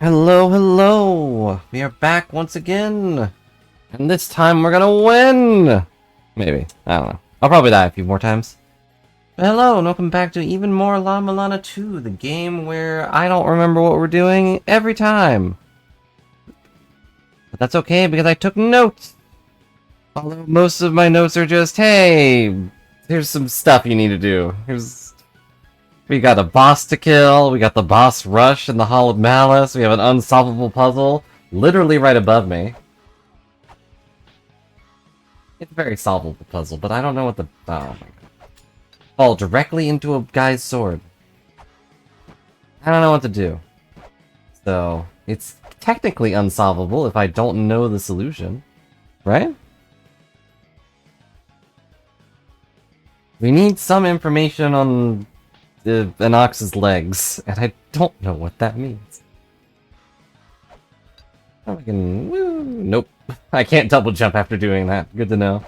Hello, hello! We are back once again! And this time we're gonna win! Maybe. I don't know. I'll probably die a few more times. But hello, and welcome back to even more La-Mulana 2, the game where I don't remember what we're doing every time. But that's okay, because I took notes! Although most of my notes are just, hey, here's some stuff you need to do. We got a boss to kill, we got the boss rush in the Hall of Malice, we have an unsolvable puzzle literally right above me. It's a very solvable puzzle, but I don't know what the... Oh my god. Fall directly into a guy's sword. I don't know what to do. So, it's technically unsolvable if I don't know the solution. Right? We need some information on Anox's legs, and I don't know what that means. Oh, I can... Woo! Nope. I can't double jump after doing that. Good to know.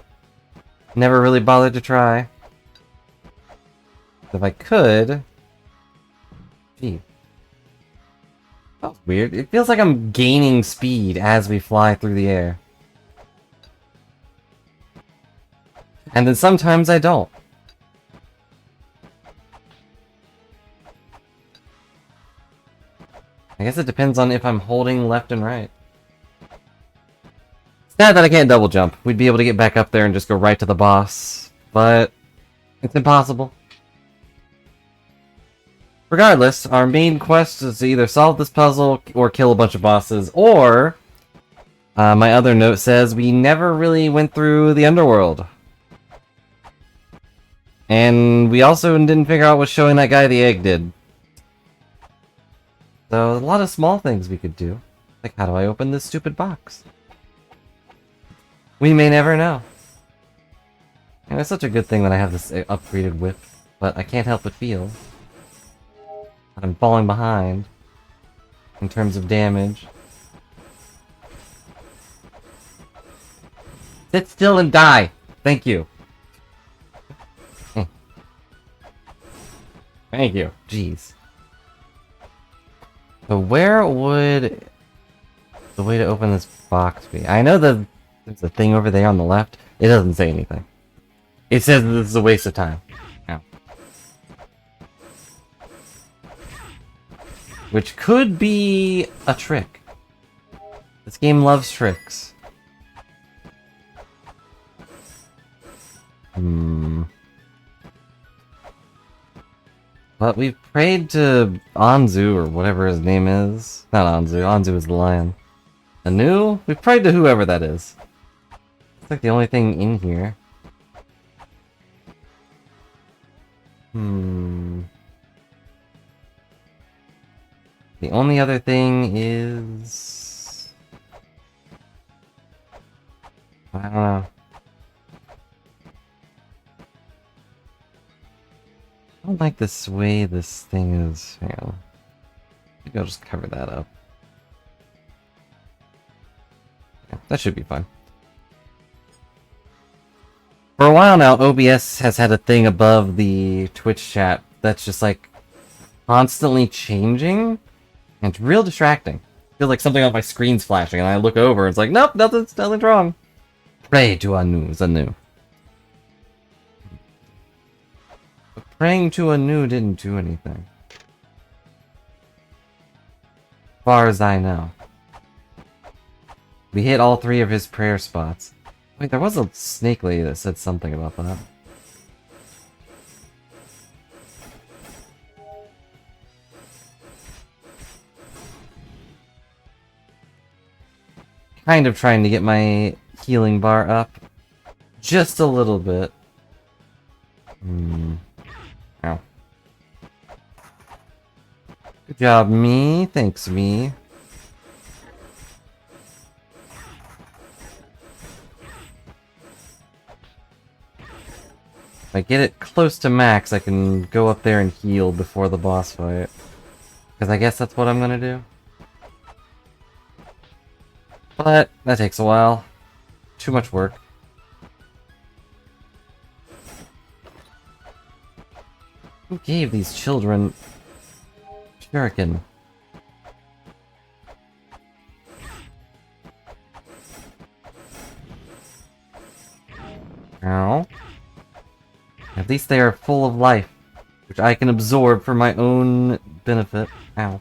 Never really bothered to try. If I could... Gee. That was weird. It feels like I'm gaining speed as we fly through the air. And then sometimes I don't. I guess it depends on if I'm holding left and right. It's not that I can't double jump. We'd be able to get back up there and just go right to the boss. But it's impossible. Regardless, our main quest is to either solve this puzzle or kill a bunch of bosses, or... my other note says we never really went through the underworld. And we also didn't figure out what showing that guy the egg did. So, a lot of small things we could do. Like, how do I open this stupid box? We may never know. And it's such a good thing that I have this upgraded whip, but I can't help but feel that I'm falling behind in terms of damage. Sit still and die! Thank you. Thank you. Jeez. So where would the way to open this box be? I know that there's a thing over there on the left. It doesn't say anything. It says this is a waste of time. Yeah. Which could be a trick. This game loves tricks. But we've prayed to Anzu, or whatever his name is. Not Anzu. Anzu is the lion. Anu? We've prayed to whoever that is. It's like the only thing in here. The only other thing is... I don't know. I don't like this way this thing is. Hang on. Maybe I'll just cover that up. Yeah, that should be fine. For a while now, OBS has had a thing above the Twitch chat that's just like constantly changing, and it's real distracting. I feel like something on my screen's flashing, and I look over, and it's like, nope, nothing's wrong. Pray to Anu. But praying to Anu didn't do anything. As far as I know. We hit all 3 of his prayer spots. Wait, there was a snake lady that said something about that. Kind of trying to get my healing bar up. Just a little bit. Ow. Good job, me. Thanks, me. If I get it close to max, I can go up there and heal before the boss fight. Because I guess that's what I'm gonna do. But that takes a while. Too much work. Who gave these children shuriken? At least they are full of life, which I can absorb for my own benefit. Ow.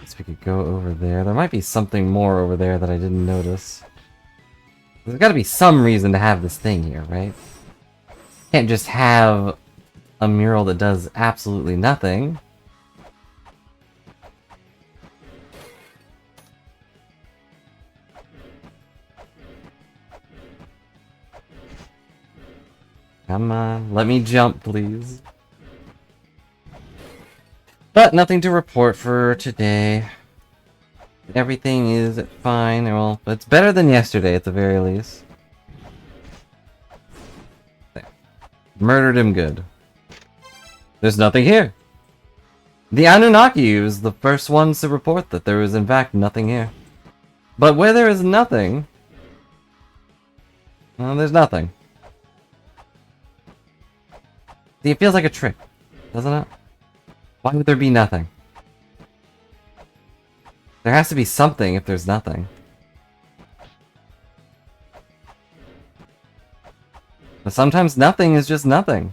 Guess we could go over there. There might be something more over there that I didn't notice. There's gotta be some reason to have this thing here, right? Can't just have a mural that does absolutely nothing. Come on, let me jump, please. But nothing to report for today. Everything is fine. Well, it's better than yesterday at the very least. There. Murdered him good. There's nothing here. The Anunnaki was the first ones to report that there was in fact nothing here. But where there is nothing, well, there's nothing. See, it feels like a trick, doesn't it? Why would there be nothing? There has to be something if there's nothing. But sometimes nothing is just nothing.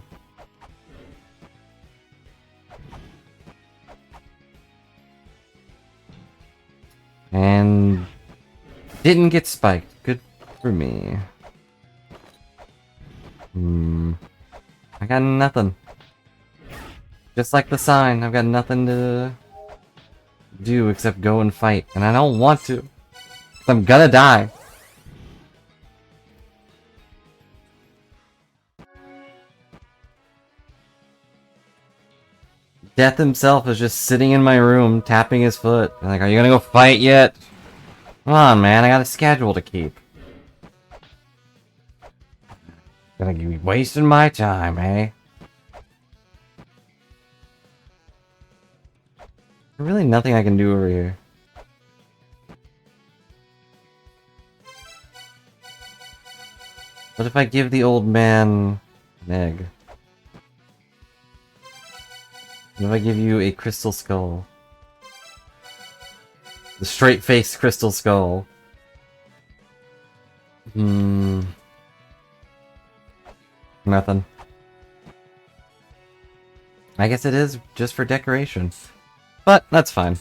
And didn't get spiked. Good for me. I got nothing. Just like the sign, I've got nothing to do except go and fight. And I don't want to. 'Cause I'm gonna die. Death himself is just sitting in my room, tapping his foot. I'm like, are you gonna go fight yet? Come on, man, I got a schedule to keep. Gonna be wasting my time, eh? There's really nothing I can do over here. What if I give the old man an egg? What if I give you a crystal skull? The straight-faced crystal skull. Nothing. I guess it is just for decoration. But that's fine.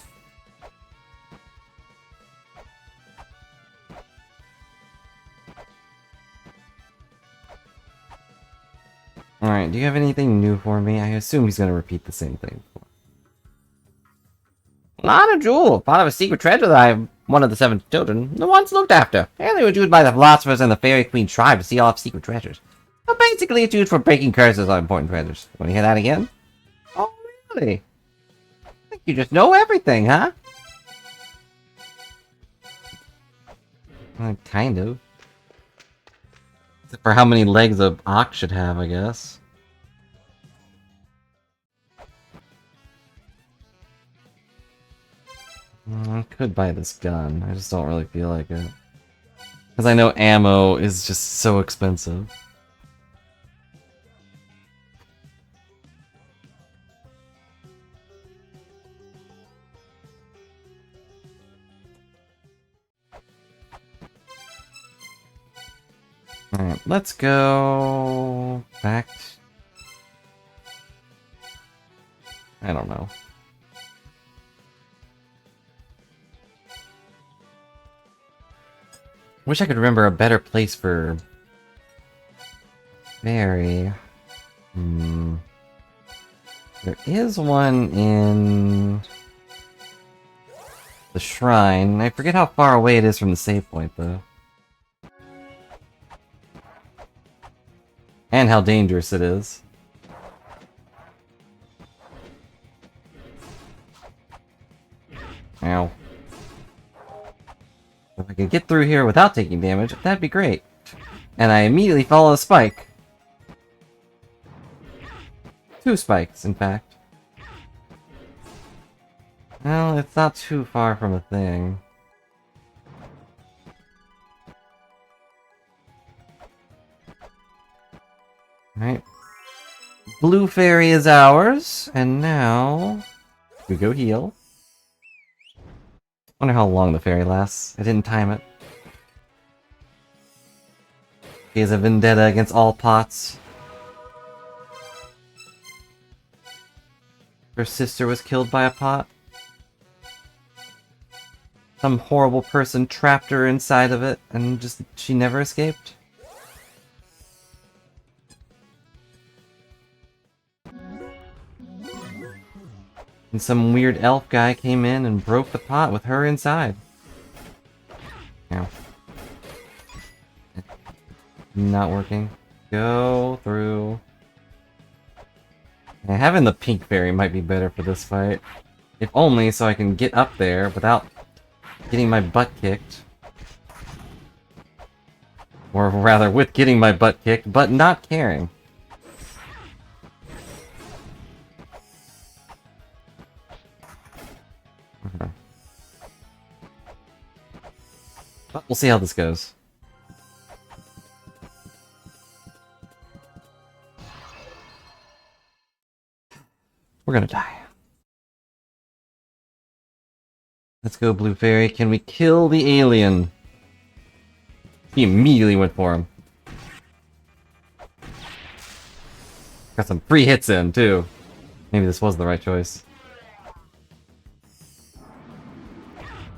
Alright, do you have anything new for me? I assume he's gonna repeat the same thing. Not a jewel, part of a secret treasure that I am one of the 7 children, the once looked after. Apparently it was used by the philosophers and the Fairy Queen tribe to seal off secret treasures. But basically it's used for breaking curses on important treasures. Want to hear that again? Oh, really? I think you just know everything, huh? Kind of. Except for how many legs a ox should have, I guess. I could buy this gun. I just don't really feel like it. Because I know ammo is just so expensive. Alright, let's go back. I don't know. Wish I could remember a better place for Mary. There is one in the shrine. I forget how far away it is from the save point, though. And how dangerous it is. Ow. If I could get through here without taking damage, that'd be great. And I immediately follow a spike. 2 spikes, in fact. Well, it's not too far from a thing. Alright. Blue fairy is ours, and now we go heal. Wonder how long the fairy lasts. I didn't time it. He has a vendetta against all pots. Her sister was killed by a pot. Some horrible person trapped her inside of it, and just she never escaped. And some weird elf guy came in and broke the pot with her inside. Ow. Not working. Go through. Yeah, having the pink fairy might be better for this fight. If only so I can get up there without getting my butt kicked. Or rather, with getting my butt kicked, but not caring. But we'll see how this goes. We're gonna die. Let's go, Blue Fairy. Can we kill the alien? He immediately went for him. Got some free hits in, too. Maybe this was the right choice.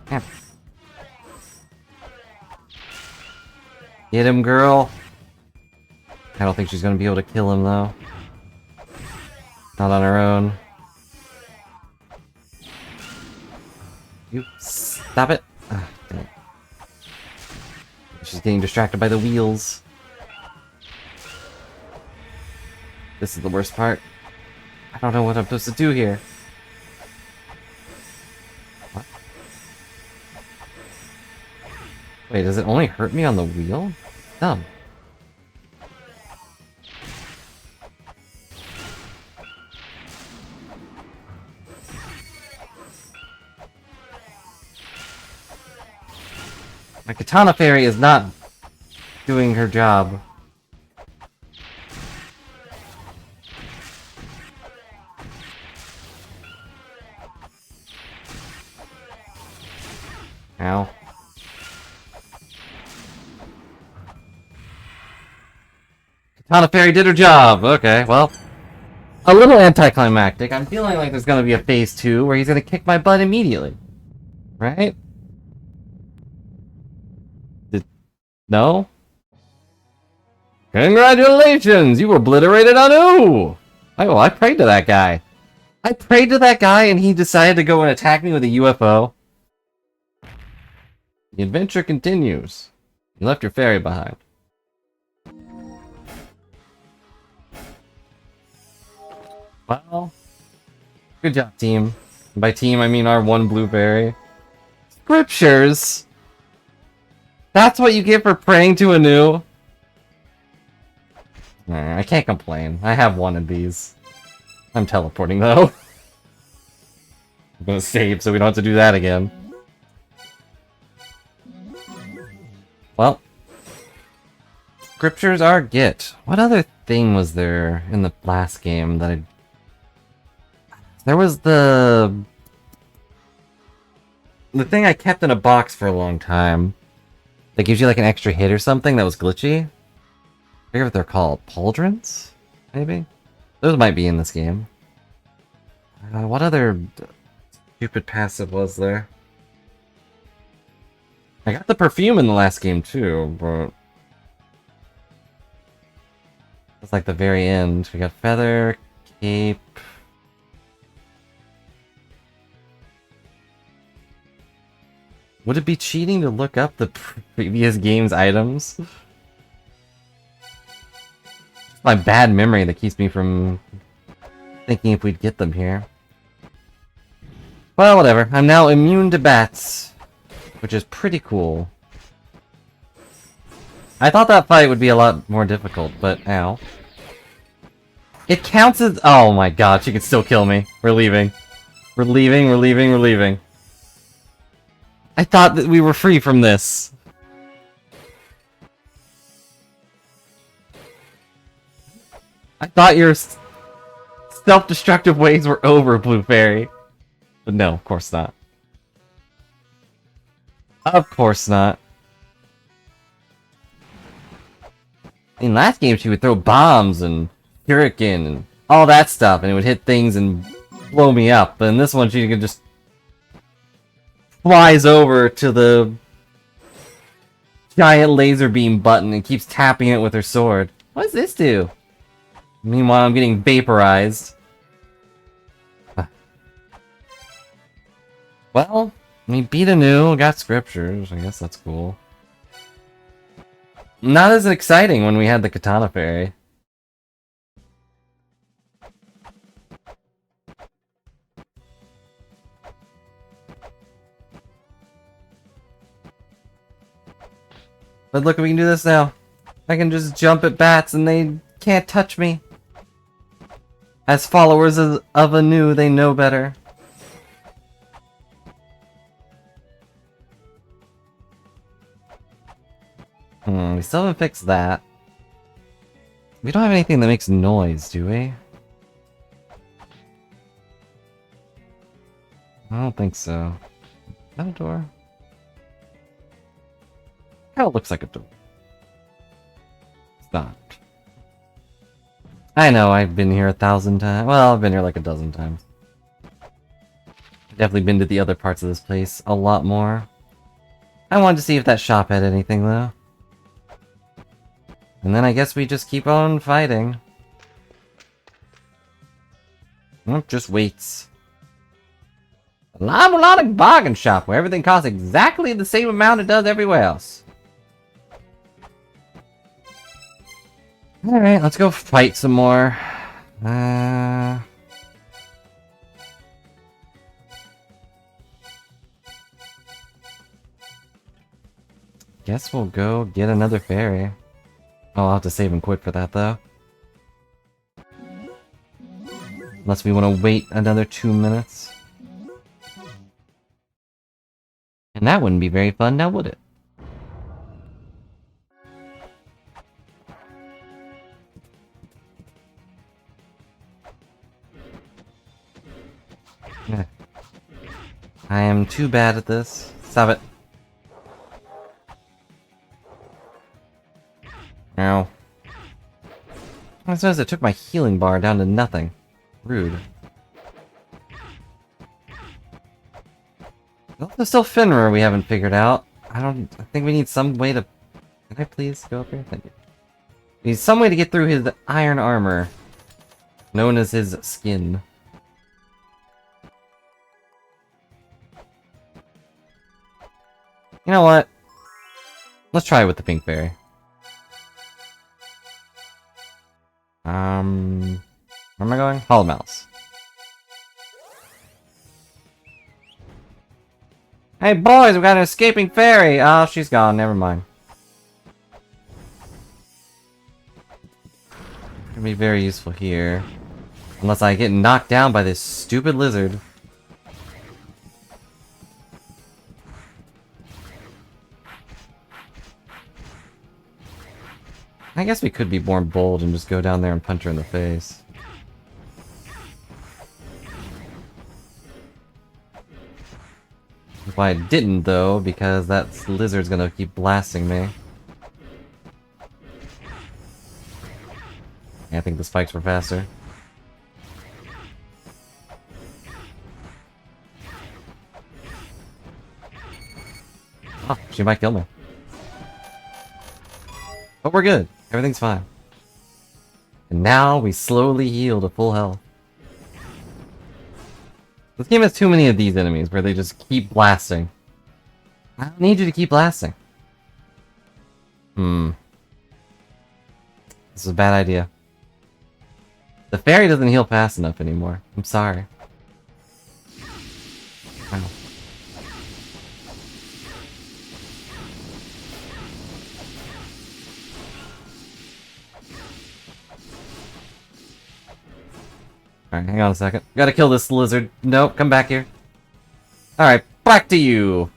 Damn. Get him, girl. I don't think she's gonna be able to kill him, though. Not on her own. You stop it. Ah, damn it. She's getting distracted by the wheels. This is the worst part. I don't know what I'm supposed to do here. What? Wait, does it only hurt me on the wheel? Dumb. My Katana Fairy is not doing her job. Ow. Katana Fairy did her job! Okay, well. A little anticlimactic. I'm feeling like there's gonna be a phase 2 where he's gonna kick my butt immediately. Right? No? Congratulations! You obliterated Anu! I prayed to that guy. I prayed to that guy and he decided to go and attack me with a UFO. The adventure continues. You left your fairy behind. Well, good job, team. By team, I mean our one blue fairy. Scriptures! That's what you get for praying to Anu? Nah, I can't complain. I have one of these. I'm teleporting, though. I'm gonna save so we don't have to do that again. Well. Scriptures are get. What other thing was there in the last game that I... There was the thing I kept in a box for a long time. That gives you like an extra hit or something that was glitchy. I forget what they're called. Pauldrons? Maybe? Those might be in this game. What other stupid passive was there? I got the perfume in the last game too, but... It's like the very end. We got feather, cape... Would it be cheating to look up the previous game's items? My bad memory that keeps me from thinking if we'd get them here. Well, whatever. I'm now immune to bats, which is pretty cool. I thought that fight would be a lot more difficult, but ow. It counts as... Oh my god, she can still kill me. We're leaving. We're leaving, we're leaving, we're leaving. I thought that we were free from this. I thought your self-destructive ways were over, Blue Fairy. But no, of course not. Of course not. In last game, she would throw bombs and shuriken and all that stuff, and it would hit things and blow me up. But in this one, she could just flies over to the giant laser beam button and keeps tapping it with her sword. What does this do? Meanwhile, I'm getting vaporized. Well, we beat Anu, got scriptures. I guess that's cool. Not as exciting when we had the Katana Fairy. But look, we can do this now. I can just jump at bats and they can't touch me. As followers of Anu, they know better. We still haven't fixed that. We don't have anything that makes noise, do we? I don't think so. Is that a door? Hell, it looks like a door. It's not. I know, I've been here 1,000 times. Well, I've been here like a dozen times. I've definitely been to the other parts of this place a lot more. I wanted to see if that shop had anything, though. And then I guess we just keep on fighting. Nope, just waits. A La-Mulana bargain shop where everything costs exactly the same amount it does everywhere else. Alright, let's go fight some more. Guess we'll go get another fairy. Oh, I'll have to save and quit for that, though. Unless we want to wait another 2 minutes. And that wouldn't be very fun, now would it? I am too bad at this. Stop it. Ow. I suppose it took my healing bar down to nothing. Rude. There's still Finra we haven't figured out. I think we need some way to... Can I please go up here? Thank you. We need some way to get through his iron armor. Known as his skin. You know what? Let's try it with the pink fairy. Where am I going? Hollow Mouse. Hey boys, we've got an escaping fairy! Oh, she's gone, never mind. Gonna be very useful here. Unless I get knocked down by this stupid lizard. I guess we could be more bold and just go down there and punch her in the face. That's why I didn't, though, because that lizard's gonna keep blasting me. I think the spikes were faster. Oh, she might kill me. But we're good. Everything's fine. And now we slowly heal to full health. This game has too many of these enemies where they just keep blasting. I don't need you to keep blasting. This is a bad idea. The fairy doesn't heal fast enough anymore. I'm sorry. Ow. Alright, hang on a second. Gotta kill this lizard. Nope, come back here. Alright, back to you!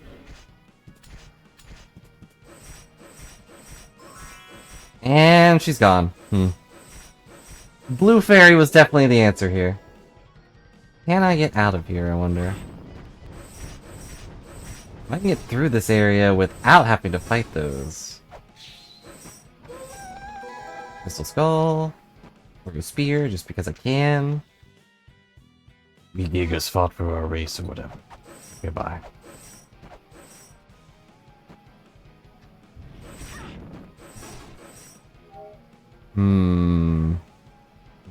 And she's gone. Blue fairy was definitely the answer here. Can I get out of here, I wonder? I can get through this area without having to fight those. Crystal Skull. Or a Spear, just because I can. We Gigas fought for our race or whatever. Goodbye.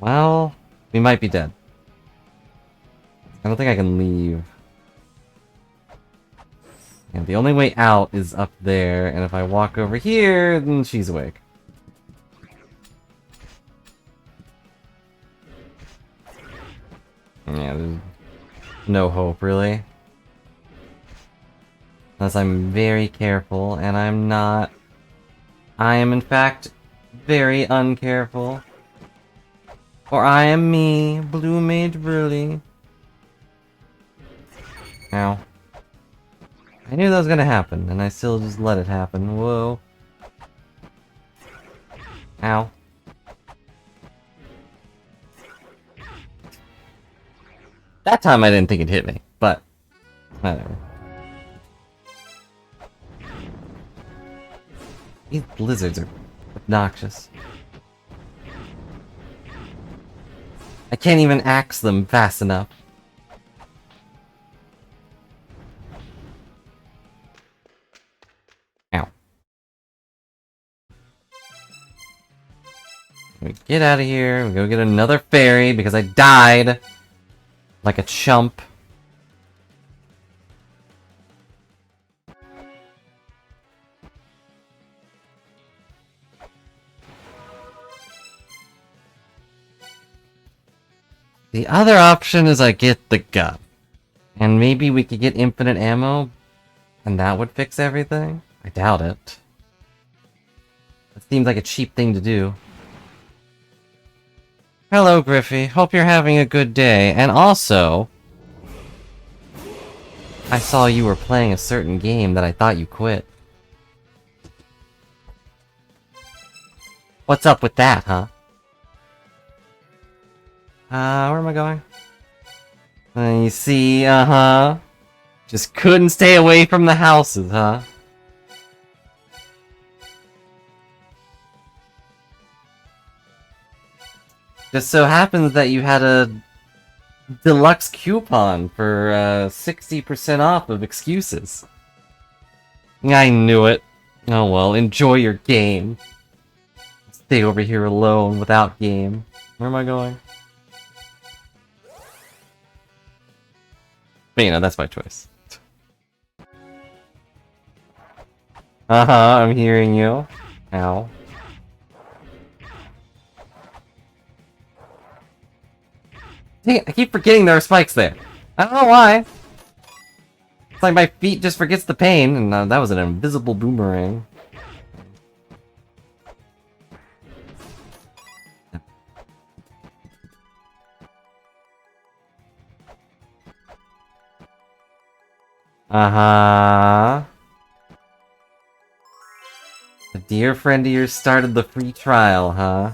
Well, we might be dead. I don't think I can leave. And the only way out is up there, and if I walk over here, then she's awake. Yeah, there's no hope, really. Unless I'm very careful, and I'm not. I am, in fact, very uncareful. Or I am me, Blue Mage Brilly. Ow. I knew that was gonna happen, and I still just let it happen. Whoa. Ow. That time I didn't think it hit me, but whatever. These blizzards are obnoxious. I can't even axe them fast enough. Ow. We get out of here, we go get another fairy because I died like a chump. The other option is I get the gun. And maybe we could get infinite ammo, and that would fix everything? I doubt it. That seems like a cheap thing to do. Hello, Griffy. Hope you're having a good day. And also, I saw you were playing a certain game that I thought you quit. What's up with that, huh? Where am I going? You see, just couldn't stay away from the houses, huh? Just so happens that you had a deluxe coupon for 60% off of excuses. I knew it. Oh well, enjoy your game. Stay over here alone without game. Where am I going? But you know, that's my choice. I'm hearing you. Ow. Dang it, I keep forgetting there are spikes there. I don't know why. It's like my feet just forgets the pain, and that was an invisible boomerang. A dear friend of yours started the free trial, huh?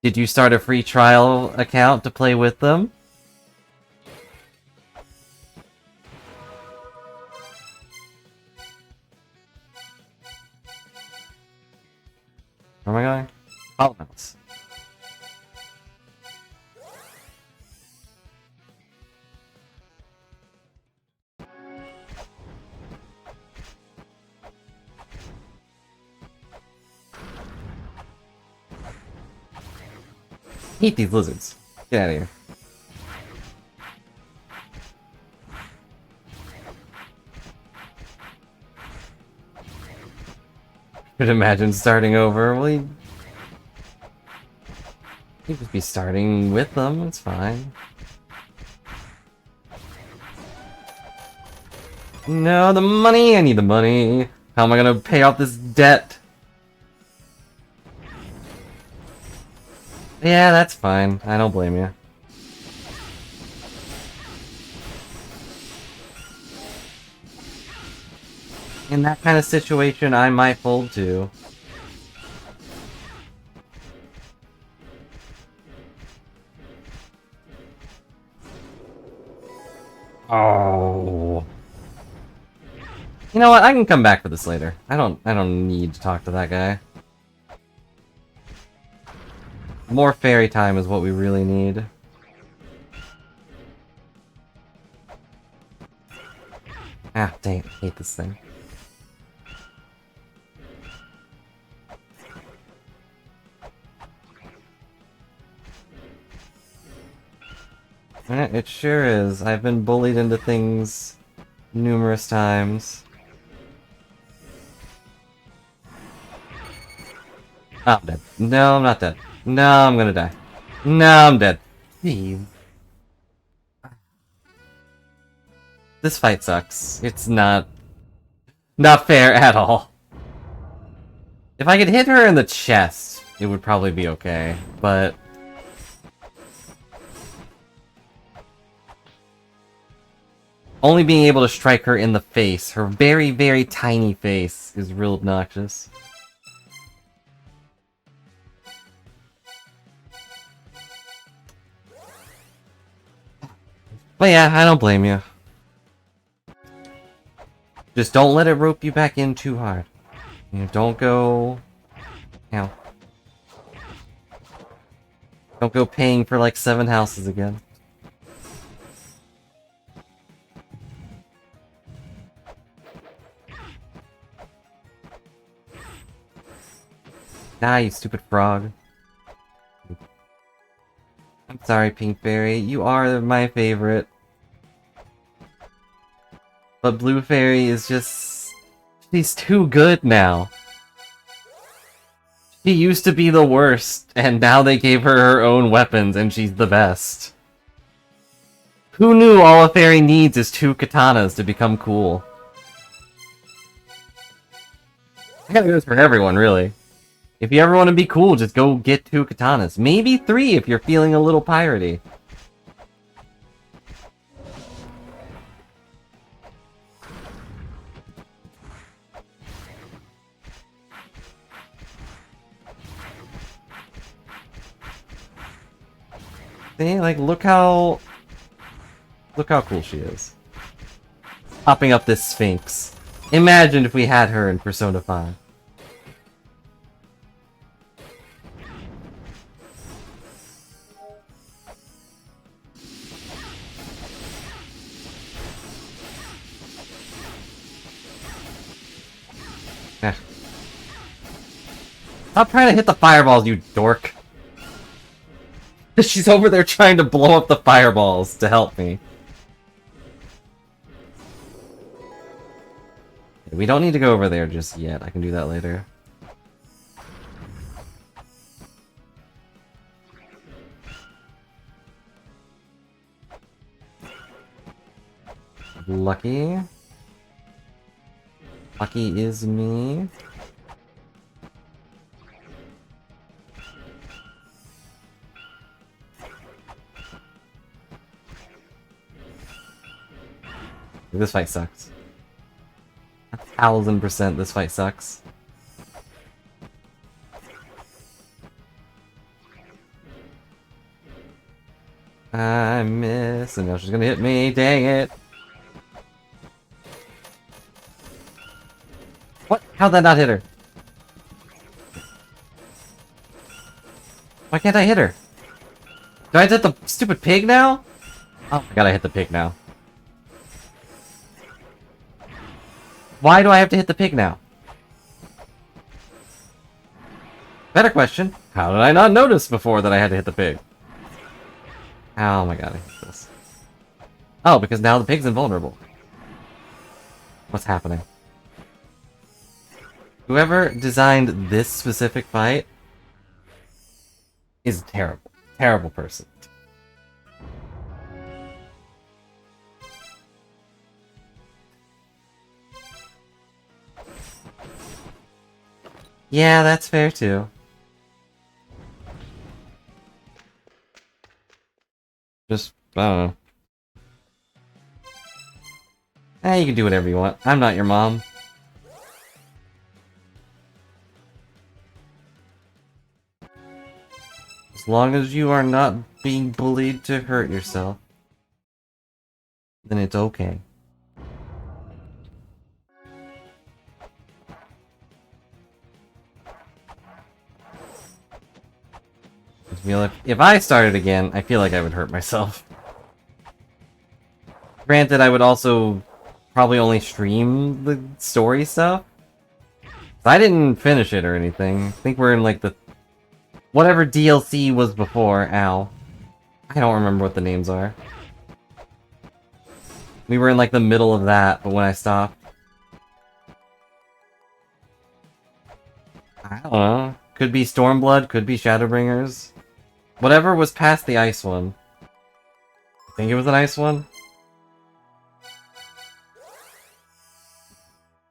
Did you start a free trial account to play with them? Where am I going? Parliaments. Hate these lizards. Get out of here. Could imagine starting over. Well, you just be starting with them. It's fine. No, the money! I need the money. How am I gonna pay off this debt? Yeah, that's fine. I don't blame you. In that kind of situation, I might fold too. Oh. You know what? I can come back for this later. I don't need to talk to that guy. More fairy time is what we really need. Ah, dang it, I hate this thing. It sure is. I've been bullied into things numerous times. Oh, I'm dead. No, I'm not dead. No, I'm gonna die. No, I'm dead. Steve. This fight sucks. It's not fair at all. If I could hit her in the chest, it would probably be okay, but only being able to strike her in the face, her very, very tiny face, is real obnoxious. But yeah, I don't blame you. Just don't let it rope you back in too hard. You know, don't go... Ow. Don't go paying for like 7 houses again. Nah, you stupid frog. I'm sorry, Pink Fairy. You are my favorite. But Blue Fairy is just... she's too good now. She used to be the worst, and now they gave her her own weapons, and she's the best. Who knew all a fairy needs is 2 katanas to become cool? I gotta go for everyone, really. If you ever want to be cool, just go get 2 katanas. Maybe 3 if you're feeling a little piratey. See, like, look how cool she is. Popping up this Sphinx. Imagine if we had her in Persona 5. Eh. Stop trying to hit the fireballs, you dork. She's over there trying to blow up the fireballs to help me. We don't need to go over there just yet. I can do that later. Lucky. Lucky is me. This fight sucks. 1000% this fight sucks. I miss, and now she's gonna hit me, dang it! What? How'd that not hit her? Why can't I hit her? Do I hit the stupid pig now? Oh my god, I hit the pig now. Why do I have to hit the pig now? Better question. How did I not notice before that I had to hit the pig? Oh my god, I hate this. Oh, because now the pig's invulnerable. What's happening? Whoever designed this specific fight is terrible. Terrible person. Yeah, that's fair too. Just, I don't know. You can do whatever you want. I'm not your mom. As long as you are not being bullied to hurt yourself, then it's okay. If I started again, I feel like I would hurt myself. Granted, I would also probably only stream the story stuff. I didn't finish it or anything. I think we're in like the... whatever DLC was before, ow. I don't remember what the names are. We were in like the middle of that, but when I stopped... I don't know. Could be Stormblood, could be Shadowbringers. Whatever was past the ice one. I think it was an ice one?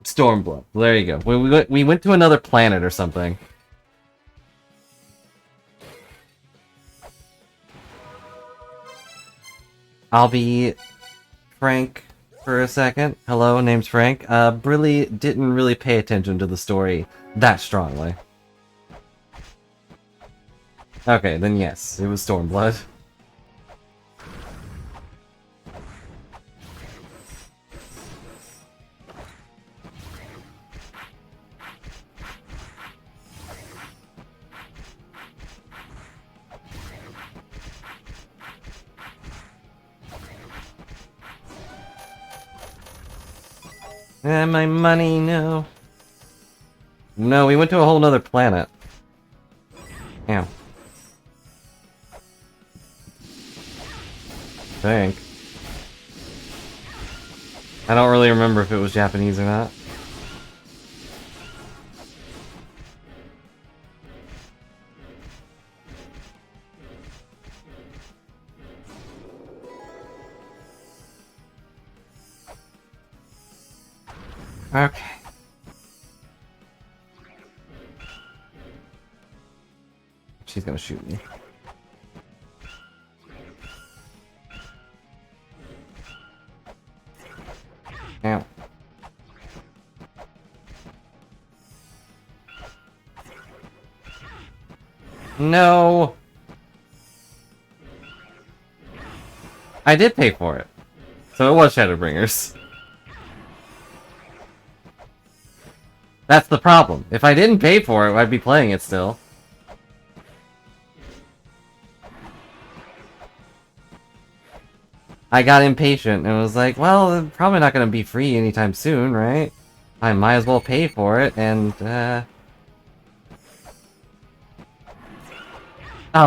Stormblood. There you go. We went to another planet or something. I'll be Frank for a second. Hello, name's Frank. Brilly didn't really pay attention to the story that strongly. Okay, then yes, it was Stormblood. And my money, no. No, we went to a whole nother planet. Damn. I think. I don't really remember if it was Japanese or not. Okay. She's gonna shoot me. Ow. No! I did pay for it. So it was Shadowbringers. That's the problem. If I didn't pay for it, I'd be playing it still. I got impatient and was like, well, it's probably not going to be free anytime soon, right? I might as well pay for it, and, oh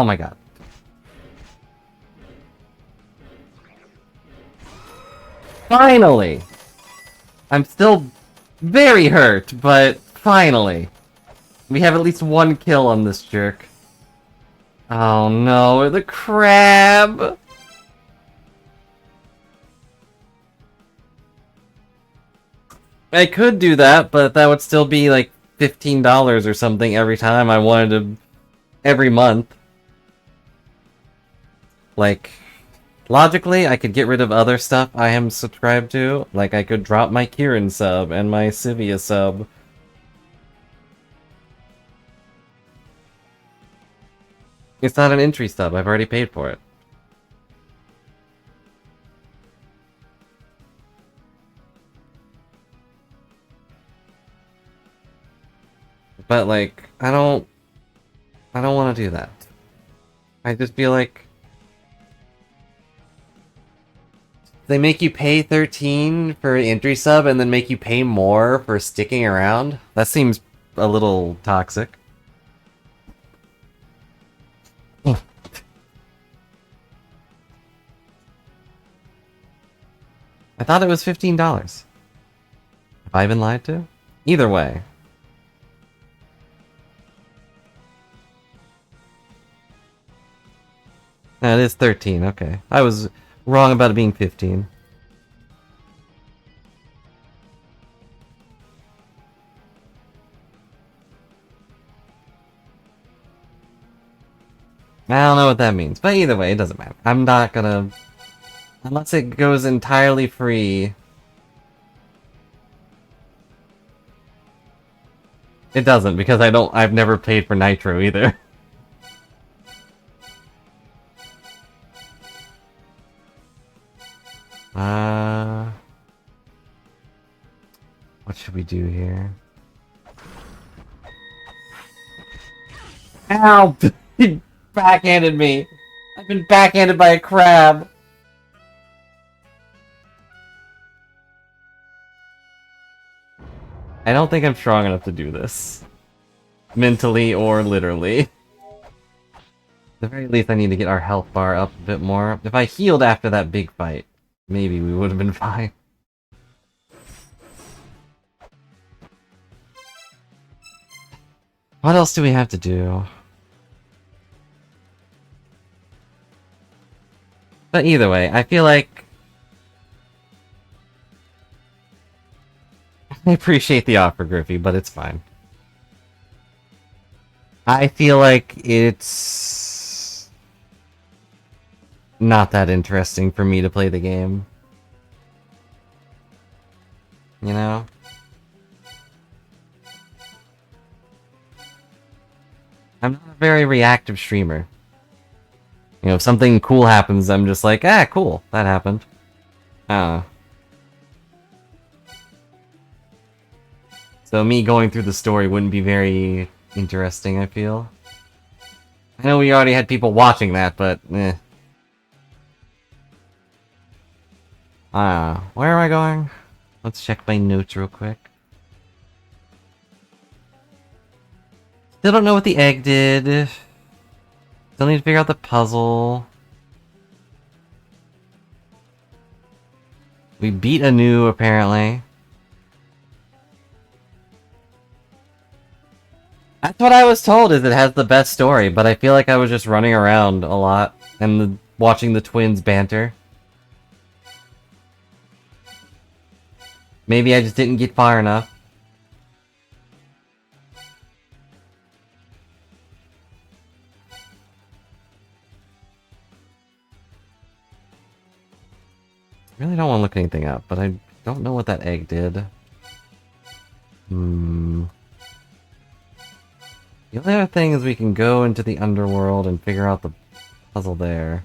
my god. Finally! I'm still very hurt, but finally. We have at least one kill on this jerk. Oh no, the crab! I could do that, but that would still be like $15 or something every time I wanted to... every month. Like, logically, I could get rid of other stuff I am subscribed to. Like, I could drop my Kieran sub and my Sivia sub. It's not an entry sub, I've already paid for it. But, like, I don't want to do that. I just feel like... they make you pay 13 for an entry sub and then make you pay more for sticking around? That seems a little toxic. I thought it was $15. Have I been lied to? Either way. It is 13, okay. I was wrong about it being 15. I don't know what that means, but either way, it doesn't matter. I'm not gonna... unless it goes entirely free... It doesn't, because I've never paid for Nitro either. What should we do here? Ow! backhanded me! I've been backhanded by a crab! I don't think I'm strong enough to do this. Mentally or literally. At the very least, I need to get our health bar up a bit more. If I healed after that big fight, maybe we would have been fine. What else do we have to do? But either way, I feel like... I appreciate the offer, Griffey, but it's fine. I feel like it's... not that interesting for me to play the game. You know? I'm not a very reactive streamer. You know, if something cool happens, I'm just like, ah, cool, that happened. I don't know. So me going through the story wouldn't be very interesting, I feel. I know we already had people watching that, but eh. Where am I going? Let's check my notes real quick. Still don't know what the egg did. Still need to figure out the puzzle. We beat Anu, apparently. That's what I was told, is it has the best story, but I feel like I was just running around a lot and watching the twins banter. Maybe I just didn't get far enough. I really don't want to look anything up, but I don't know what that egg did. The only other thing is we can go into the underworld and figure out the puzzle there.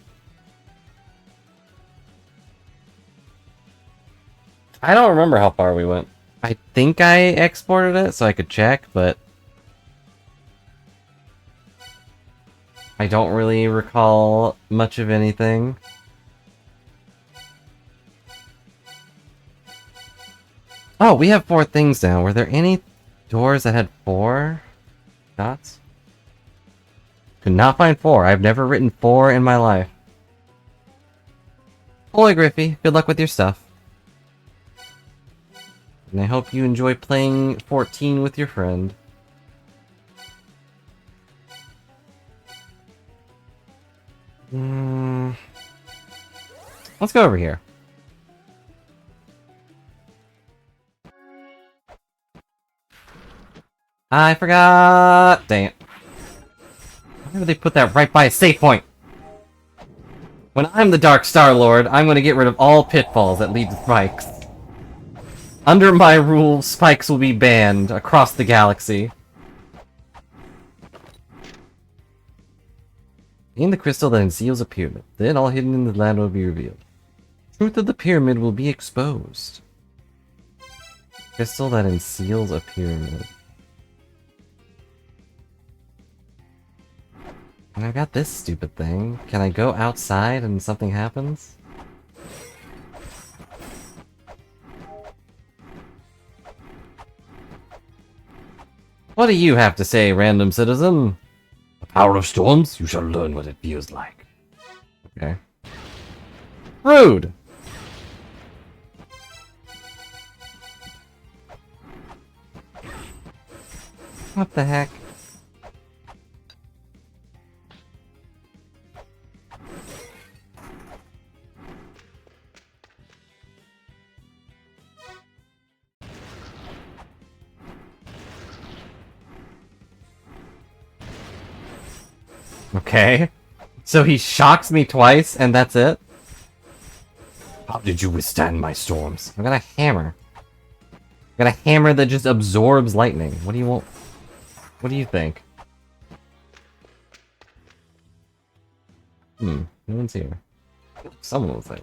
I don't remember how far we went. I think I exported it so I could check, but... I don't really recall much of anything. Oh, we have 4 things now. Were there any doors that had 4 dots? Could not find 4. I've never written 4 in my life. Holy Griffey, good luck with your stuff. And I hope you enjoy playing 14 with your friend. Let's go over here. I forgot! Dang it. Why would they put that right by a save point? When I'm the Dark Star Lord, I'm gonna get rid of all pitfalls that lead to spikes. Under my rule, spikes will be banned across the galaxy. In the crystal that unseals a pyramid, then all hidden in the land will be revealed. Truth of the pyramid will be exposed. Crystal that unseals a pyramid. And I got this stupid thing. Can I go outside and something happens? What do you have to say, random citizen? The power of storms? You shall learn what it feels like. Okay. Rude! What the heck? Okay. So he shocks me twice, and that's it? How did you withstand my storms? I got a hammer. I got a hammer that just absorbs lightning. What do you want? What do you think? No one's here. Someone was there.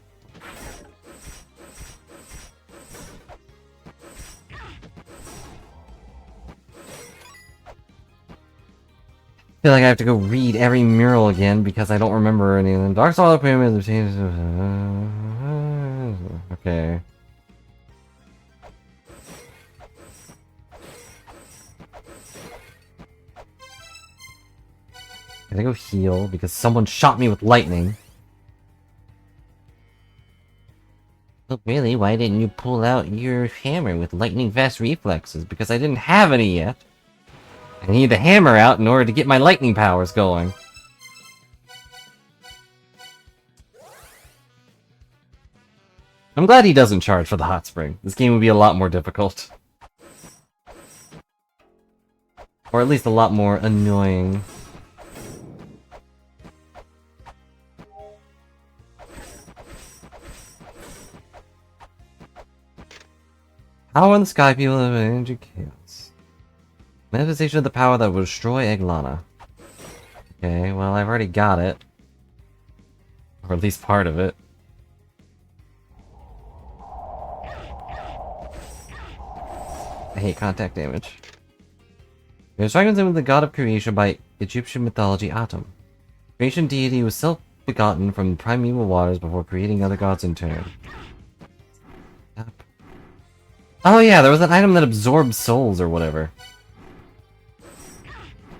feel like I have to go read every mural again because I don't remember any of them. Dark Solid Pyramids. Okay. Can I go heal because someone shot me with lightning? Look, really? Why didn't you pull out your hammer with lightning fast reflexes? Because I didn't have any yet. I need the hammer out in order to get my lightning powers going. I'm glad he doesn't charge for the hot spring. This game would be a lot more difficult. Or at least a lot more annoying. Power in the sky, people of energy chaos. Manifestation of the power that will destroy La-Mulana. Okay, well, I've already got it. Or at least part of it. I hate contact damage. It was fragmented with the god of creation by Egyptian mythology Atum. Creation deity was self-begotten from primeval waters before creating other gods in turn. Oh yeah, there was an item that absorbs souls or whatever.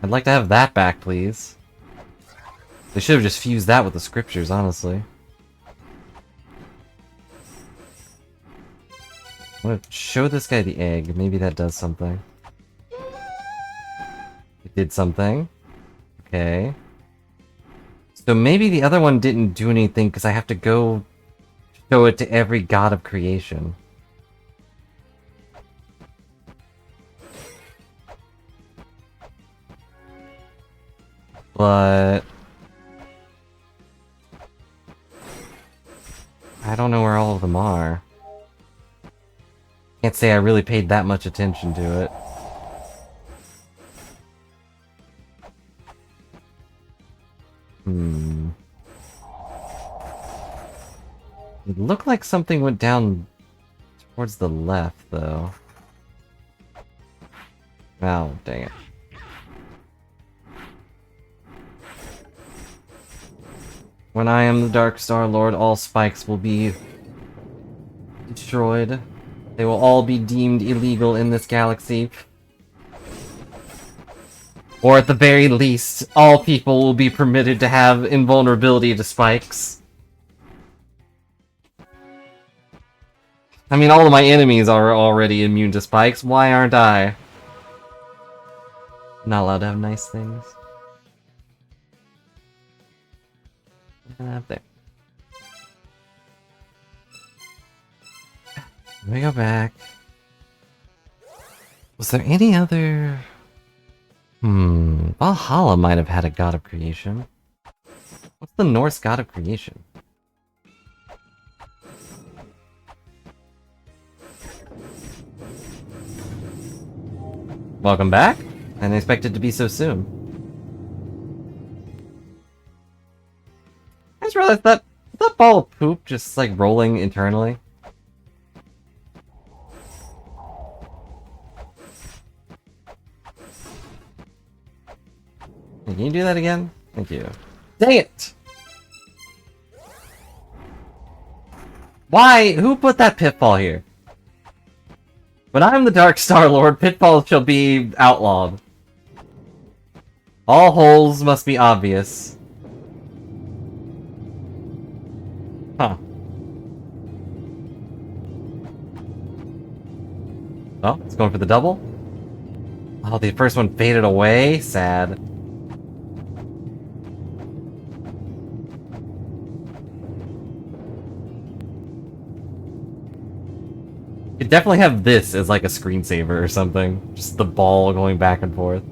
I'd like to have that back, please. They should have just fused that with the scriptures, honestly. I'm gonna show this guy the egg. Maybe that does something. It did something. Okay. So maybe the other one didn't do anything because I have to go show it to every god of creation. But I don't know where all of them are. Can't say I really paid that much attention to it. It looked like something went down towards the left, though. Oh, dang it. When I am the Dark Star Lord, all spikes will be destroyed. They will all be deemed illegal in this galaxy. Or at the very least, all people will be permitted to have invulnerability to spikes. I mean, all of my enemies are already immune to spikes. Why aren't I? Not allowed to have nice things. Up there. Let me go back. Was there any other... Valhalla might have had a god of creation. What's the Norse god of creation? Welcome back. I didn't expect it to be so soon. I just realized that ball of poop just like rolling internally. Can you do that again? Thank you. Dang it! Why? Who put that pitfall here? When I am the Dark Star Lord, pitfalls shall be outlawed. All holes must be obvious. Huh. Oh, it's going for the double? Oh, the first one faded away? Sad. Could definitely have this as like a screensaver or something. Just the ball going back and forth.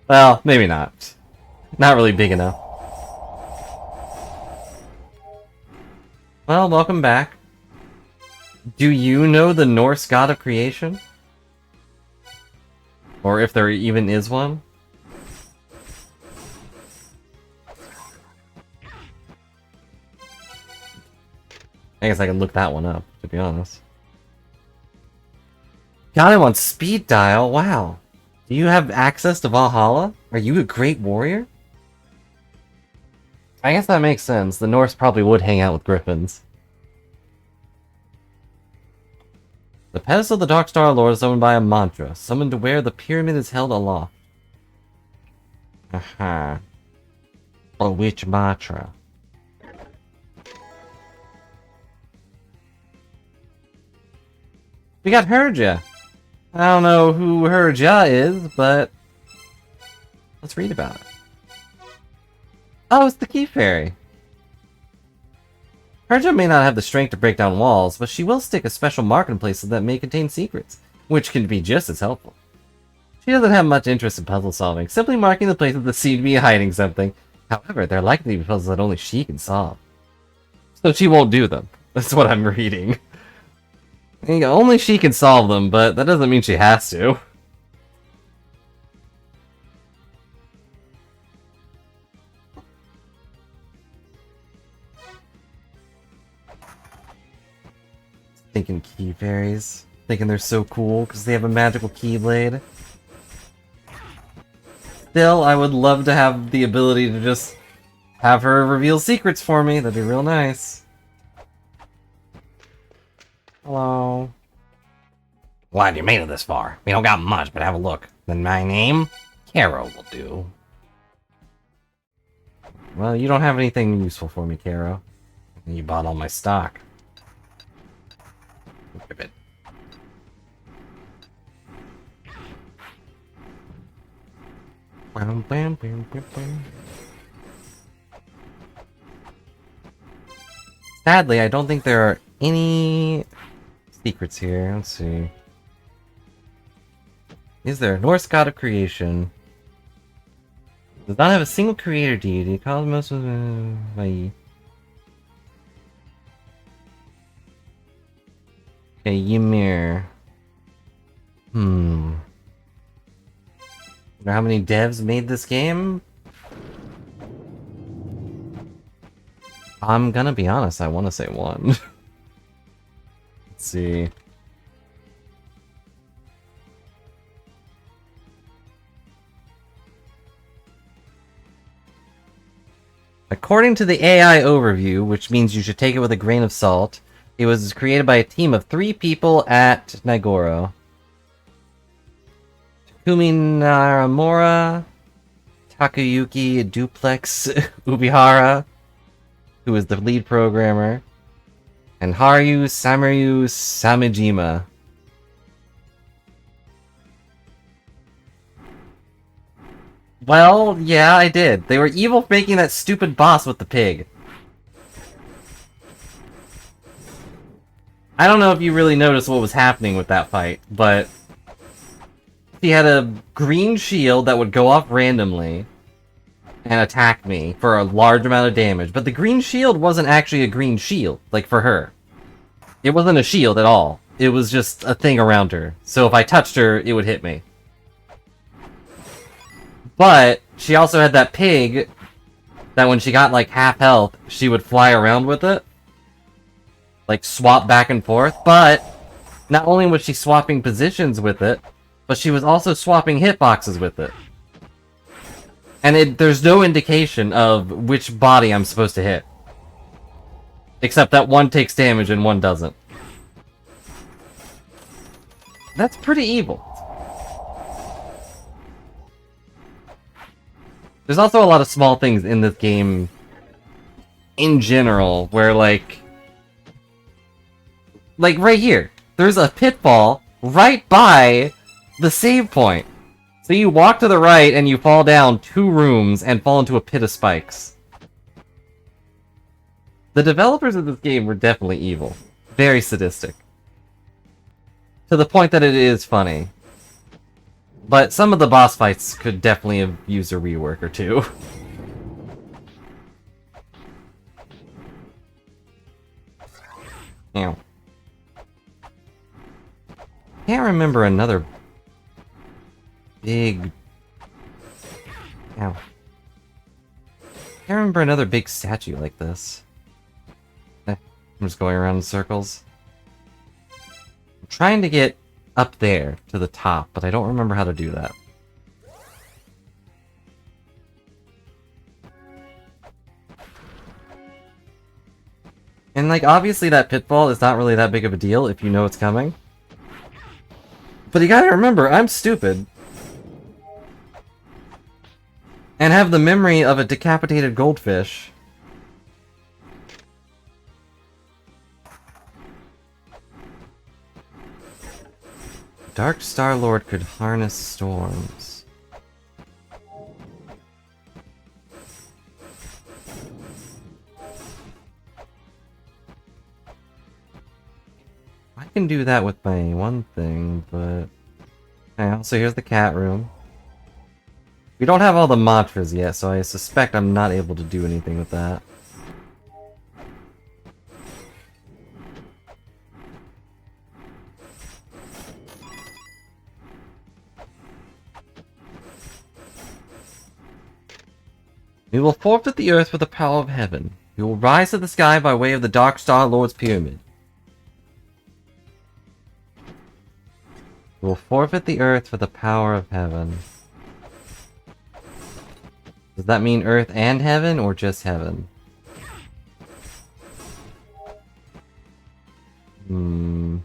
Well, maybe not. Not really big enough. Well, welcome back. Do you know the Norse god of creation? Or if there even is one? I guess I can look that one up, to be honest. God, I want speed dial. Wow. Do you have access to Valhalla? Are you a great warrior? I guess that makes sense. The Norse probably would hang out with griffins. The pedestal of the Dark Star Lord is summoned by a mantra, summoned to where the pyramid is held aloft. Aha. But which mantra? We got Herja. I don't know who Herja is, but let's read about it. Oh, it's the Key Fairy. Herja may not have the strength to break down walls, but she will stick a special mark in places that may contain secrets, which can be just as helpful. She doesn't have much interest in puzzle solving, simply marking the places that seem to be hiding something. However, they're likely to be puzzles that only she can solve. So she won't do them. That's what I'm reading. Only she can solve them, but that doesn't mean she has to. Thinking key fairies. Thinking they're so cool because they have a magical keyblade. Still, I would love to have the ability to just have her reveal secrets for me. That'd be real nice. Hello. Glad you made it this far. We don't got much, but have a look. Then my name? Caro will do. Well, you don't have anything useful for me, Caro. You bought all my stock. Give it. Bam, bam, bam, bam, bam. Sadly, I don't think there are any secrets here. Let's see. Is there a Norse god of creation? Does not have a single creator deity. Cosmos was okay, Ymir. Wonder how many devs made this game? I'm gonna be honest, I want to say one. Let's see. According to the AI overview, which means you should take it with a grain of salt, it was created by a team of 3 people at Nagoro. Takumi Naramura, Takayuki Duplex Ubihara, who is the lead programmer, and Haru Samaru Samijima. Well, yeah, I did. They were evil for making that stupid boss with the pig. I don't know if you really noticed what was happening with that fight, but he had a green shield that would go off randomly and attack me for a large amount of damage, but the green shield wasn't actually a green shield, like for her. It wasn't a shield at all. It was just a thing around her, so if I touched her, it would hit me. But she also had that pig that when she got like half health, she would fly around with it. Like swap back and forth. But not only was she swapping positions with it, but she was also swapping hitboxes with it. And there's no indication of which body I'm supposed to hit. Except that one takes damage and one doesn't. That's pretty evil. There's also a lot of small things in this game in general where like right here, there's a pitfall right by the save point. So you walk to the right and you fall down 2 rooms and fall into a pit of spikes. The developers of this game were definitely evil. Very sadistic. To the point that it is funny. But some of the boss fights could definitely have used a rework or 2. Ow. Can't remember another big... Ow. Can't remember another big statue like this. I'm just going around in circles. I'm trying to get up there to the top, but I don't remember how to do that. And, like, obviously that pitfall is not really that big of a deal if you know it's coming. But you gotta remember, I'm stupid. And have the memory of a decapitated goldfish. Dark Star-Lord could harness storms. I can do that with my one thing, but... Okay, so here's the cat room. We don't have all the mantras yet, so I suspect I'm not able to do anything with that. We will forfeit the earth for the power of heaven. We will rise to the sky by way of the Dark Star Lord's pyramid. We will forfeit the earth for the power of heaven. Does that mean earth and heaven, or just heaven? And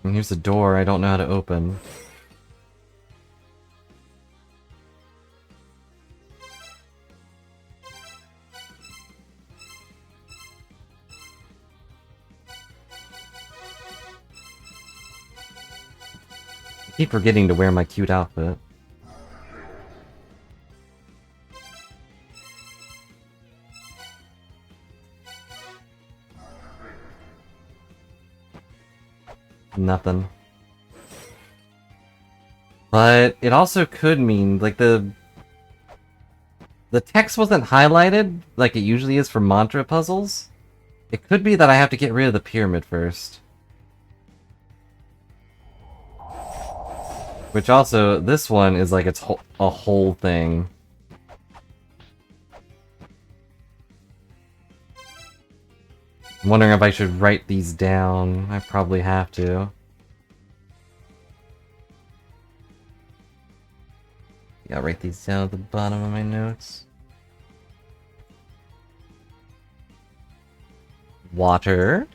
here's a door I don't know how to open. I keep forgetting to wear my cute outfit. Nothing. But it also could mean, like, the text wasn't highlighted like it usually is for mantra puzzles. It could be that I have to get rid of the pyramid first. Which also, this one is like it's a whole thing. I'm wondering if I should write these down. I probably have to. Yeah, I'll write these down at the bottom of my notes. Water.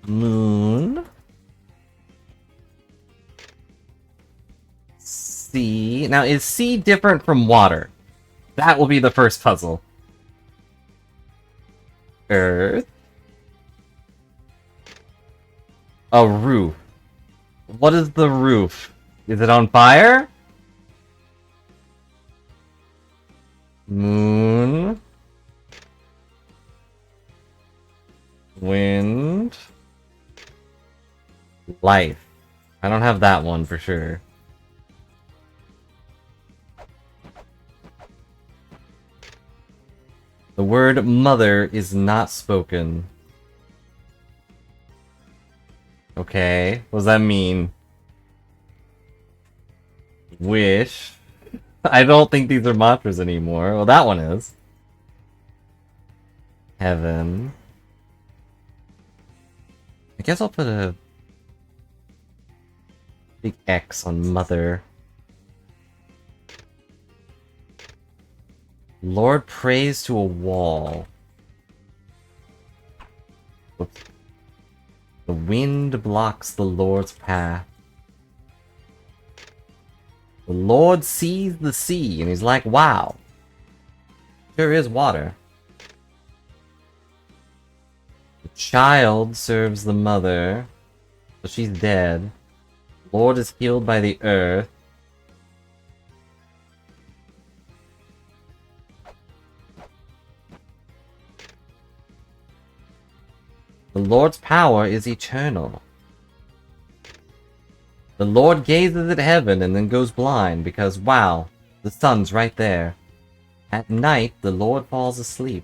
Moon. Sea. Now, is sea different from water? That will be the first puzzle. Earth. A roof. What is the roof? Is it on fire? Moon. Wind. Life. I don't have that one for sure. The word mother is not spoken. Okay, what does that mean? Wish. I don't think these are mantras anymore. Well, that one is. Heaven. I guess I'll put a big X on mother. Lord prays to a wall. Whoops. The wind blocks the Lord's path. The Lord sees the sea, and he's like, wow. Sure is water. The child serves the mother, but she's dead. The Lord is healed by the earth. The Lord's power is eternal. The Lord gazes at heaven and then goes blind because, wow, the sun's right there. At night, the Lord falls asleep.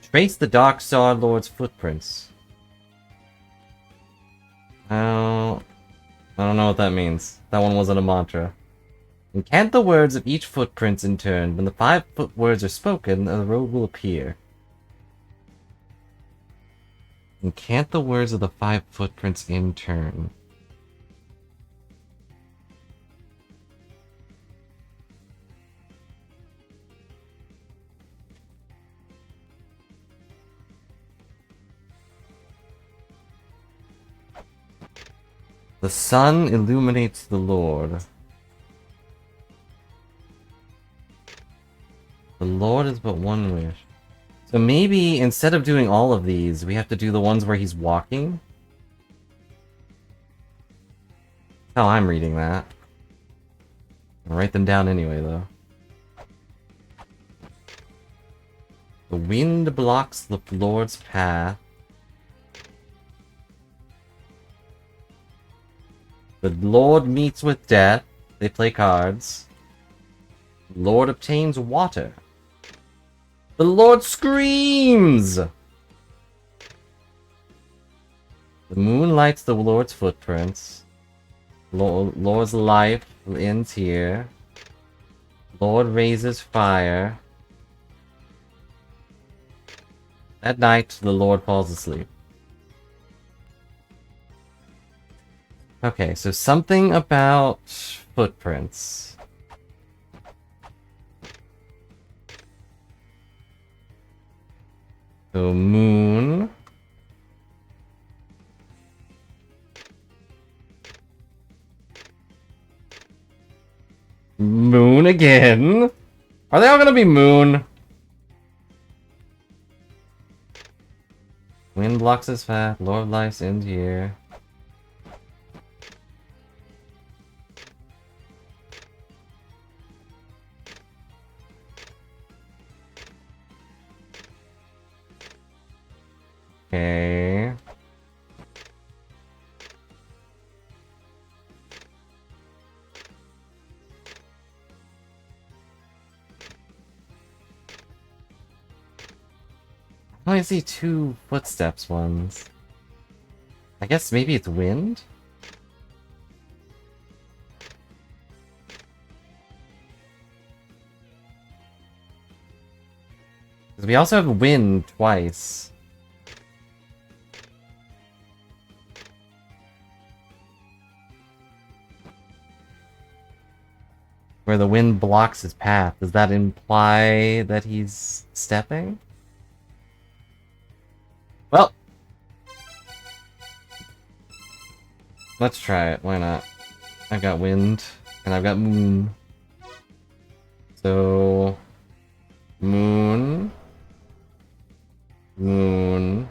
Trace the Dark Star Lord's footprints. I don't know what that means. That one wasn't a mantra. Incant the words of each footprint in turn. When the 5 words are spoken, the road will appear. Incant the words of the 5 footprints in turn. The sun illuminates the Lord. The Lord is but one wish. So maybe instead of doing all of these, we have to do the ones where he's walking? That's how I'm reading that. I'll write them down anyway, though. The wind blocks the Lord's path. The Lord meets with death. They play cards. The Lord obtains water. The Lord screams! The moon lights the Lord's footprints. Lord's life ends here. Lord raises fire. At night, the Lord falls asleep. Okay, so something about footprints. So, moon. Moon again? Are they all gonna be moon? Wind blocks his path. Lord life's end here. Okay. I only see two footsteps ones. I guess maybe it's wind? Because we also have wind twice. Where the wind blocks his path. Does that imply that he's stepping? Well, let's try it. Why not? I've got wind, and I've got moon. So, moon, moon.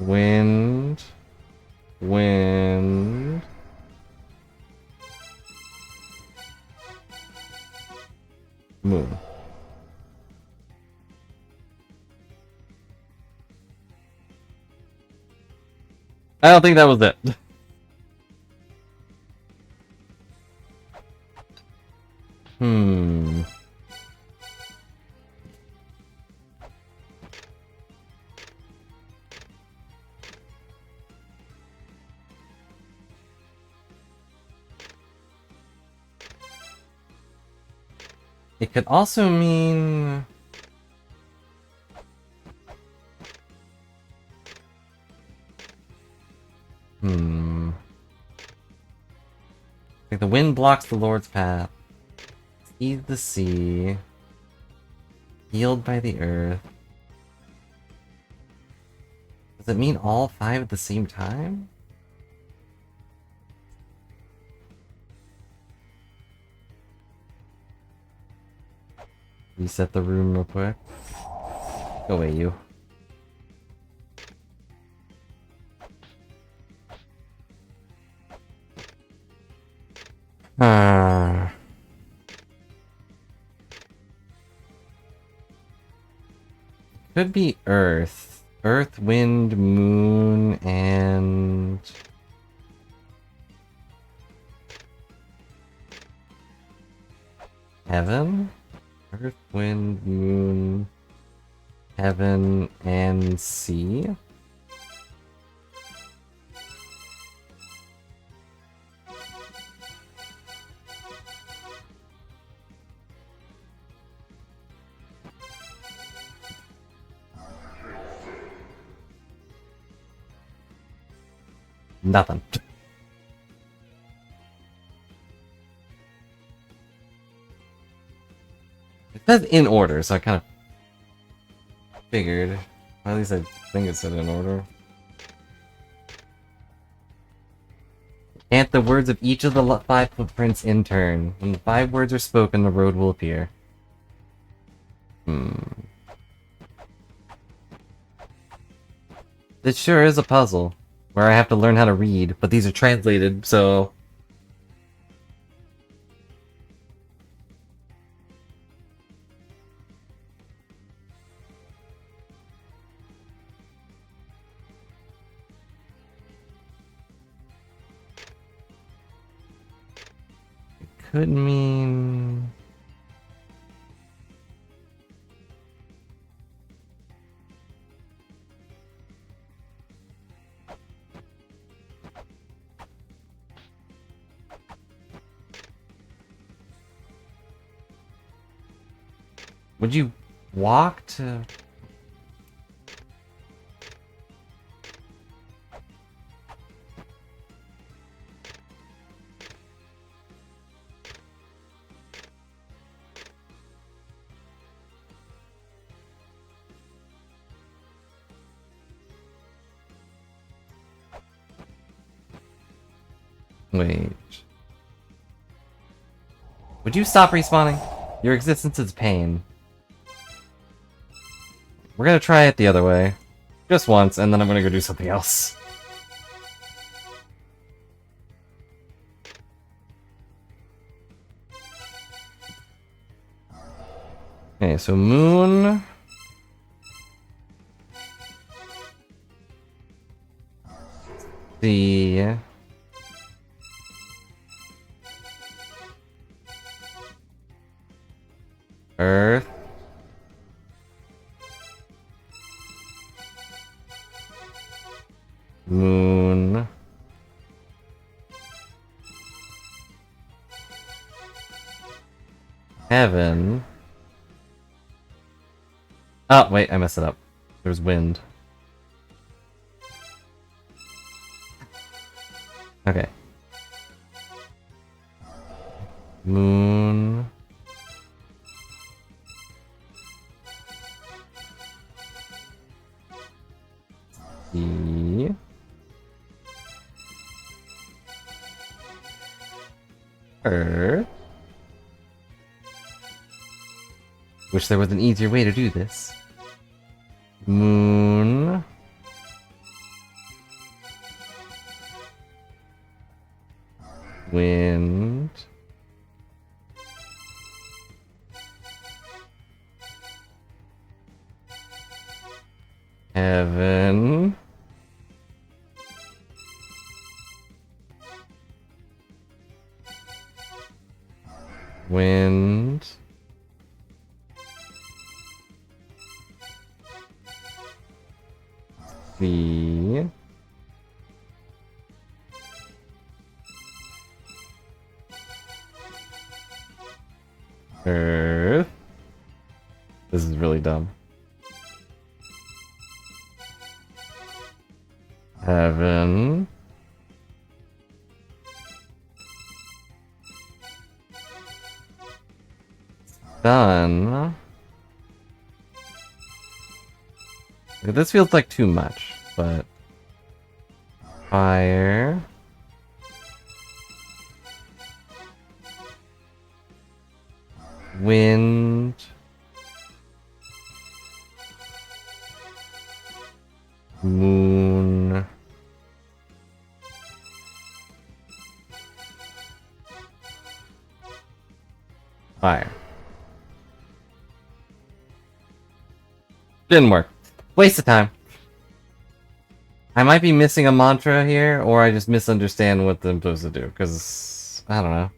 Wind, wind. Moon. I don't think that was it. It could also mean... Like the wind blocks the Lord's path. Sees the sea. Healed by the earth. Does it mean all five at the same time? Reset the room real quick. Go away, you. Could be Earth. Earth, wind, moon, and... heaven? Earth, wind, moon, heaven, and sea? Nothing. It says in order, so I kind of Figured. At least I think it's in order. Chant the words of each of the 5 footprints in turn. When the 5 words are spoken, the road will appear. This sure is a puzzle, where I have to learn how to read, but these are translated, so... Could mean... Would you walk to... Wait. Would you stop respawning? Your existence is pain. We're gonna try it the other way. Just once, and then I'm gonna go do something else. Okay, so moon... The... Earth... Moon... Heaven... Oh, wait, I messed it up. There's wind. Okay. Moon... The... Earth... Wish there was an easier way to do this. Moon... Wind... Heaven... Wind... Sea... Earth... This is really dumb. Heaven... Sun... This feels like too much, but... Fire... Wind... Moon... Fire. Didn't work. Waste of time. I might be missing a mantra here, or I just misunderstand what I'm supposed to do, because... I don't know.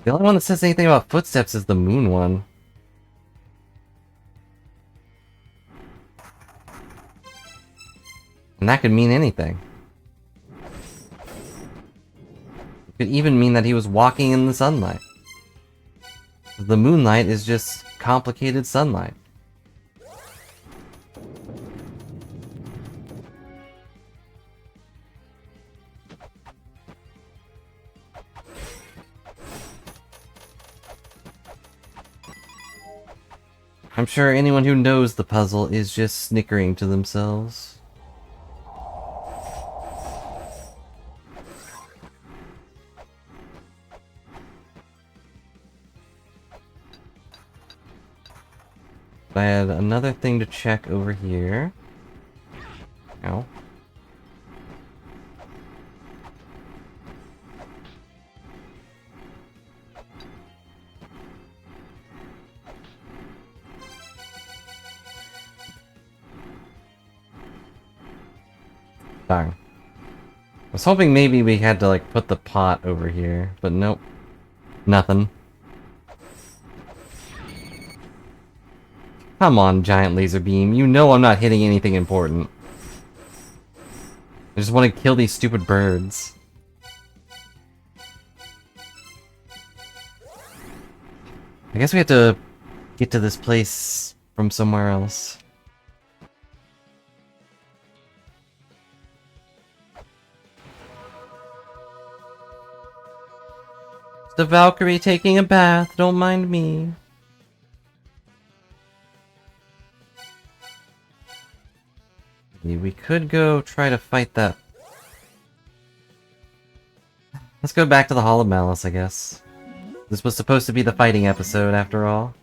The only one that says anything about footsteps is the moon one. And that could mean anything. It could even mean that he was walking in the sunlight. The moonlight is just complicated sunlight. I'm sure anyone who knows the puzzle is just snickering to themselves. I had another thing to check over here. Ow. Darn. I was hoping maybe we had to, like, put the pot over here, but nope. Nothing. Come on, giant laser beam. You know I'm not hitting anything important. I just want to kill these stupid birds. I guess we have to get to this place from somewhere else. The Valkyrie taking a bath, don't mind me. We could go try to fight that. Let's go back to the Hall of Malice, I guess. This was supposed to be the fighting episode, after all.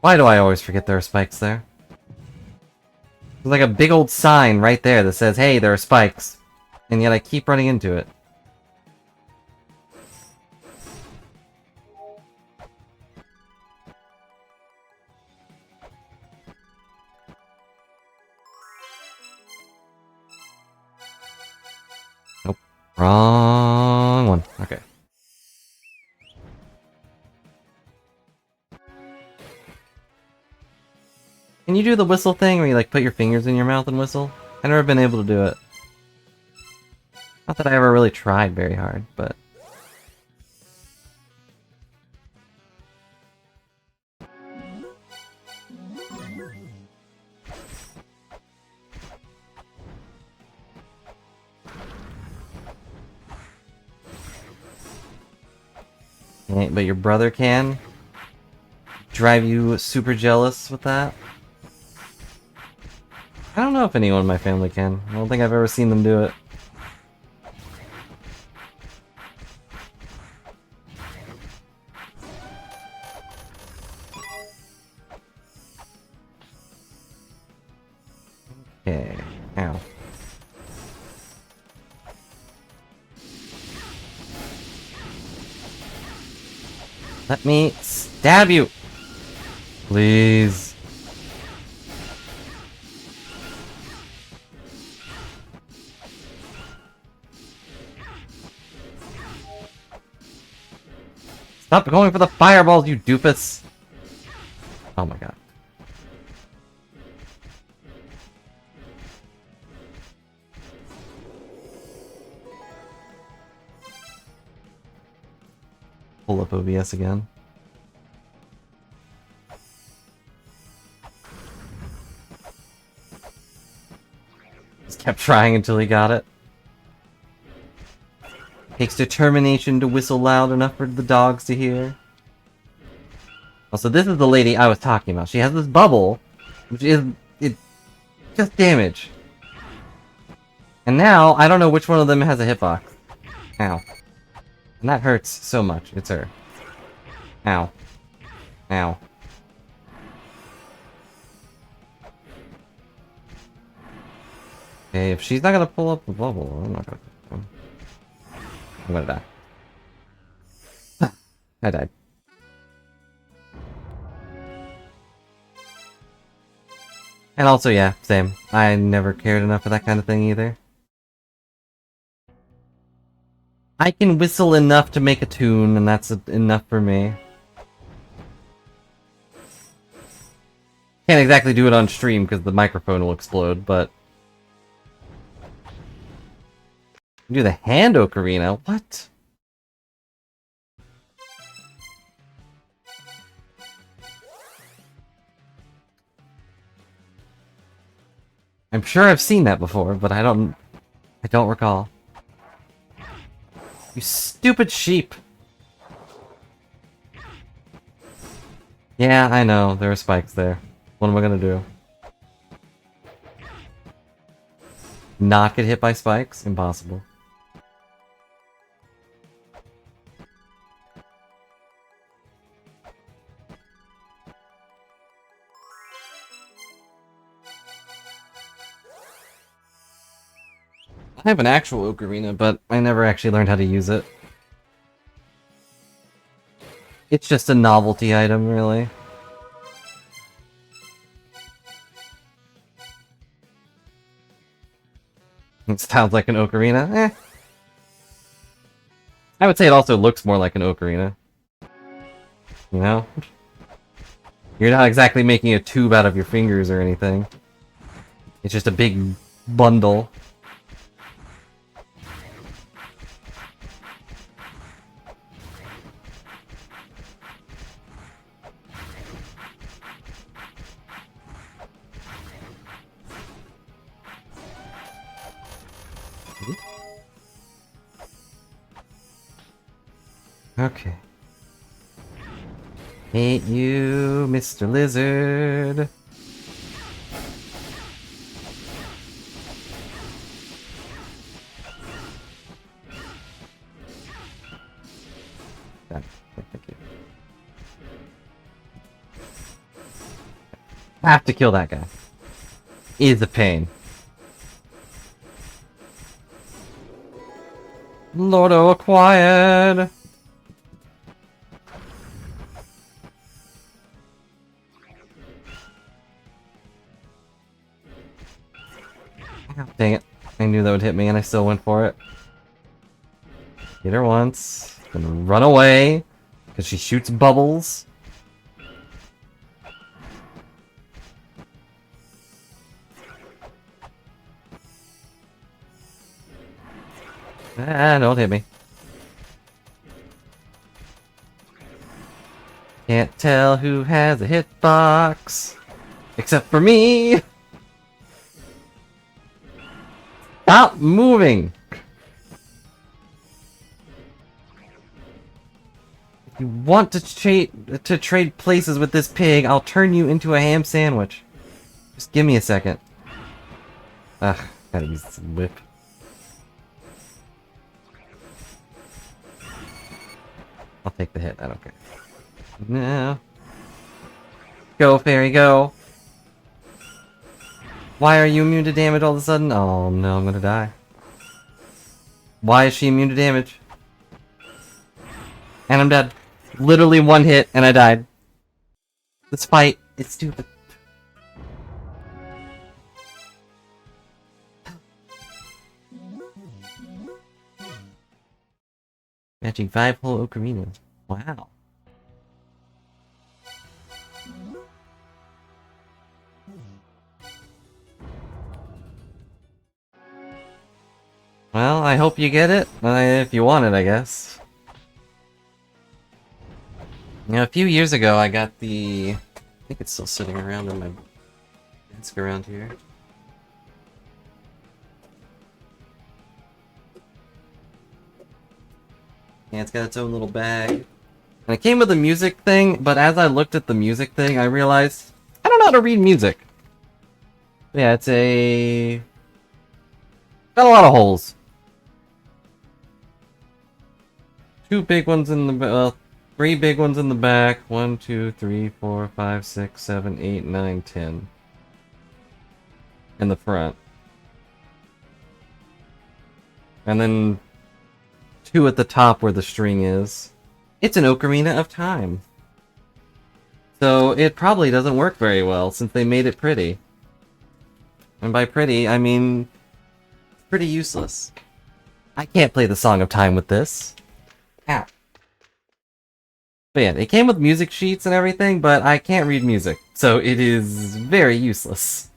Why do I always forget there are spikes there? There's like a big old sign right there that says, hey, there are spikes. And yet I keep running into it. Nope. Wrong one. Okay. Can you do the whistle thing where you like put your fingers in your mouth and whistle? I've never been able to do it. Not that I ever really tried very hard, but... Okay, but your brother can? Drive you super jealous with that? I don't know if anyone in my family can. I don't think I've ever seen them do it. Okay. Ow. Let me stab you! Please. Stop going for the fireballs, you doofus! Oh my god. Pull up OBS again. Just kept trying until he got it. Takes determination to whistle loud enough for the dogs to hear. Also, this is the lady I was talking about. She has this bubble, which is... just damage. And now, I don't know which one of them has a hitbox. Ow. And that hurts so much. It's her. Ow. Ow. Okay, if she's not gonna pull up the bubble, I'm not gonna... I'm gonna die. I died. And also, yeah, same. I never cared enough for that kind of thing either. I can whistle enough to make a tune, and that's enough for me. Can't exactly do it on stream because the microphone will explode, but... Do the hand ocarina? What? I'm sure I've seen that before, but I don't recall. You stupid sheep! Yeah, I know, there are spikes there. What am I gonna do? Not get hit by spikes? Impossible. I have an actual ocarina, but I never actually learned how to use it. It's just a novelty item, really. It sounds like an ocarina. Eh. I would say it also looks more like an ocarina. You know? You're not exactly making a tube out of your fingers or anything. It's just a big bundle. Okay. Hate you, Mr. Lizard. Thank you. Have to kill that guy. Is a pain. Lordo acquired. Dang it. I knew that would hit me and I still went for it. Hit her once. Then run away. Because she shoots bubbles. Ah, don't hit me. Can't tell who has a hitbox. Except for me! Stop moving! If you want to trade places with this pig, I'll turn you into a ham sandwich. Just give me a second. Ugh, gotta use this whip. I'll take the hit, I don't care. No. Go, fairy, go! Why are you immune to damage all of a sudden? Oh no, I'm gonna die. Why is she immune to damage? And I'm dead. Literally one hit and I died. This fight is stupid. Matching 5 whole ocarinas. Wow. Well, I hope you get it. If you want it, I guess. You know, a few years ago, I got the... I think it's still sitting around in my desk around here. Yeah, it's got its own little bag. And it came with a music thing, but as I looked at the music thing, I realized I don't know how to read music. Yeah, it's a... got a lot of holes. 2 big ones in the... 3 big ones in the back. 1, 2, 3, 4, 5, 6, 7, 8, 9, 10. In the front. And then 2 at the top where the string is. It's an Ocarina of Time. So it probably doesn't work very well since they made it pretty. And by pretty, I mean pretty useless. I can't play the Song of Time with this. Ow. But yeah, it came with music sheets and everything, but I can't read music, so it is very useless.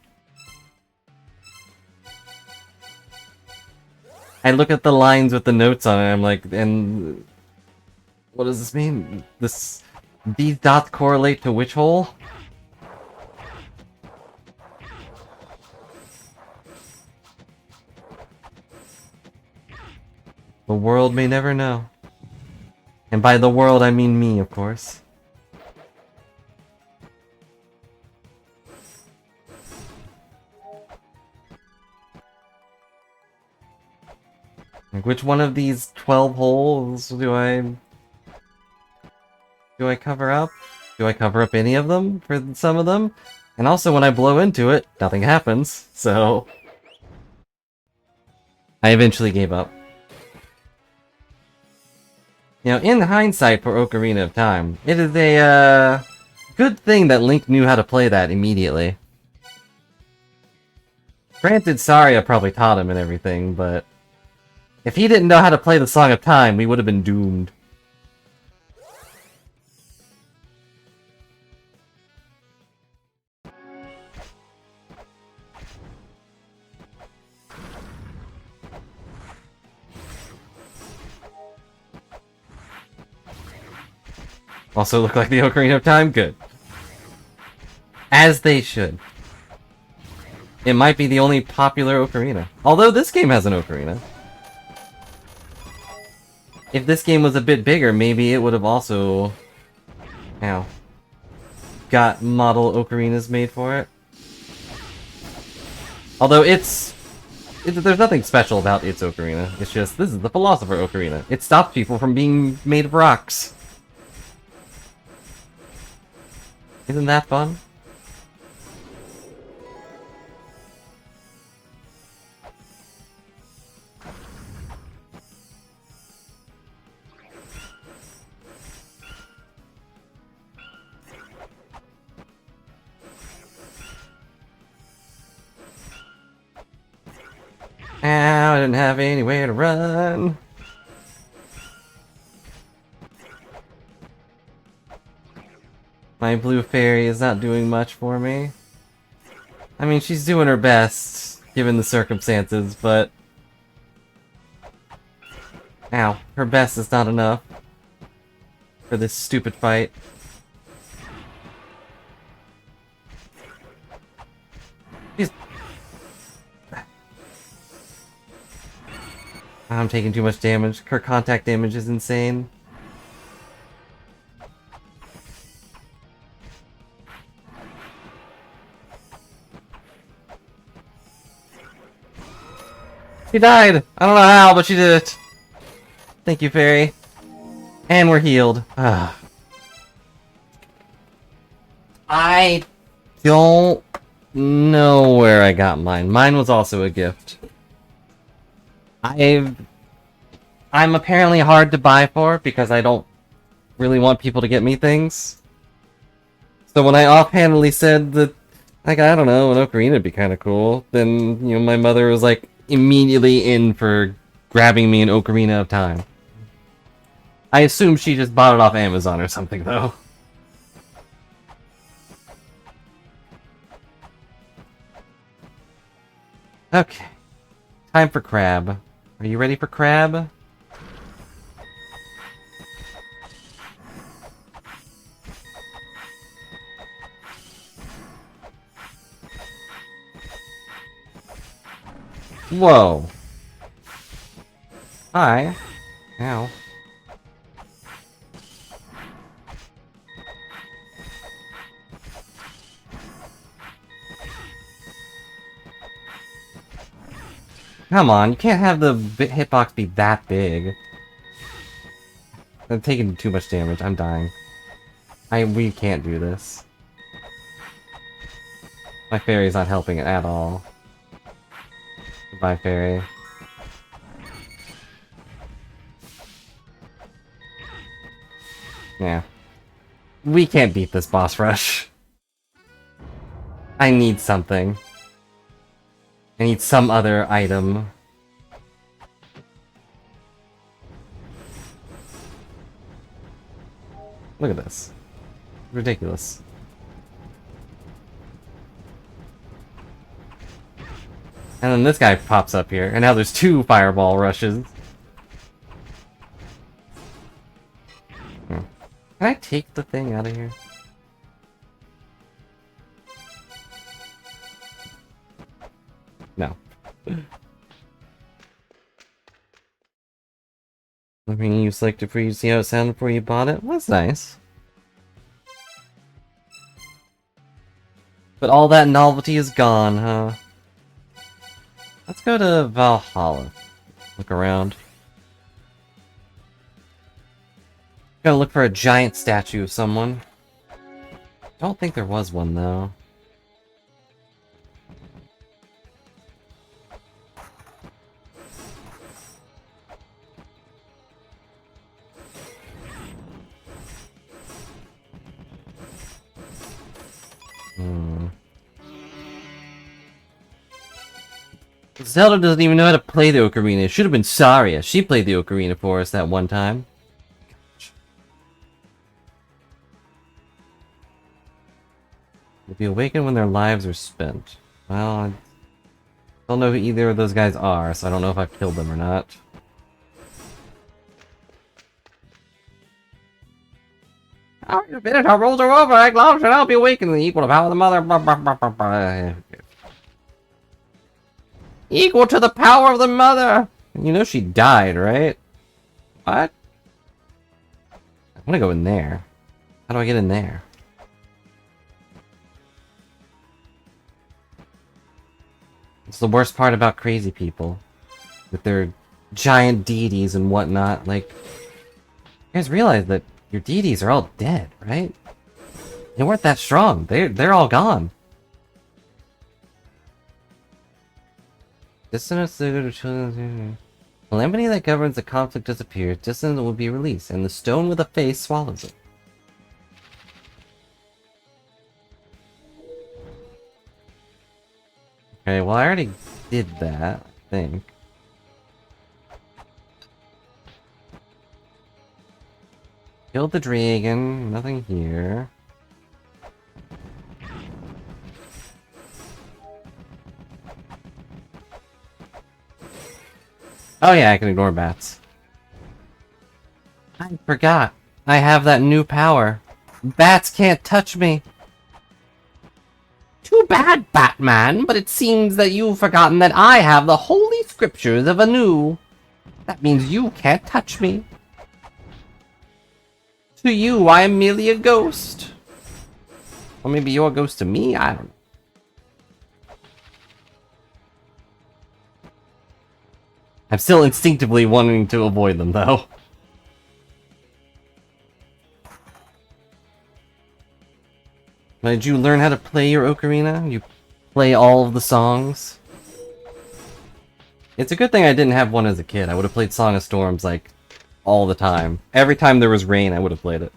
I look at the lines with the notes on it, I'm like, and... what does this mean? These dots correlate to which hole? The world may never know. And by the world, I mean me, of course. Like, which one of these 12 holes do I cover up? Do I cover up any of them for some of them? And also, when I blow into it, nothing happens, so... I eventually gave up. You know, in hindsight for Ocarina of Time, it is a, good thing that Link knew how to play that immediately. Granted, Saria probably taught him and everything, but... if he didn't know how to play the Song of Time, we would have been doomed. Also look like the Ocarina of Time? Good. As they should. It might be the only popular ocarina. Although this game has an ocarina. If this game was a bit bigger, maybe it would have also... Ow. Got model ocarinas made for it. Although there's nothing special about its ocarina. It's just, this is the Philosopher Ocarina. It stops people from being made of rocks. Isn't that fun? Ow, I didn't have anywhere to run. My blue fairy is not doing much for me. I mean, she's doing her best, given the circumstances, but... Ow, her best is not enough for this stupid fight. She's... I'm taking too much damage. Her contact damage is insane. She died! I don't know how, but she did it. Thank you, fairy. And we're healed. I don't know where I got mine. Mine was also a gift. I'm apparently hard to buy for because I don't really want people to get me things. So when I offhandedly said that, like, I don't know, an ocarina would be kind of cool, then, you know, my mother was like immediately in for grabbing me an Ocarina of Time. I assume she just bought it off Amazon or something, though. Okay. Time for Crab. Are you ready for Crab? Whoa. Hi. Ow. Come on, you can't have the hitbox be that big. I'm taking too much damage. I'm dying. We can't do this. My fairy's not helping it at all. Goodbye, fairy. Yeah. We can't beat this boss rush. I need something. I need some other item. Look at this. Ridiculous. And then this guy pops up here, and now there's 2 fireball rushes. Can I take the thing out of here? No. I mean, you selected for you to see how it sounded before you bought it? Well, that's nice. But all that novelty is gone, huh? Let's go to Valhalla. Look around. Gotta look for a giant statue of someone. Don't think there was one, though. Zelda doesn't even know how to play the ocarina. It should have been Saria. She played the ocarina for us that one time. Will be awakened when their lives are spent. Well, I don't know who either of those guys are, so I don't know if I've killed them or not. After a minute, our rolls are over. I love should now be awakened. The equal to power of the mother. Equal to the power of the mother. You know she died, right? What? I want to go in there. How do I get in there? It's the worst part about crazy people. With their giant deities and whatnot. Like, you guys realize that your deities are all dead, right? They weren't that strong. They're all gone. Dissonance to children. Calamity that governs the conflict disappears. Dissonance will be released, and the stone with a face swallows it. Okay, well I already did that, I think. Killed the dragon, nothing here. Oh yeah, I can ignore bats. I forgot. I have that new power. Bats can't touch me. Too bad, Batman, but it seems that you've forgotten that I have the holy scriptures of Anu. That means you can't touch me. To you, I am merely a ghost. Or maybe you're a ghost to me? I don't know. I'm still instinctively wanting to avoid them, though. Did you learn how to play your ocarina? You play all of the songs? It's a good thing I didn't have one as a kid. I would have played Song of Storms, like, all the time. Every time there was rain, I would have played it.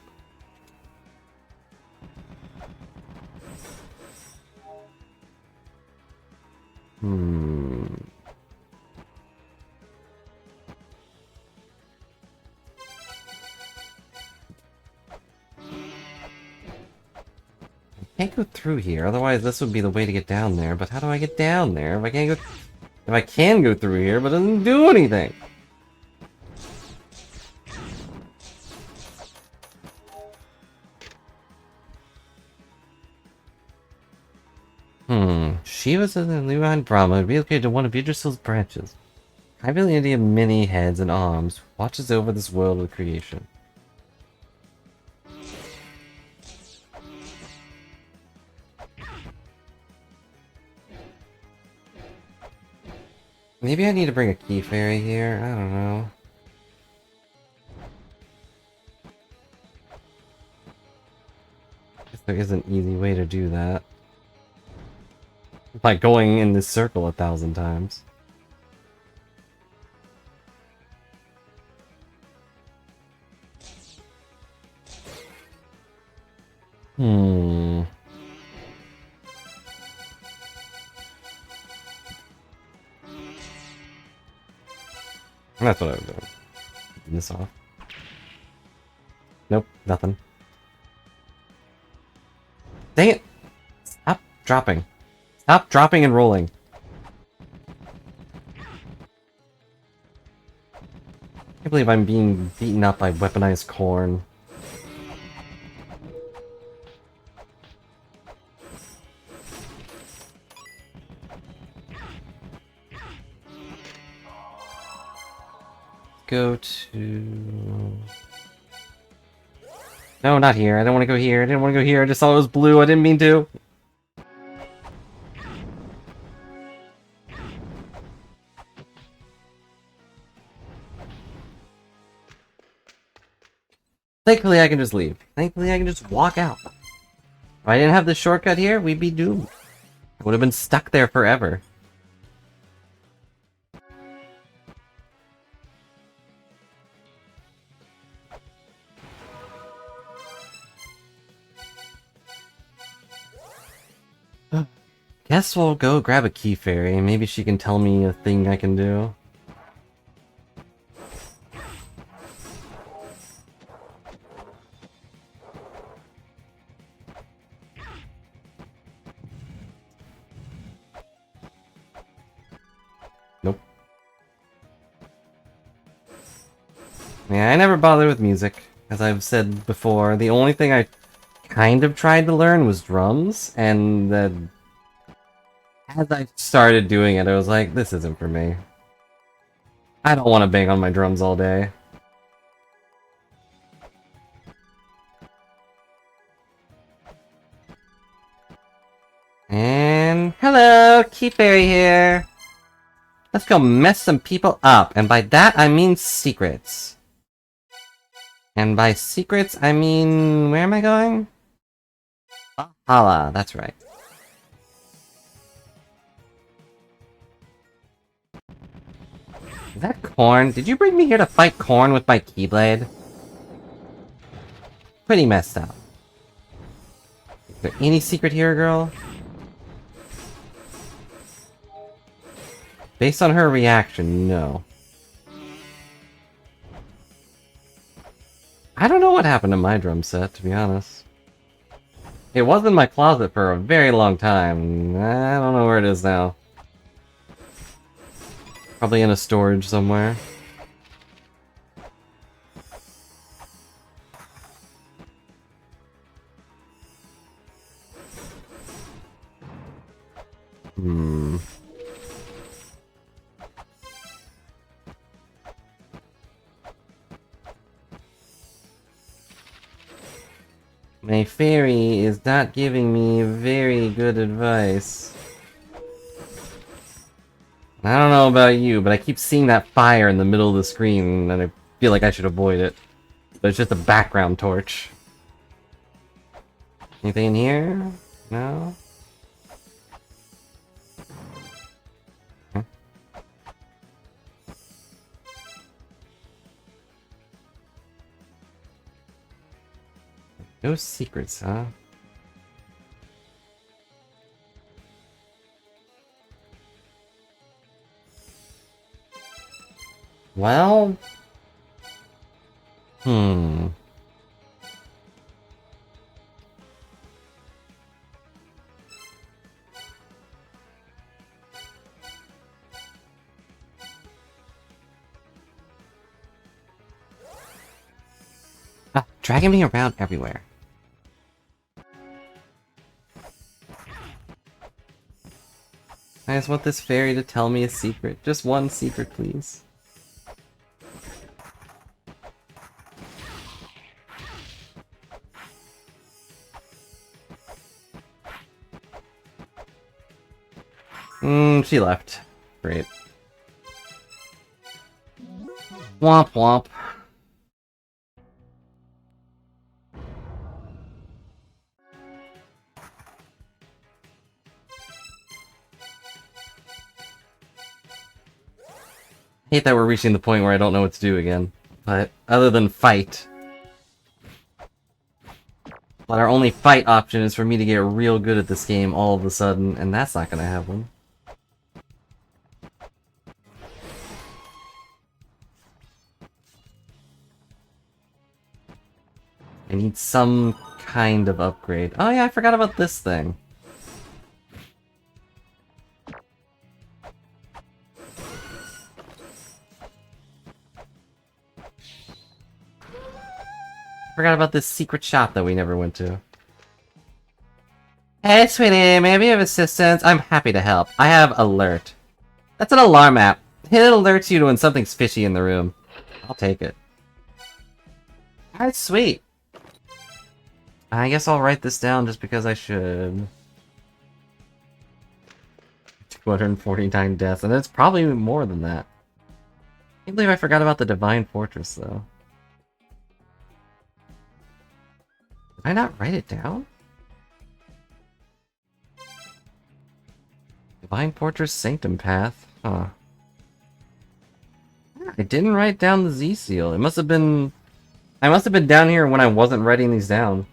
Can't go through here, otherwise this would be the way to get down there. But how do I get down there if I can't go... If I can go through here, but it doesn't do anything? Shiva's in the Luan Brahma relocated to one of Yggdrasil's branches. High-validity of many heads and arms watches over this world of creation. Maybe I need to bring a key fairy here? I don't know. Guess there is an easy way to do that. By going in this circle 1,000 times. That's what I was doing. Taking this off. Nope, nothing. Dang it! Stop dropping. Stop dropping and rolling. I can't believe I'm being beaten up by weaponized corn. go to... No, not here. I don't want to go here. I didn't want to go here. I just saw it was blue. I didn't mean to. Thankfully, I can just leave. Thankfully, I can just walk out. If I didn't have this shortcut here, we'd be doomed. I would have been stuck there forever. Guess we'll go grab a key fairy. Maybe she can tell me a thing I can do. Nope. Yeah, I never bothered with music. As I've said before, the only thing I kind of tried to learn was drums, and then as I started doing it, I was like, this isn't for me. I don't want to bang on my drums all day. And hello, Key Fairy here. Let's go mess some people up, and by that I mean secrets. And by secrets I mean, where am I going? Valhalla, that's right. Is that Corn? Did you bring me here to fight Corn with my Keyblade? Pretty messed up. Is there any secret here, girl? Based on her reaction, no. I don't know what happened to my drum set, to be honest. It was in my closet for a very long time. I don't know where it is now. Probably in a storage somewhere. My fairy is not giving me very good advice. I don't know about you, but I keep seeing that fire in the middle of the screen, and I feel like I should avoid it. But it's just a background torch. Anything in here? No? Huh? No secrets, huh? Well... dragging me around everywhere. I just want this fairy to tell me a secret. Just one secret, please. She left. Great. Womp womp. Hate that we're reaching the point where I don't know what to do again. But other than fight. But our only fight option is for me to get real good at this game all of a sudden, and that's not gonna happen. I need some kind of upgrade. Oh yeah, I forgot about this thing. Forgot about this secret shop that we never went to. Hey, sweetie, maybe you have assistance? I'm happy to help. I have alert. That's an alarm app. It alerts you to when something's fishy in the room. I'll take it. Alright, sweet. I guess I'll write this down just because I should. 249 deaths, and it's probably more than that. I can't believe I forgot about the Divine Fortress, though. Did I not write it down? Divine Fortress Sanctum Path? Huh. I didn't write down the Z Seal. It must have been... I must have been down here when I wasn't writing these down.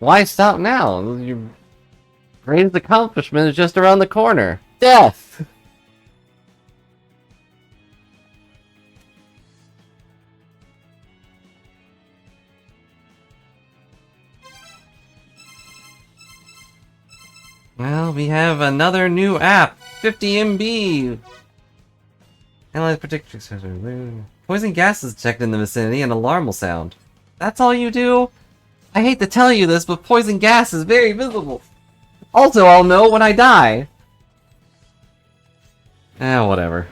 Why stop now? Your greatest accomplishment is just around the corner. Death! Well, we have another new app. 50 MB! Analyze particular... Poison gas is detected in the vicinity and alarm will sound. That's all you do? I hate to tell you this, but poison gas is very visible. Also, I'll know when I die. Whatever.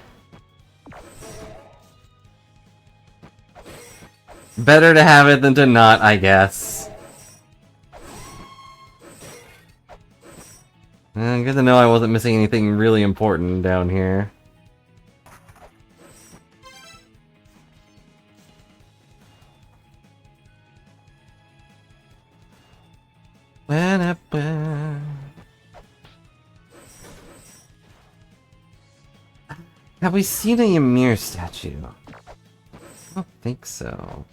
Better to have it than to not, I guess. Good to know I wasn't missing anything really important down here. Have we seen a Ymir statue? I don't think so.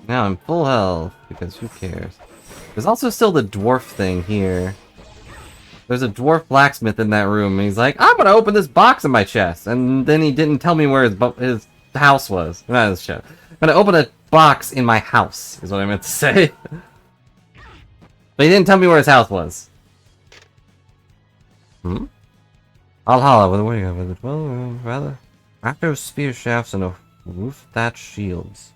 Now I'm full health, because who cares? There's also still the dwarf thing here. There's a dwarf blacksmith in that room, and he's like, I'm gonna open this box in my chest! And then he didn't tell me where his house was. Not his chest. I'm gonna open a box in my house, is what I meant to say. But he didn't tell me where his house was. Hmm? Valhalla, with a wing of it. Well, rather. After spear shafts and a roof thatch shields.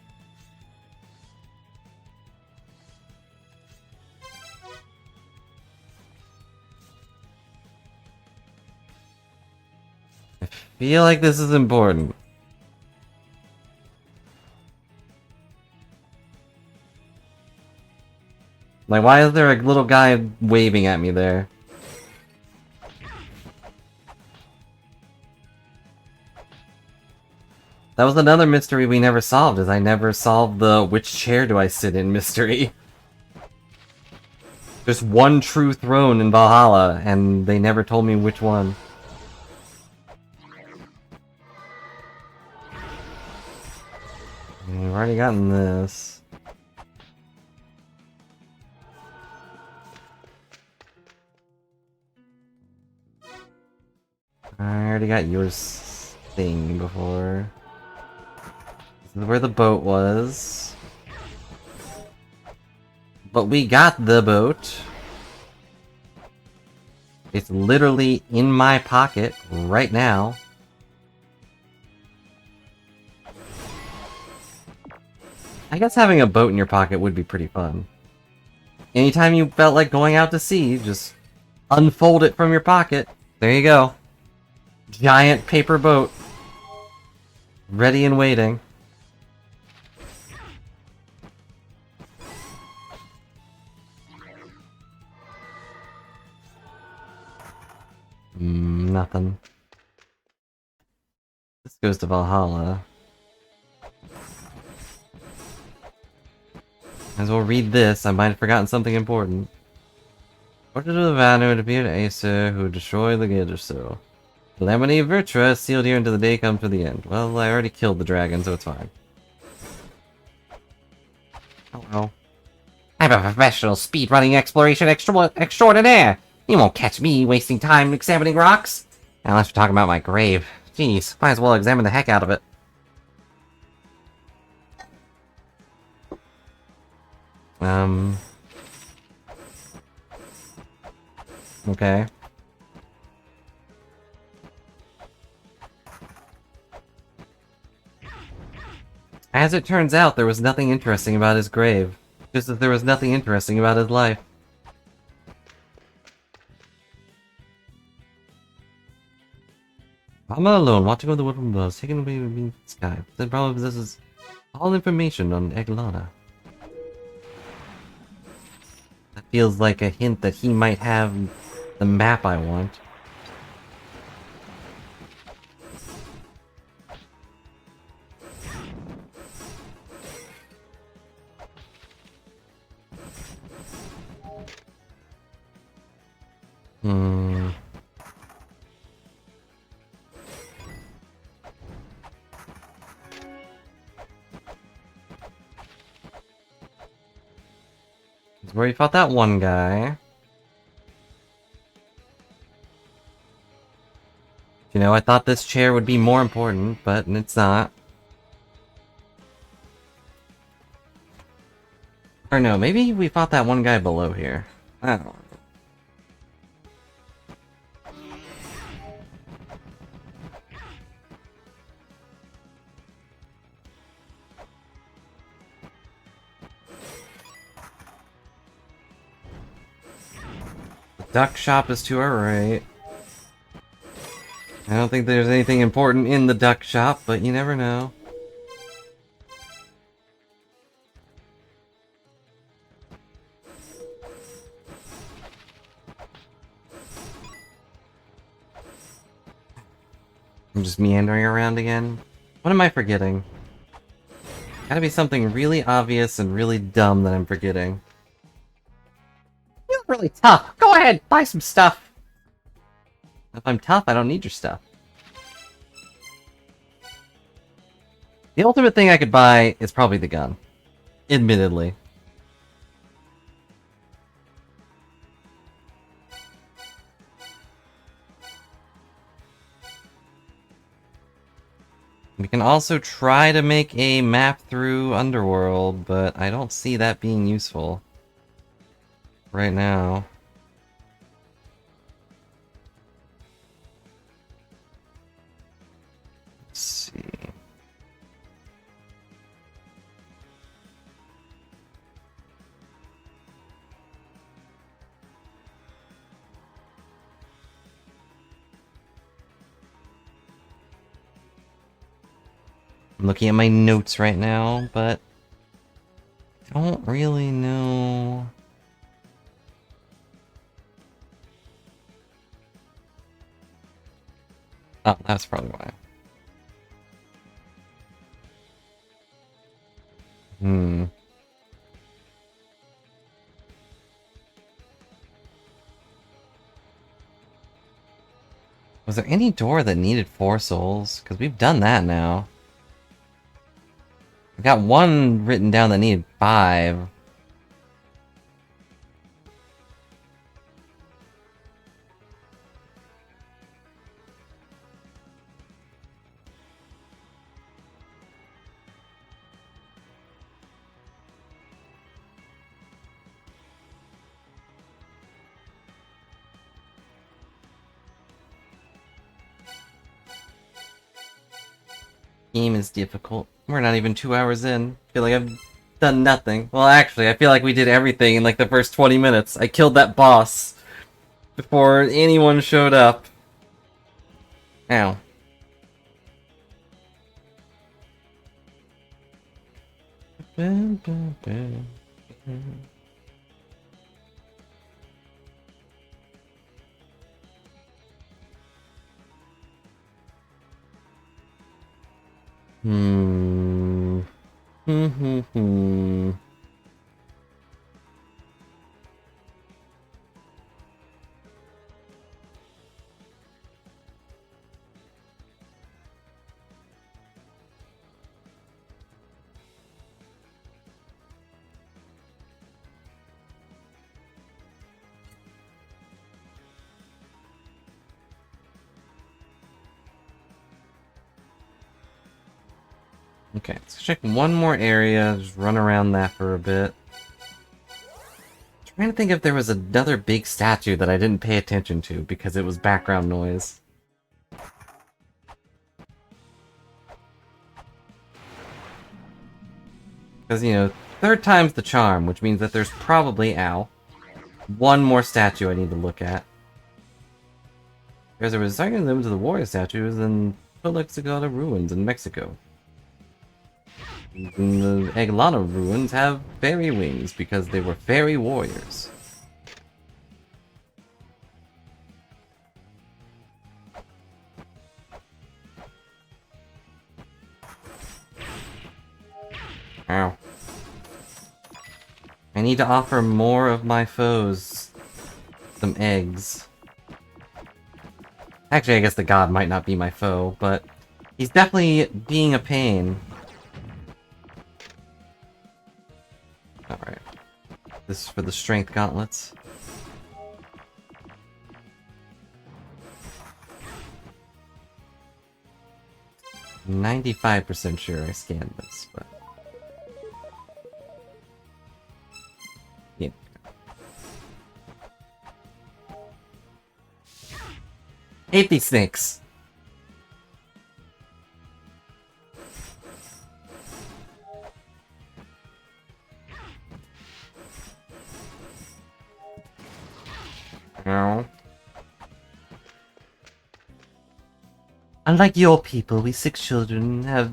I feel like this is important. Like, why is there a little guy waving at me there? That was another mystery we never solved, is I never solved the which chair do I sit in mystery. There's one true throne in Valhalla, and they never told me which one. We've already gotten this. I already got yours thing before. This is where the boat was. But we got the boat. It's literally in my pocket right now. I guess having a boat in your pocket would be pretty fun. Anytime you felt like going out to sea, just unfold it from your pocket. There you go. Giant paper boat. Ready and waiting. Nothing. This goes to Valhalla. Might as well read this. I might have forgotten something important. Portrait of the Vanu, it appeared to Acer, who destroyed the Gilderso. Calamity of Virtua is sealed here until the day comes to the end. Well, I already killed the dragon, so it's fine. Hello. I'm a professional speedrunning exploration extraordinaire. You won't catch me wasting time examining rocks. Unless we're talking about my grave. Jeez, might as well examine the heck out of it. Okay. As it turns out, there was nothing interesting about his grave. Just as there was nothing interesting about his life. I'm not alone, watching over the woodland buzz, taken away with the sky. Then probably possesses all information on La-Mulana. That feels like a hint that he might have the map I want. Hmm. This is where you fought that one guy. You know, I thought this chair would be more important, but it's not. Or no, maybe we fought that one guy below here. I don't know. The duck shop is to our right. I don't think there's anything important in the duck shop, but you never know. I'm just meandering around again. What am I forgetting? Gotta be something really obvious and really dumb that I'm forgetting. You look really tough. Go ahead, buy some stuff. If I'm tough, I don't need your stuff. The ultimate thing I could buy is probably the gun. Admittedly. We can also try to make a map through Underworld, but I don't see that being useful right now. Let's see. I'm looking at my notes right now, but I don't really know. Oh, that's probably why. Hmm. Was there any door that needed 4 souls? Because we've done that now. I got one written down that needed 5. Game is difficult. We're not even 2 hours in. I feel like I've done nothing. Well, actually, I feel like we did everything in like the first 20 minutes. I killed that boss before anyone showed up. Ow. Hmm. Okay, let's check one more area, just run around that for a bit. Trying to think if there was another big statue that I didn't pay attention to because it was background noise. Because, you know, third time's the charm, which means that there's probably, ow, one more statue I need to look at. There's a recycling them to the warrior statues in Pelixigata ruins in Mexico. And the La-Mulana ruins have fairy wings because they were fairy warriors. Ow. I need to offer more of my foes some eggs. Actually, I guess the god might not be my foe, but he's definitely being a pain. Alright. This is for the strength gauntlets. I'm 95% sure I scanned this, but... yeah. Hate these snakes! No. Unlike your people, we sick children have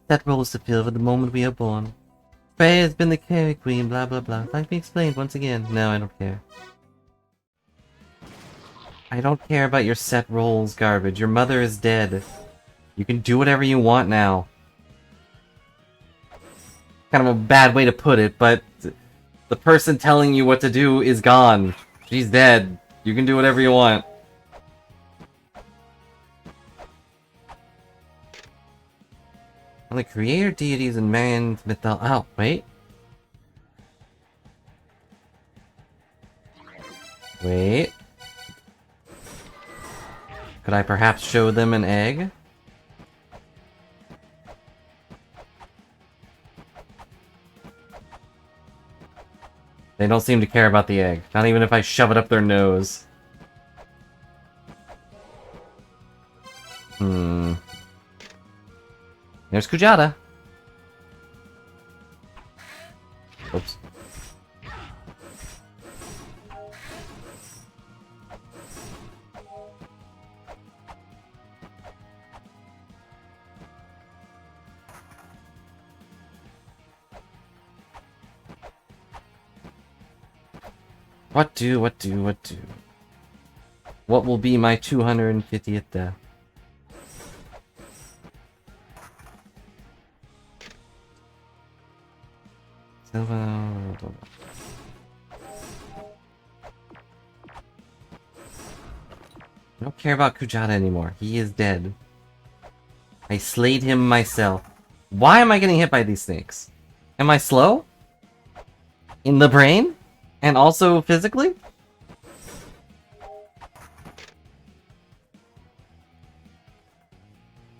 set roles to fill from the moment we are born. Freya has been the Fairy Queen, blah blah blah. Like we explained once again. No, I don't care. I don't care about your set roles, garbage. Your mother is dead. You can do whatever you want now. Kind of a bad way to put it, but the person telling you what to do is gone. She's dead. You can do whatever you want. Well, the creator deities and man's mythology. Oh, wait. Wait. Could I perhaps show them an egg? They don't seem to care about the egg. Not even if I shove it up their nose. There's Kujata. Oops. What do? What will be my 250th death? I don't care about Kujata anymore. He is dead. I slayed him myself. Why am I getting hit by these snakes? Am I slow? In the brain? And also physically?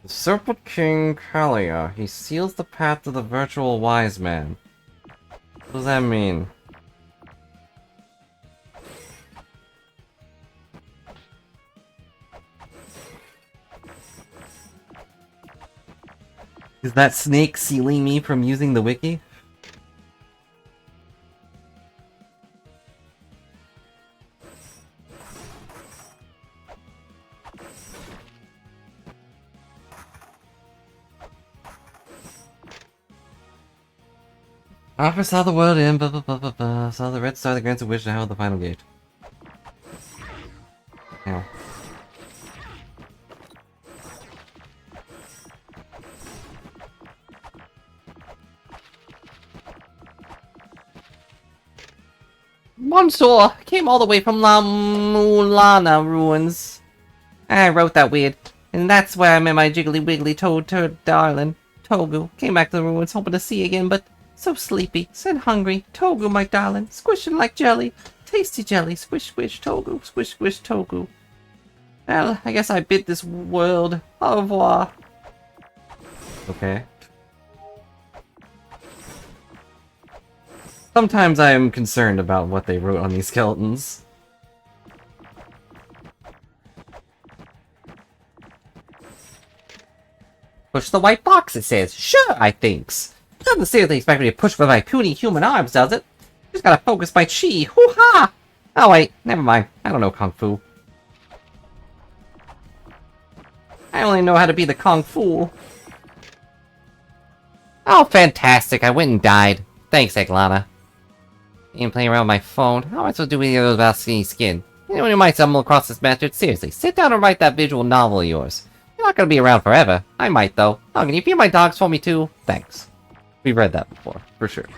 The Serpent King Kalia. He seals the path to the virtual wise man. What does that mean? Is that snake sealing me from using the wiki? Offer saw the world in, blah blah blah blah blah. Saw the red star that grants a wish to hold the final gate. Ow. Monsieur came all the way from La-Mulana ruins. I wrote that weird, and that's where I met my jiggly wiggly toad darling, Togu. Came back to the ruins hoping to see you again, but so sleepy, said hungry. Togu, my darling, squishing like jelly. Tasty jelly, squish squish Togu, squish squish Togu. Well, I guess I bid this world au revoir. Okay. Sometimes I am concerned about what they wrote on these skeletons. Push the white box, it says. Sure, I thinks. Doesn't seriously expect me to push with my puny human arms, does it? Just gotta focus my chi. Hoo-ha! Oh wait, never mind. I don't know Kung Fu. I only know how to be the Kung Fu. Oh, fantastic. I went and died. Thanks, La-Mulana. Ain't playing around with my phone. How am I supposed to do any of those without seeing skin? Anyone who might stumble across this method, seriously, sit down and write that visual novel of yours. You're not gonna be around forever. I might, though. Oh, can you feed my dogs for me, too? Thanks. We've read that before, for sure.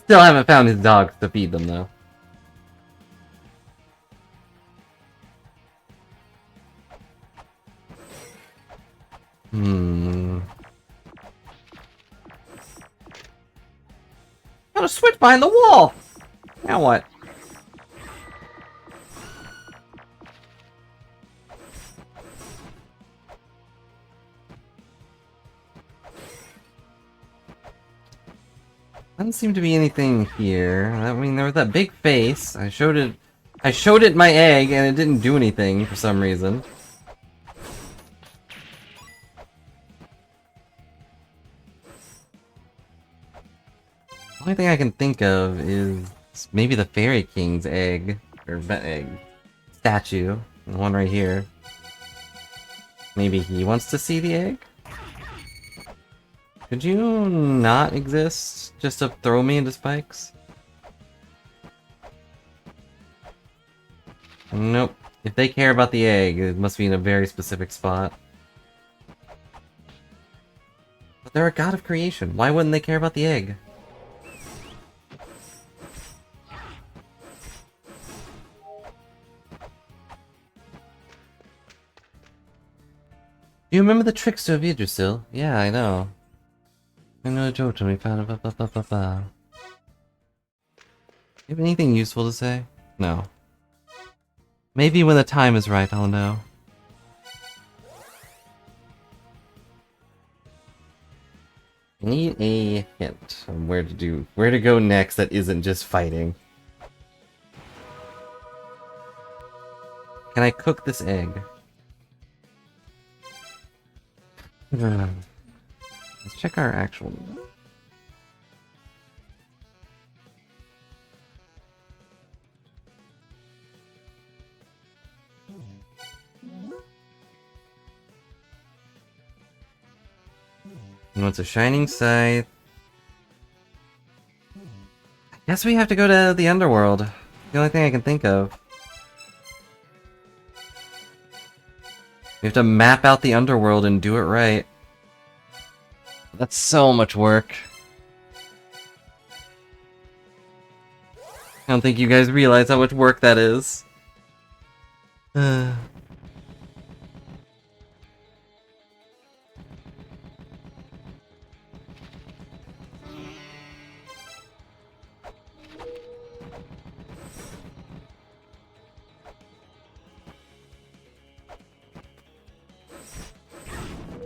Still haven't found his dogs to feed them, though. Got a switch behind the wall! Now what? Doesn't seem to be anything here. I mean, there was that big face. I showed it my egg, and it didn't do anything for some reason. The only thing I can think of is maybe the Fairy King's egg. Or egg. Statue. The one right here. Maybe he wants to see the egg? Could you not exist just to throw me into spikes? Nope. If they care about the egg, it must be in a very specific spot. But they're a god of creation. Why wouldn't they care about the egg? Do you remember the trickster of Yggdrasil? Yeah, I know. I know a joke to me, found a ba. You have anything useful to say? No. Maybe when the time is right, I'll know. I need a hint on where to go next that isn't just fighting. Can I cook this egg? Let's check our actual... And what's a shining scythe? I guess we have to go to the underworld. The only thing I can think of. We have to map out the underworld and do it right. That's so much work. I don't think you guys realize how much work that is.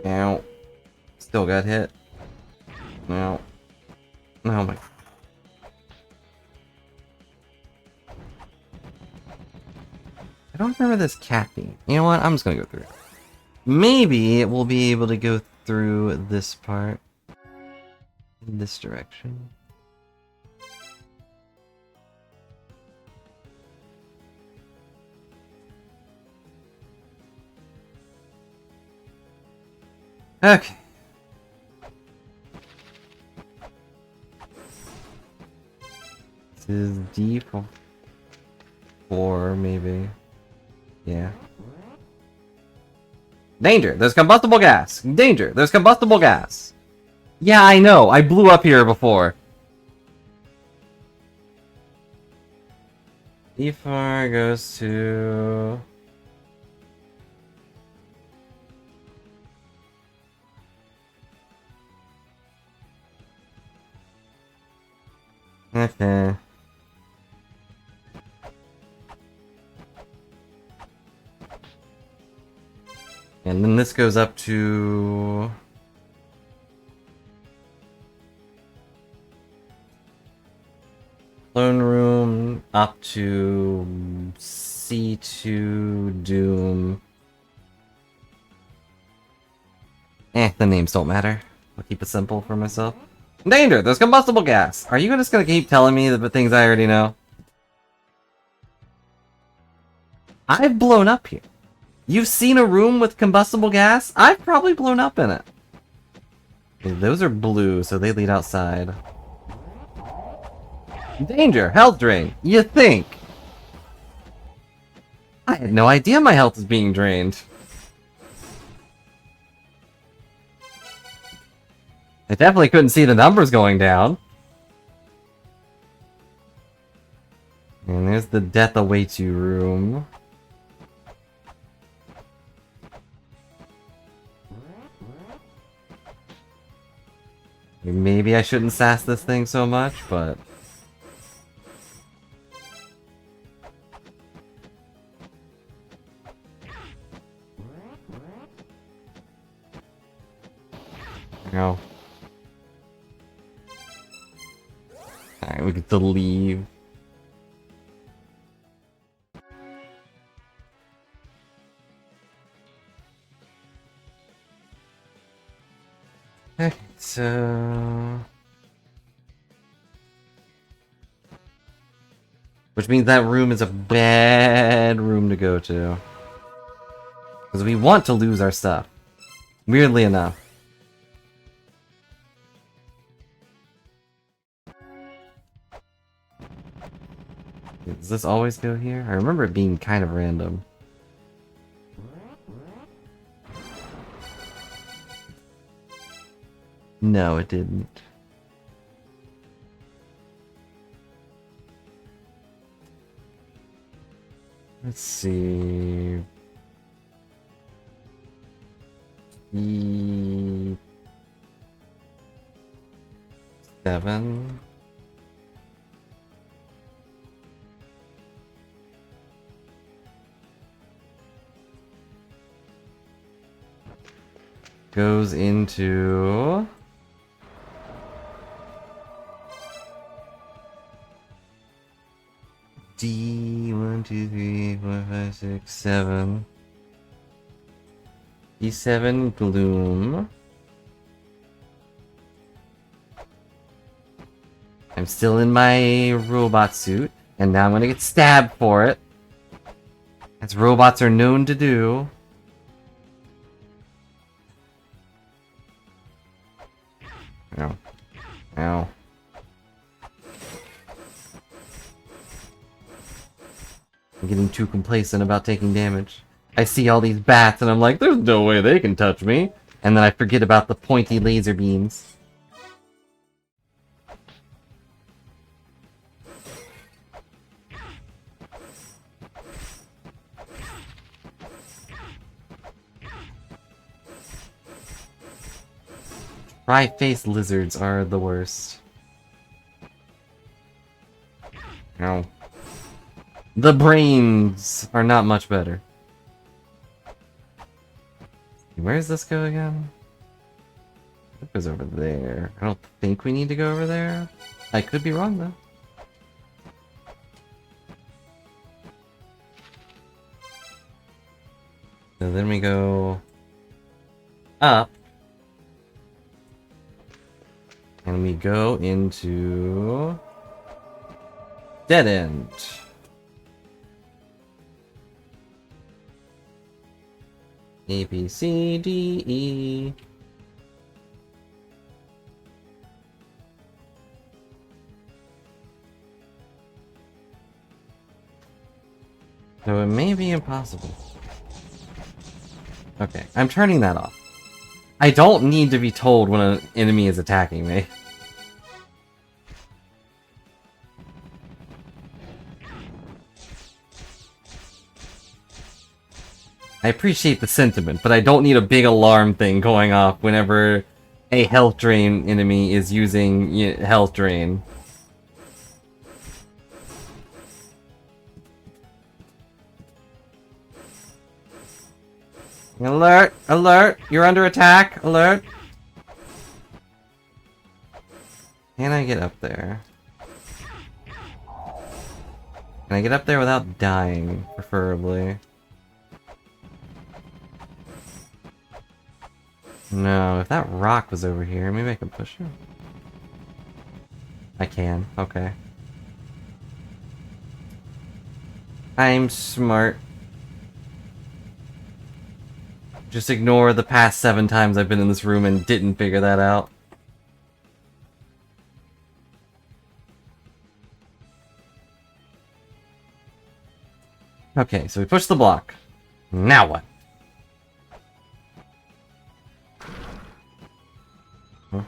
Ow. Still got hit. No. Oh my. I don't remember this capping. You know what? I'm just gonna go through it. Maybe it will be able to go through this part. In this direction. Okay. This is D for 4, maybe. Yeah. Danger! There's combustible gas! Danger! There's combustible gas! Yeah, I know! I blew up here before! D4 goes to... Okay. And then this goes up to... Clone room up to C2 Doom. The names don't matter. I'll keep it simple for myself. Danger! There's combustible gas! Are you just gonna keep telling me the things I already know? I've blown up here. You've seen a room with combustible gas? I've probably blown up in it. Okay, those are blue, so they lead outside. Danger! Health drain! You think? I had no idea my health was being drained. I definitely couldn't see the numbers going down. And there's the death awaits you room. Maybe I shouldn't sass this thing so much, but... No. Alright, we get to leave. Okay, so... Which means that room is a bad room to go to. Because we want to lose our stuff. Weirdly enough. Does this always go here? I remember it being kind of random. No, it didn't. Let's see. E7. Goes into... D, 1, 2, 3, 4, 5, 6, 7. D7 Gloom. I'm still in my robot suit, and now I'm gonna get stabbed for it. As robots are known to do. Ow. Ow. I'm getting too complacent about taking damage. I see all these bats and I'm like, there's no way they can touch me. And then I forget about the pointy laser beams. Tri-faced lizards are the worst. Ow. The brains are not much better. Where does this go again? It goes over there. I don't think we need to go over there. I could be wrong though. So then we go up. And we go into dead end. A, B, C, D, E. So it may be impossible. Okay, I'm turning that off. I don't need to be told when an enemy is attacking me. I appreciate the sentiment, but I don't need a big alarm thing going off whenever a health drain enemy is using health drain. Alert! Alert! You're under attack! Alert! Can I get up there? Can I get up there without dying, preferably? No, if that rock was over here, maybe I can push it. I can, okay. I'm smart. Just ignore the past 7 times I've been in this room and didn't figure that out. Okay, so we push the block. Now what? Huh?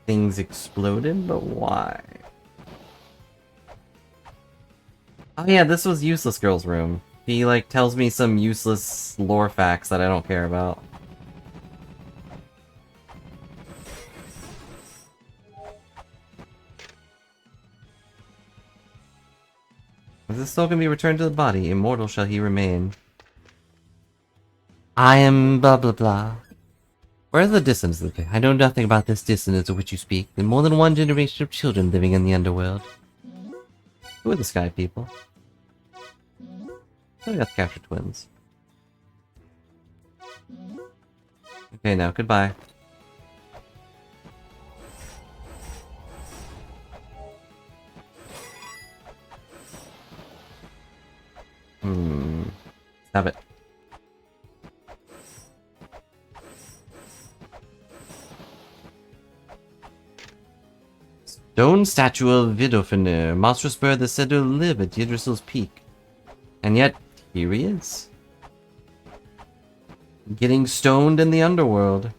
Things exploded, but why? Oh yeah, this was Useless Girl's room. He, like, tells me some useless lore facts that I don't care about. If the soul can be returned to the body, immortal shall he remain. I am blah blah blah. Where is the distance of the I know nothing about this dissonance of which you speak. There's more than one generation of children living in the underworld. Who are the sky people? Oh, we got the captured twins. Okay, now, goodbye. Have it. Stone statue of Vidofnir, monstrous bird that said to live at Yggdrasil's peak. And yet, here he is. Getting stoned in the underworld.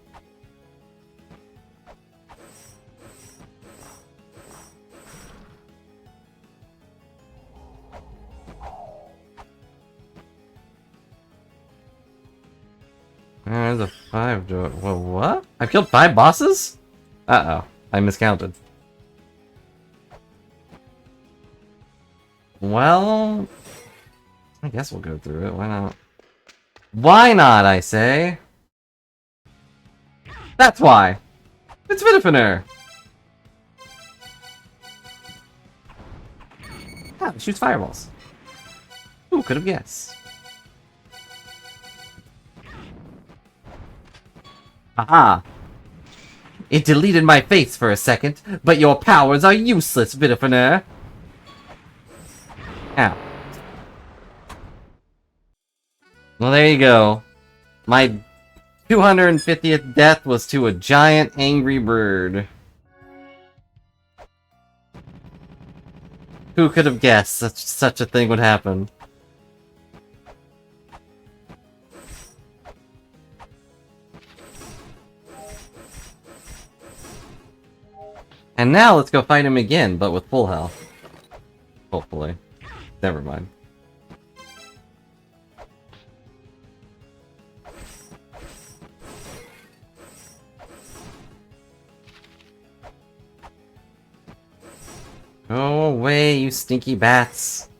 There's a 5 door. Whoa, what? I've killed 5 bosses? Uh-oh. I miscounted. Well, I guess we'll go through it. Why not? Why not, I say? That's why! It's Vidofnir! Ah, it shoots fireballs. Who could have guessed? Aha! It deleted my face for a second, but your powers are useless, Vidofnir! Ow. Well, there you go. My 250th death was to a giant angry bird. Who could have guessed such a thing would happen? And now let's go fight him again, but with full health. Hopefully. Never mind. Go away, you stinky bats.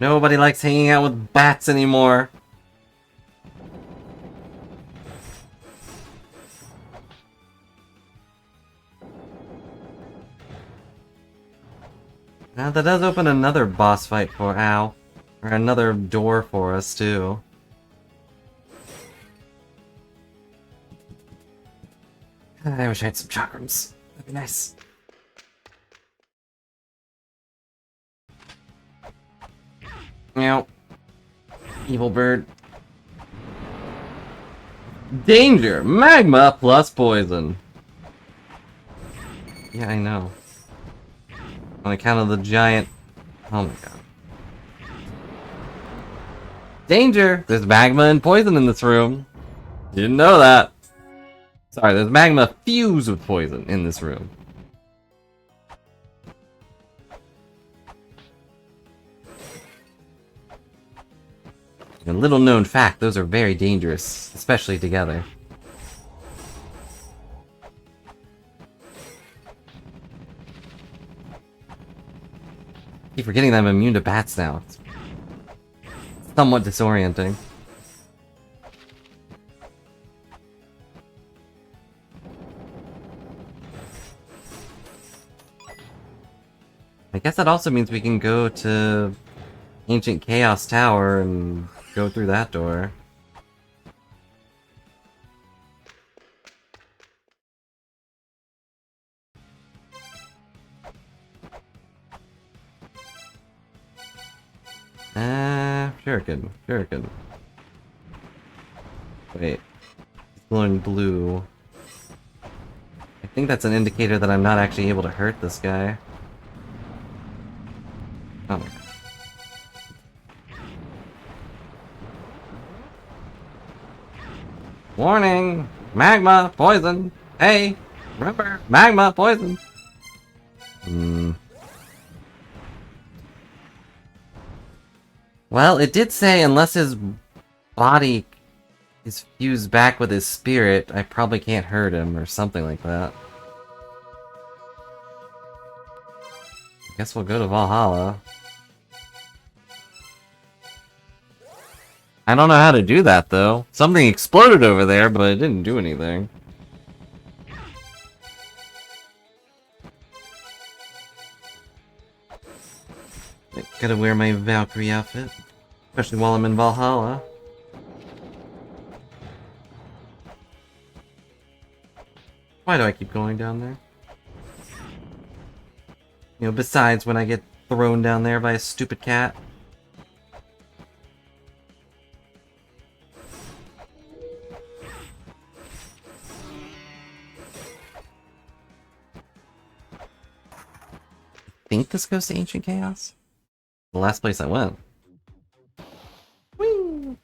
Nobody likes hanging out with bats anymore. Now that does open another boss fight for Ow. Or another door for us, too. I wish I had some chakrams. That'd be nice. Meow. Evil bird. Danger! Magma plus poison. Yeah, I know. On account of the giant... Oh my god. Danger! There's magma and poison in this room. Didn't know that. Sorry, there's magma fused with poison in this room. A little known fact, those are very dangerous, especially together. I keep forgetting that I'm immune to bats now. It's somewhat disorienting. I guess that also means we can go to Ancient Chaos Tower and go through that door. Shuriken. Shuriken. Wait. He's glowing blue. I think that's an indicator that I'm not actually able to hurt this guy. Oh my god. Warning! Magma! Poison! Hey! Remember! Magma! Poison! Well, it did say unless his body is fused back with his spirit, I probably can't hurt him, or something like that. I guess we'll go to Valhalla. I don't know how to do that, though. Something exploded over there, but it didn't do anything. I gotta wear my Valkyrie outfit. Especially while I'm in Valhalla. Why do I keep going down there? You know, besides when I get thrown down there by a stupid cat. I think this goes to Ancient Chaos? The last place I went. Whee!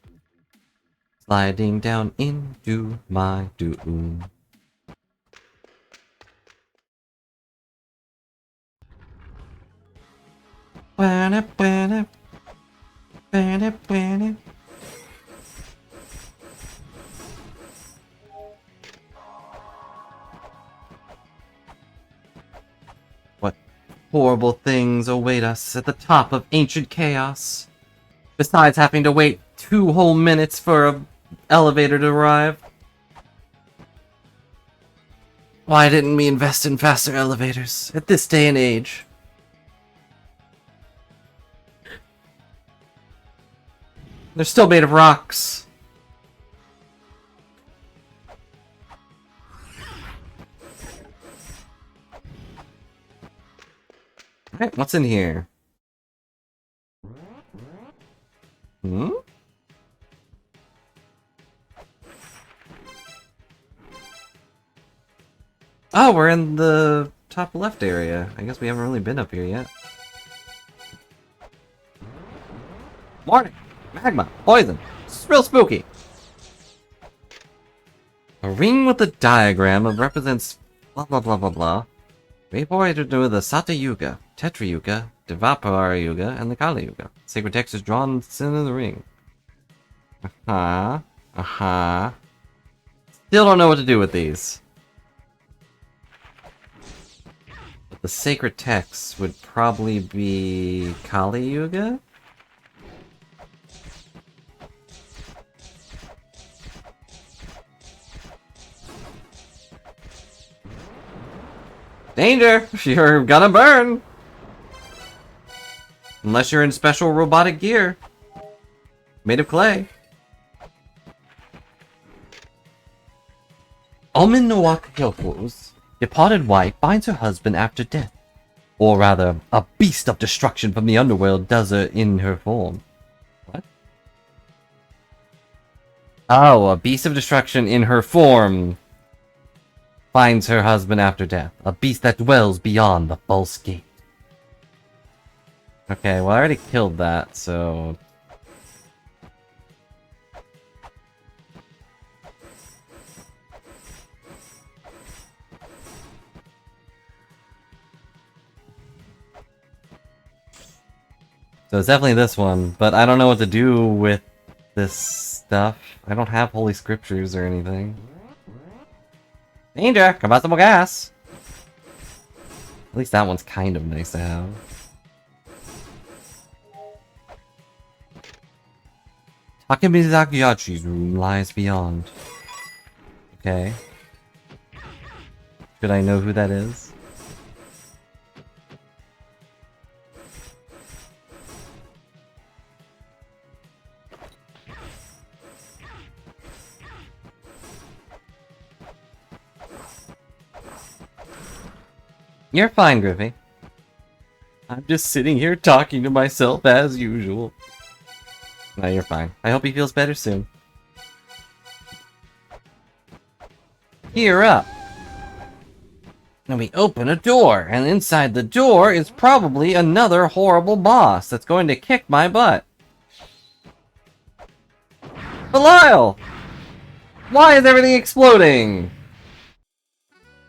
Sliding down into my doom. What horrible things await us at the top of Ancient Chaos? Besides having to wait 2 whole minutes for an elevator to arrive. Why didn't we invest in faster elevators at this day and age? They're still made of rocks. Alright, what's in here? Hmm? Oh, we're in the top left area. I guess we haven't really been up here yet. Warning! Magma! Poison! It's real spooky! A ring with a diagram that represents blah blah blah blah blah. Vaporated with the Sata Yuga, Tetra Yuga, Devapara Yuga, and the Kali Yuga. Sacred text is drawn in the center of the ring. Still don't know what to do with these. But the sacred text would probably be Kali Yuga? Danger! You're gonna burn! Unless you're in special robotic gear. Made of clay. Omin no Wakayoko's departed wife finds her husband after death. Or rather, a beast of destruction from the underworld does her in her form. What? Oh, a beast of destruction in her form finds her husband after death. A beast that dwells beyond the false gate. Okay, well I already killed that, so... So it's definitely this one, but I don't know what to do with this stuff. I don't have holy scriptures or anything. Danger! Combustible gas! At least that one's kind of nice to have. Takemizakiyachi's room lies beyond. Okay. Should I know who that is? You're fine, Griffy. I'm just sitting here talking to myself as usual. No, you're fine. I hope he feels better soon. Gear up! And we open a door, and inside the door is probably another horrible boss that's going to kick my butt. Belial! Why is everything exploding?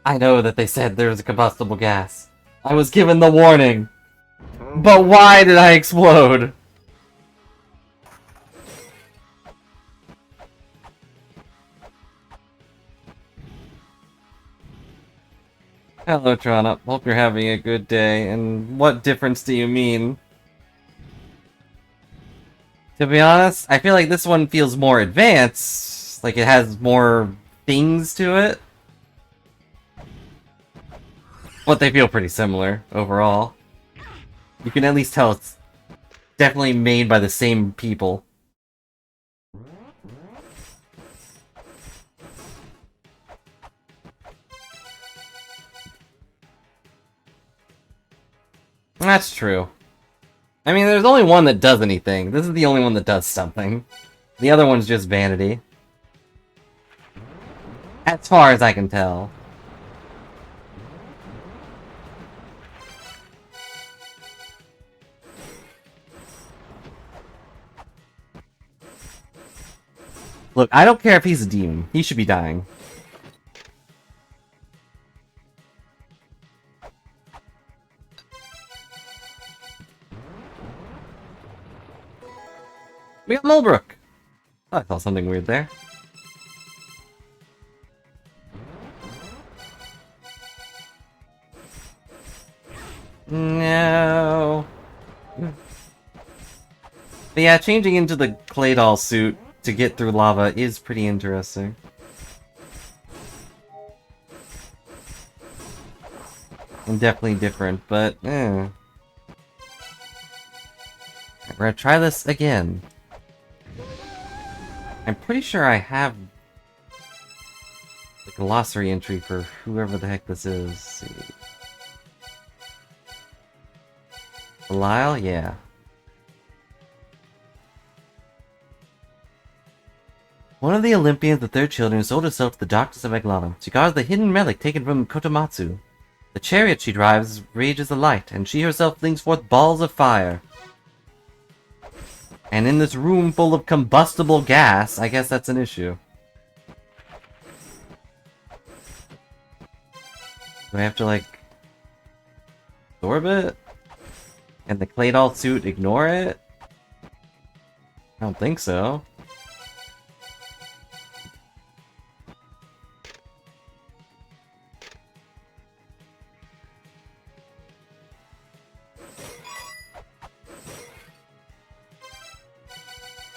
I know that they said there was a combustible gas. I was given the warning. But why did I explode? Hello, Trana. Hope you're having a good day. And what difference do you mean? To be honest, I feel like this one feels more advanced. Like it has more things to it. But they feel pretty similar, overall. You can at least tell it's definitely made by the same people. That's true. I mean, there's only one that does anything. This is the only one that does something. The other one's just vanity. As far as I can tell. Look, I don't care if he's a demon. He should be dying. We got Mulbrook! Oh, I saw something weird there. No. But yeah, changing into the clay doll suit to get through lava is pretty interesting. And definitely different, but eh. We're gonna try this again. I'm pretty sure I have the glossary entry for whoever the heck this is. Let's see. Belial? Yeah. One of the Olympians, the third children, sold herself to the doctors of Eglana. She guards the hidden relic taken from Kotomatsu. The chariot she drives rages alight, and she herself flings forth balls of fire. And in this room full of combustible gas, I guess that's an issue. Do I have to, like, absorb it? Can the clay doll suit ignore it? I don't think so.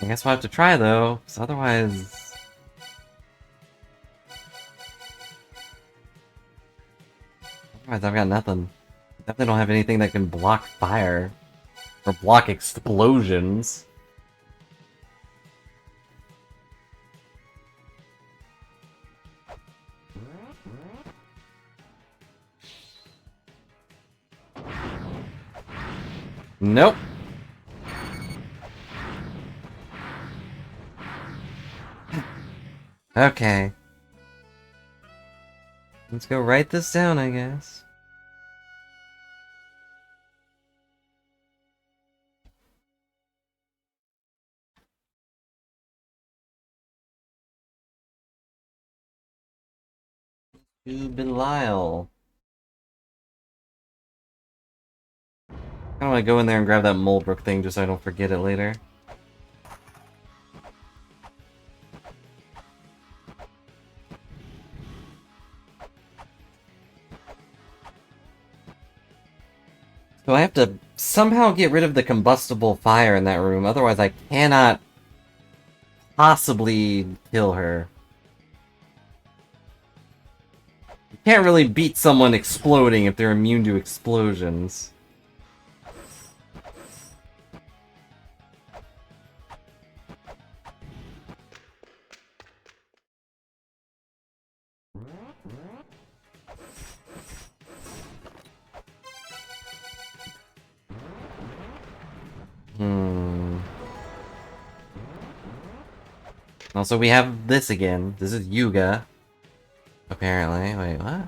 I guess we'll have to try, though, because otherwise... I've got nothing. Definitely don't have anything that can block fire. Or block explosions. Nope. Okay. Let's go write this down, I guess. To Belial. I want to go in there and grab that Mulbrook thing just so I don't forget it later. So I have to somehow get rid of the combustible fire in that room, otherwise I cannot possibly kill her. You can't really beat someone exploding if they're immune to explosions. Hmm. Also, we have this again. This is Yuga. Apparently. Wait, what?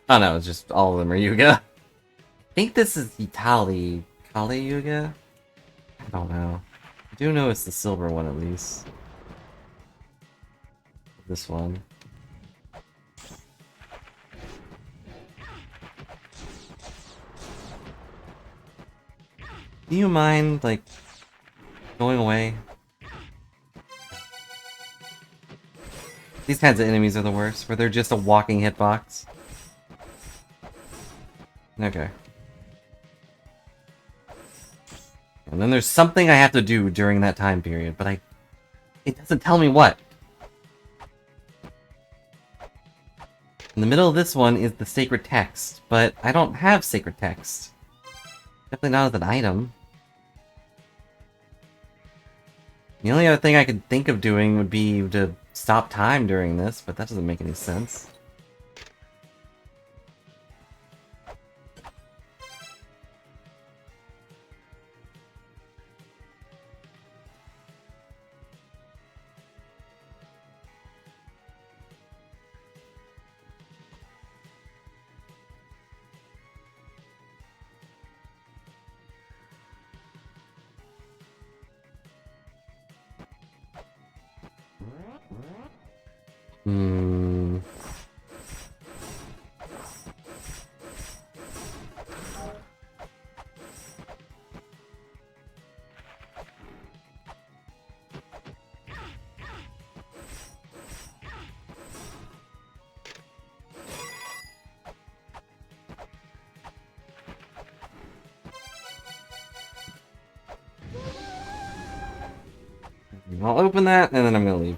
Oh no, it's just all of them are Yuga. I think this is Itali. Kali Yuga? I don't know. I do know it's the silver one at least. This one. Do you mind, like, going away? These kinds of enemies are the worst, where they're just a walking hitbox. Okay. And then there's something I have to do during that time period, but it doesn't tell me what. In the middle of this one is the sacred text, but I don't have sacred text. Definitely not as an item. The only other thing I could think of doing would be to stop time during this, but that doesn't make any sense. Hmm. I'll open that, and then I'm gonna leave.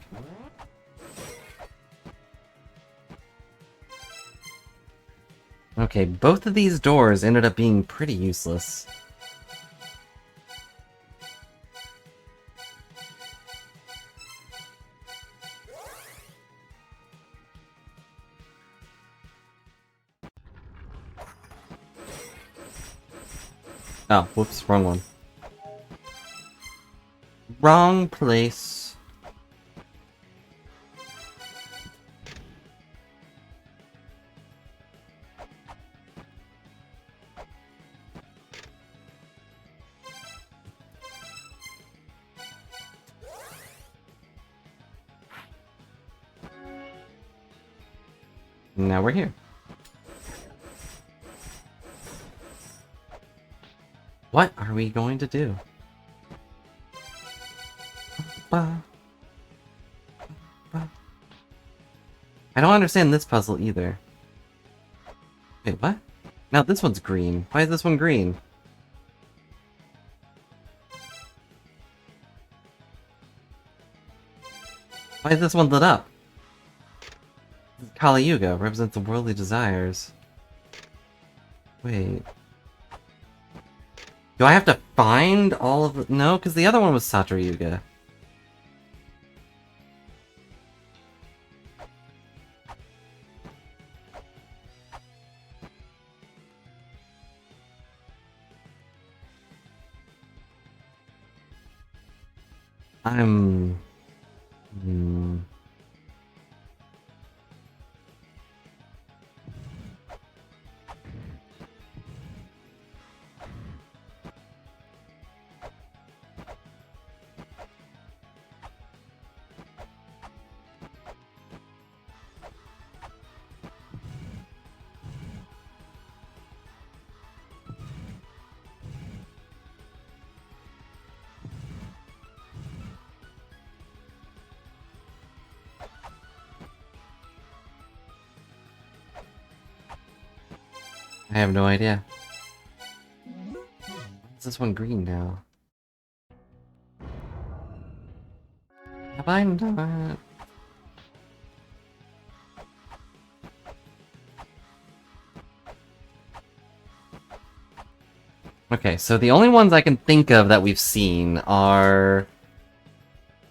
Okay, both of these doors ended up being pretty useless. Oh, whoops, wrong one. Wrong place. Now we're here. What are we going to do? I don't understand this puzzle either. Wait, what? Now this one's green. Why is this one green? Why is this one lit up? Kali Yuga represents the worldly desires. Wait. Do I have to find all of the... No, because the other one was Satra Yuga. I'm... I have no idea. Why is this one green now? Have I not? Okay, so the only ones I can think of that we've seen are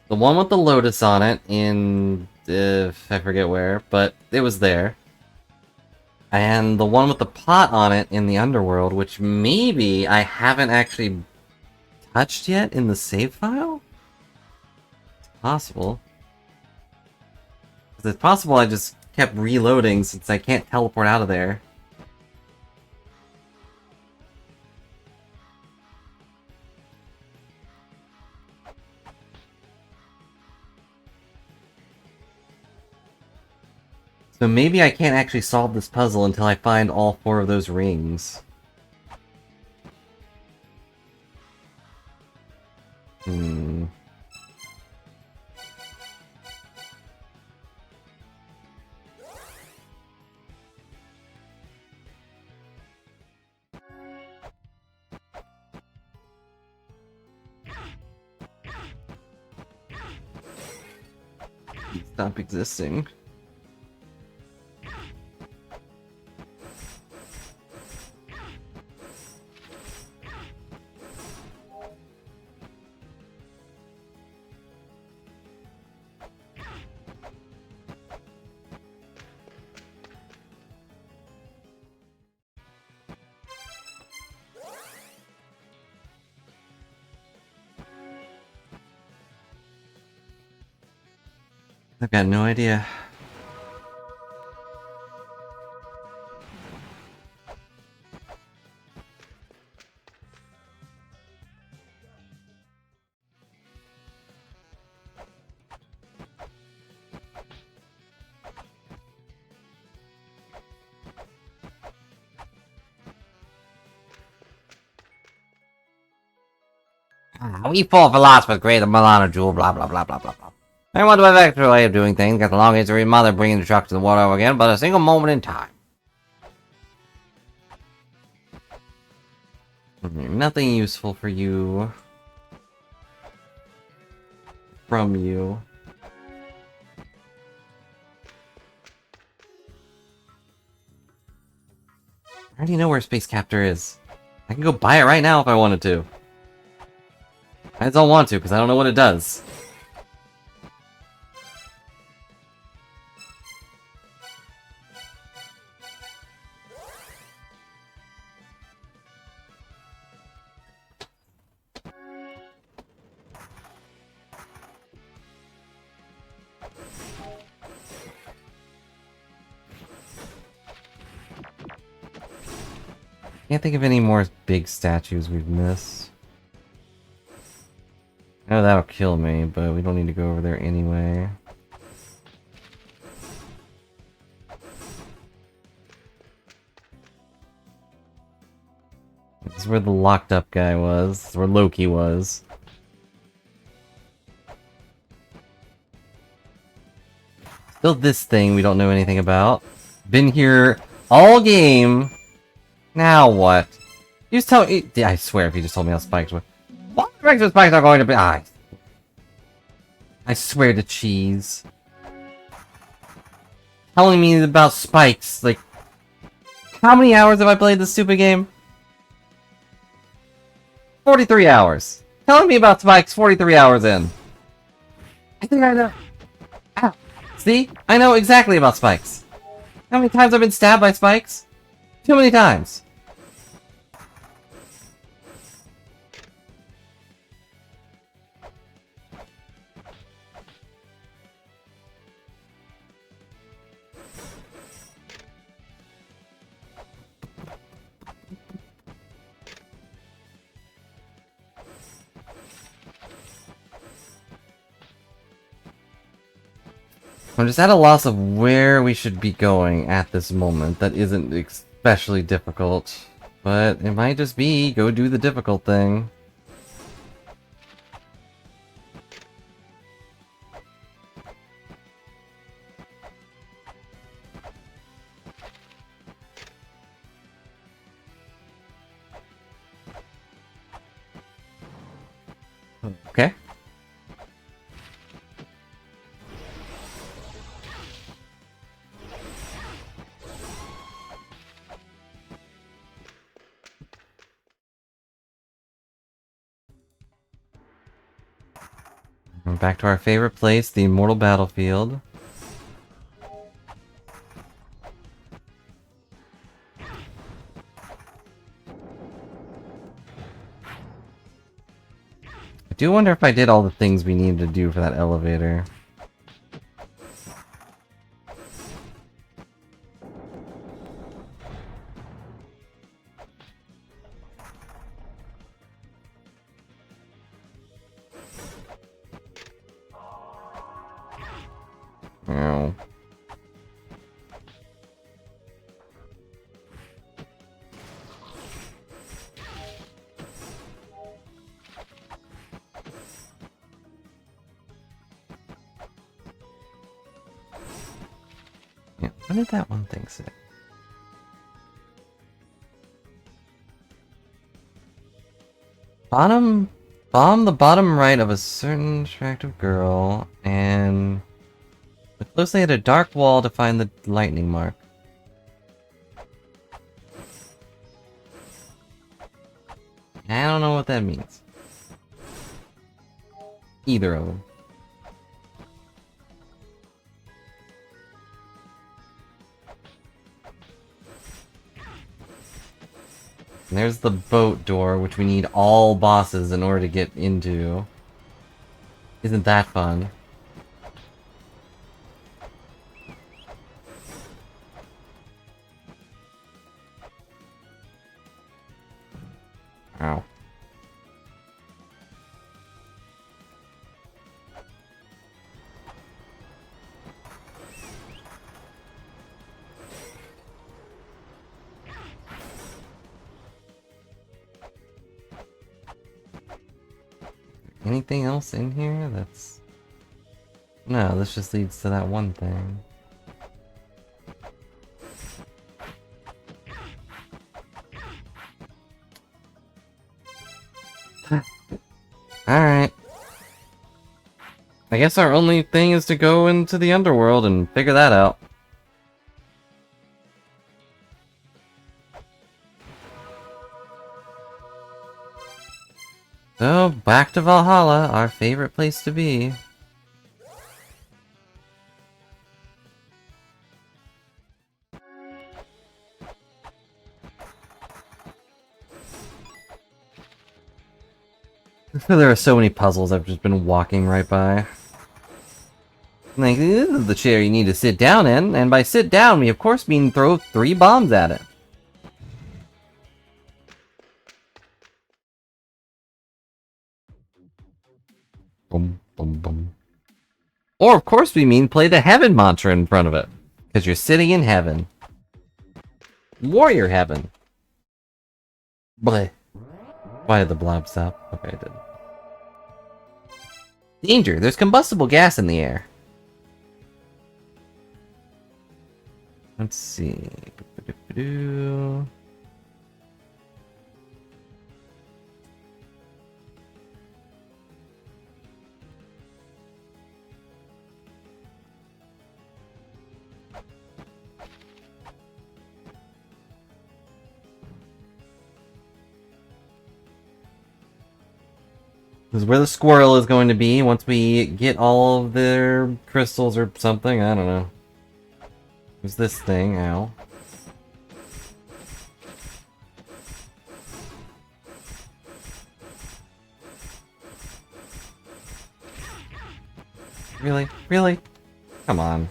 the one with the lotus on it in I forget where, but it was there. And the one with the pot on it in the underworld, which maybe I haven't actually touched yet in the save file? It's possible. It's possible I just kept reloading since I can't teleport out of there. So maybe I can't actually solve this puzzle until I find all 4 of those rings. Hmm. Stop existing. I've got no idea. We four philosophers created the Milano jewel, blah blah blah blah blah blah. I wonder what extra way of doing things, got the long history of mother bringing the truck to the water over again, but a single moment in time. Nothing useful for you. From you. I already know where Space Captor is. I can go buy it right now if I wanted to. I just don't want to, because I don't know what it does. Can't think of any more big statues we've missed. I know that'll kill me, but we don't need to go over there anyway. This is where the locked up guy was. This is where Loki was. Still this thing we don't know anything about. Been here all game. Now what? You just tell me. I swear if you just told me how spikes were. What direction spikes are going to be? I swear to cheese. Telling me about spikes. Like, how many hours have I played this stupid game? 43 hours. Telling me about spikes 43 hours in. I think I know. Ow. See? I know exactly about spikes. How many times I've been stabbed by spikes? Too many times. I'm just at a loss of where we should be going at this moment. That isn't especially difficult. But it might just be go do the difficult thing. Okay. And back to our favorite place, the Immortal Battlefield. do wonder if I did all the things we needed to do for that elevator. Oh. Yeah, what did that one thing say? Bomb the bottom right of a certain attractive girl, and look closely at a dark wall to find the lightning mark. I don't know what that means. Either of them. And there's the boat door, which we need all bosses in order to get into. Isn't that fun? Ow. Anything else in here that's... No, this just leads to that one thing. Alright. I guess our only thing is to go into the underworld and figure that out. So, back to Valhalla, our favorite place to be. There are so many puzzles I've just been walking right by. Like, this is the chair you need to sit down in, and by sit down we of course mean throw 3 bombs at it. Boom, boom, boom. Or of course we mean play the heaven mantra in front of it. Because you're sitting in heaven. Warrior heaven. Bleh. Why did the blob stop? Okay, I did. Danger! There's combustible gas in the air. Let's see. This is where the squirrel is going to be once we get all of their crystals or something. I don't know. There's this thing. Ow. Really? Really? Come on.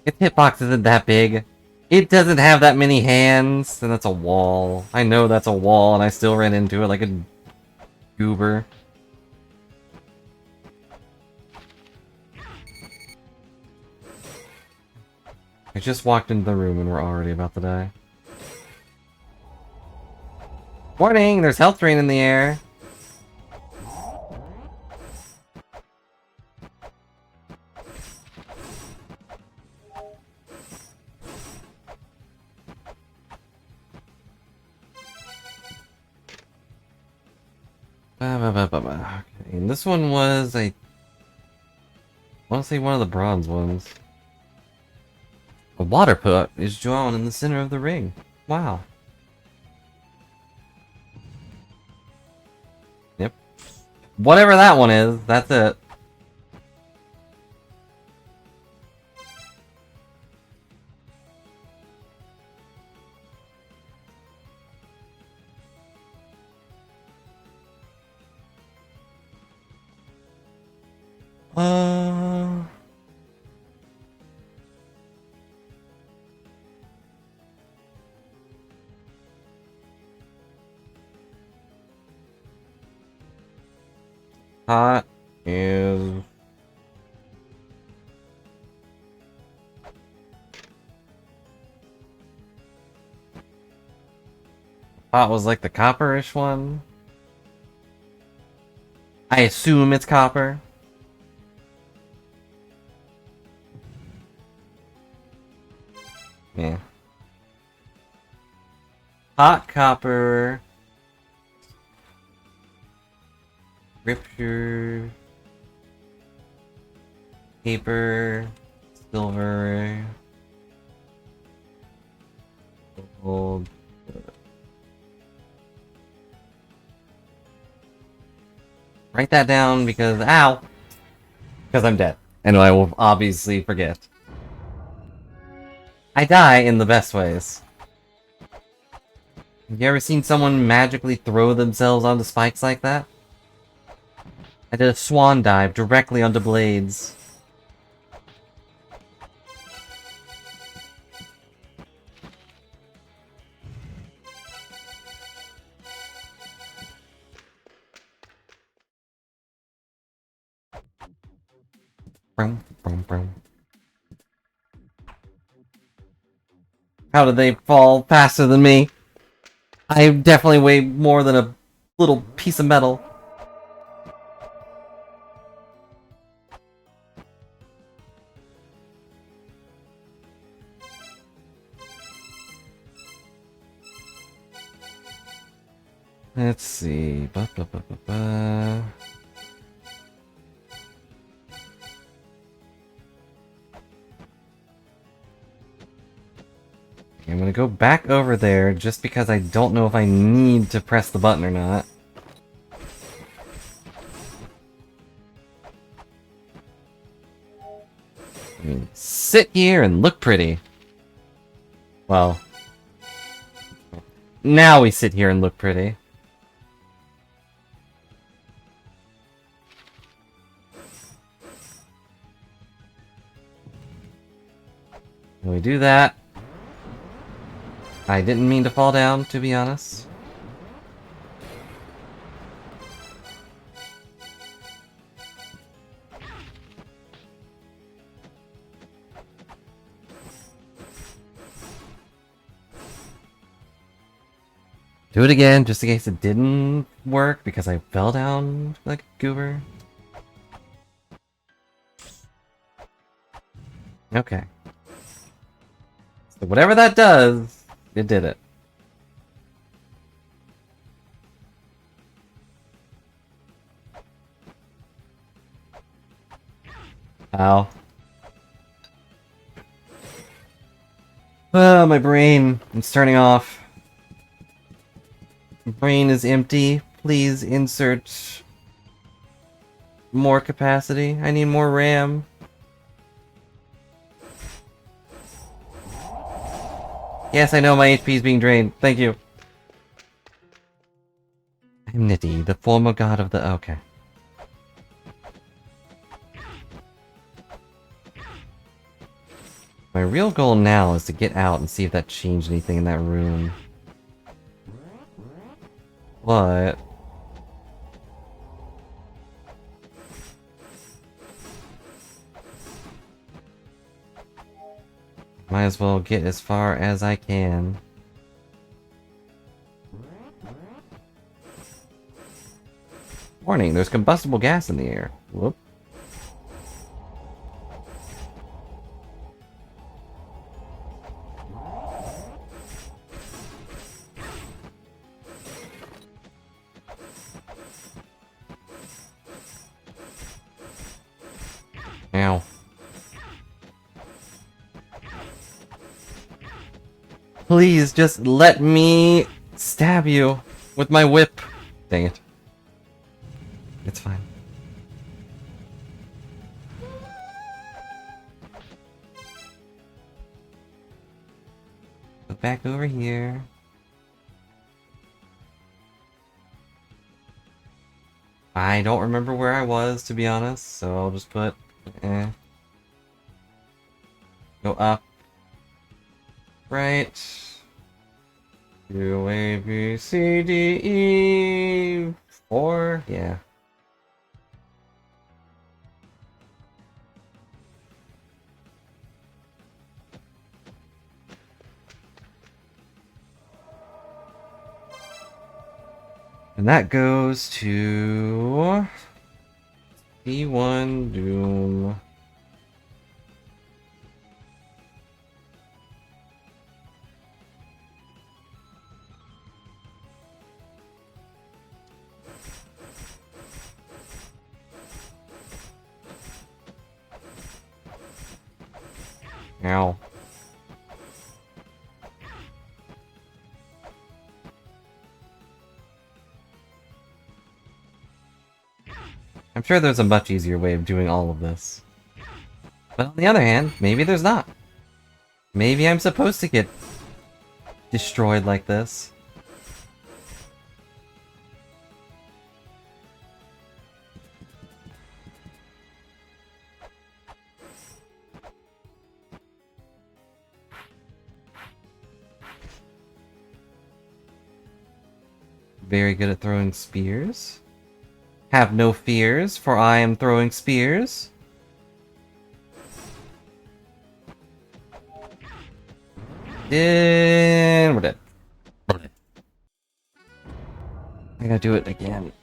Its hitbox isn't that big. It doesn't have that many hands, and that's a wall. I know that's a wall, and I still ran into it like a goober. I just walked into the room and we're already about to die. Warning! There's health drain in the air! Okay, and this one was I want to say one of the bronze ones. A water pot is drawn in the center of the ring. Wow. Yep. Whatever that one is, that's it. Uh... Hot is... Hot was like the copperish one. I assume it's copper. Yeah. Hot copper. Ripture. Paper. Silver. Gold. Write that down because, ow! Because I'm dead. And I will obviously forget. I die in the best ways. Have you ever seen someone magically throw themselves onto spikes like that? I did a swan dive directly onto blades. Broom, broom, broom. How did they fall faster than me? I definitely weigh more than a little piece of metal. Let's see. Ba, ba, ba, ba, ba. I'm gonna go back over there just because I don't know if I need to press the button or not. I mean, sit here and look pretty. Well, now we sit here and look pretty. When we do that, I didn't mean to fall down, to be honest. Do it again, just in case it didn't work, because I fell down like a goober. Okay. So whatever that does, it did it. Ow. Ah, my brain. It's turning off. My brain is empty. Please insert more capacity. I need more RAM. Yes, I know my HP is being drained. Thank you. I'm Nitty, the former god of the... Okay. My real goal now is to get out and see if that changed anything in that room. But... might as well get as far as I can. Warning, there's combustible gas in the air. Whoop. Ow. Please, just let me stab you with my whip. Dang it. It's fine. Go back over here. I don't remember where I was, to be honest, so I'll just put, Go up. Right. Do A, B, C, D, E, 4? Yeah. And that goes to P1 Doom. Ow. I'm sure there's a much easier way of doing all of this. But on the other hand, maybe there's not. Maybe I'm supposed to get destroyed like this. Very good at throwing spears. Have no fears, for I am throwing spears. And we're dead. I gotta do it again.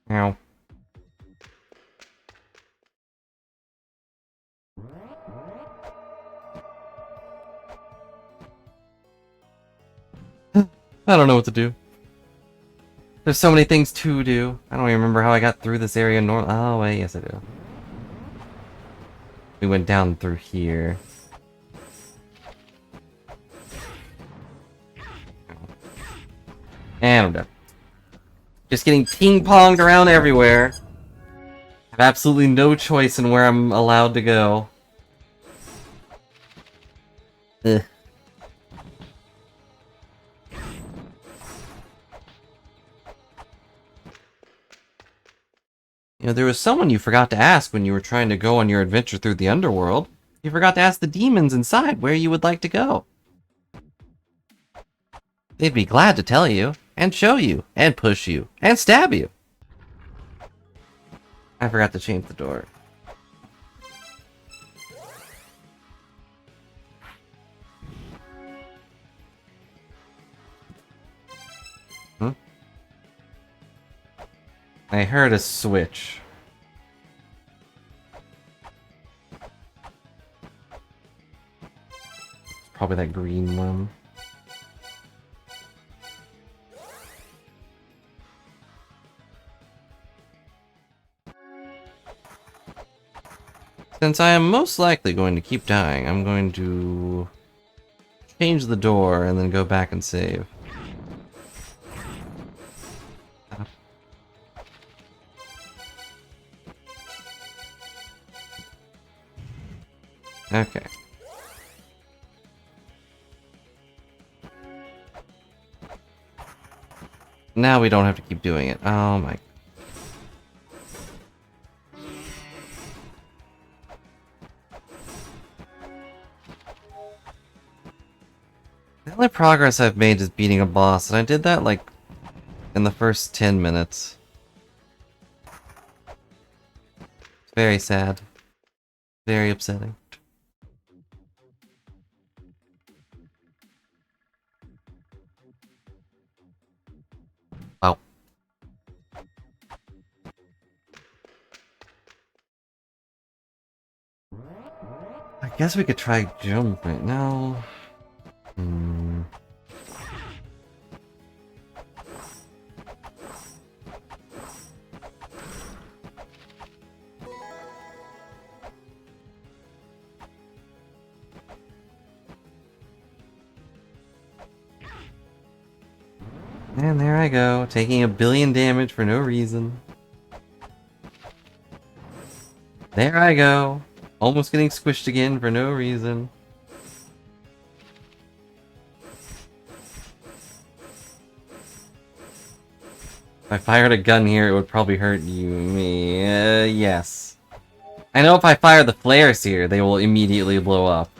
Ow. I don't know what to do. There's so many things to do. I don't even remember how I got through this area normal. Oh, wait, yes I do. We went down through here. And I'm done. Just getting ping-ponged around everywhere. I have absolutely no choice in where I'm allowed to go. Ugh. You know, there was someone you forgot to ask when you were trying to go on your adventure through the underworld. You forgot to ask the demons inside where you would like to go. They'd be glad to tell you, and show you, and push you, and stab you. I forgot to change the door. Hmm? I heard a switch. Probably that green one. Since I am most likely going to keep dying, I'm going to change the door and then go back and save. Okay. Now we don't have to keep doing it. Oh my. The only progress I've made is beating a boss, and I did that, like, in the first 10 minutes. It's very sad. Very upsetting. Wow. I guess we could try jumping. No. Hmm. And there I go, taking 1,000,000,000 damage for no reason. There I go, almost getting squished again for no reason. If I fired a gun here, it would probably hurt me. Yes. I know if I fire the flares here, they will immediately blow up.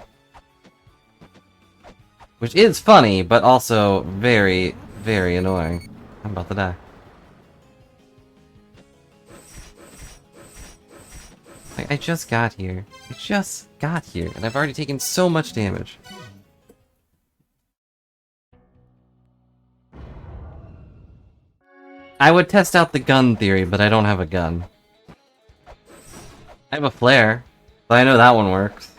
Which is funny, but also very, very annoying. I'm about to die. Like, I just got here. I just got here, and I've already taken so much damage. I would test out the gun theory, but I don't have a gun. I have a flare, but I know that one works.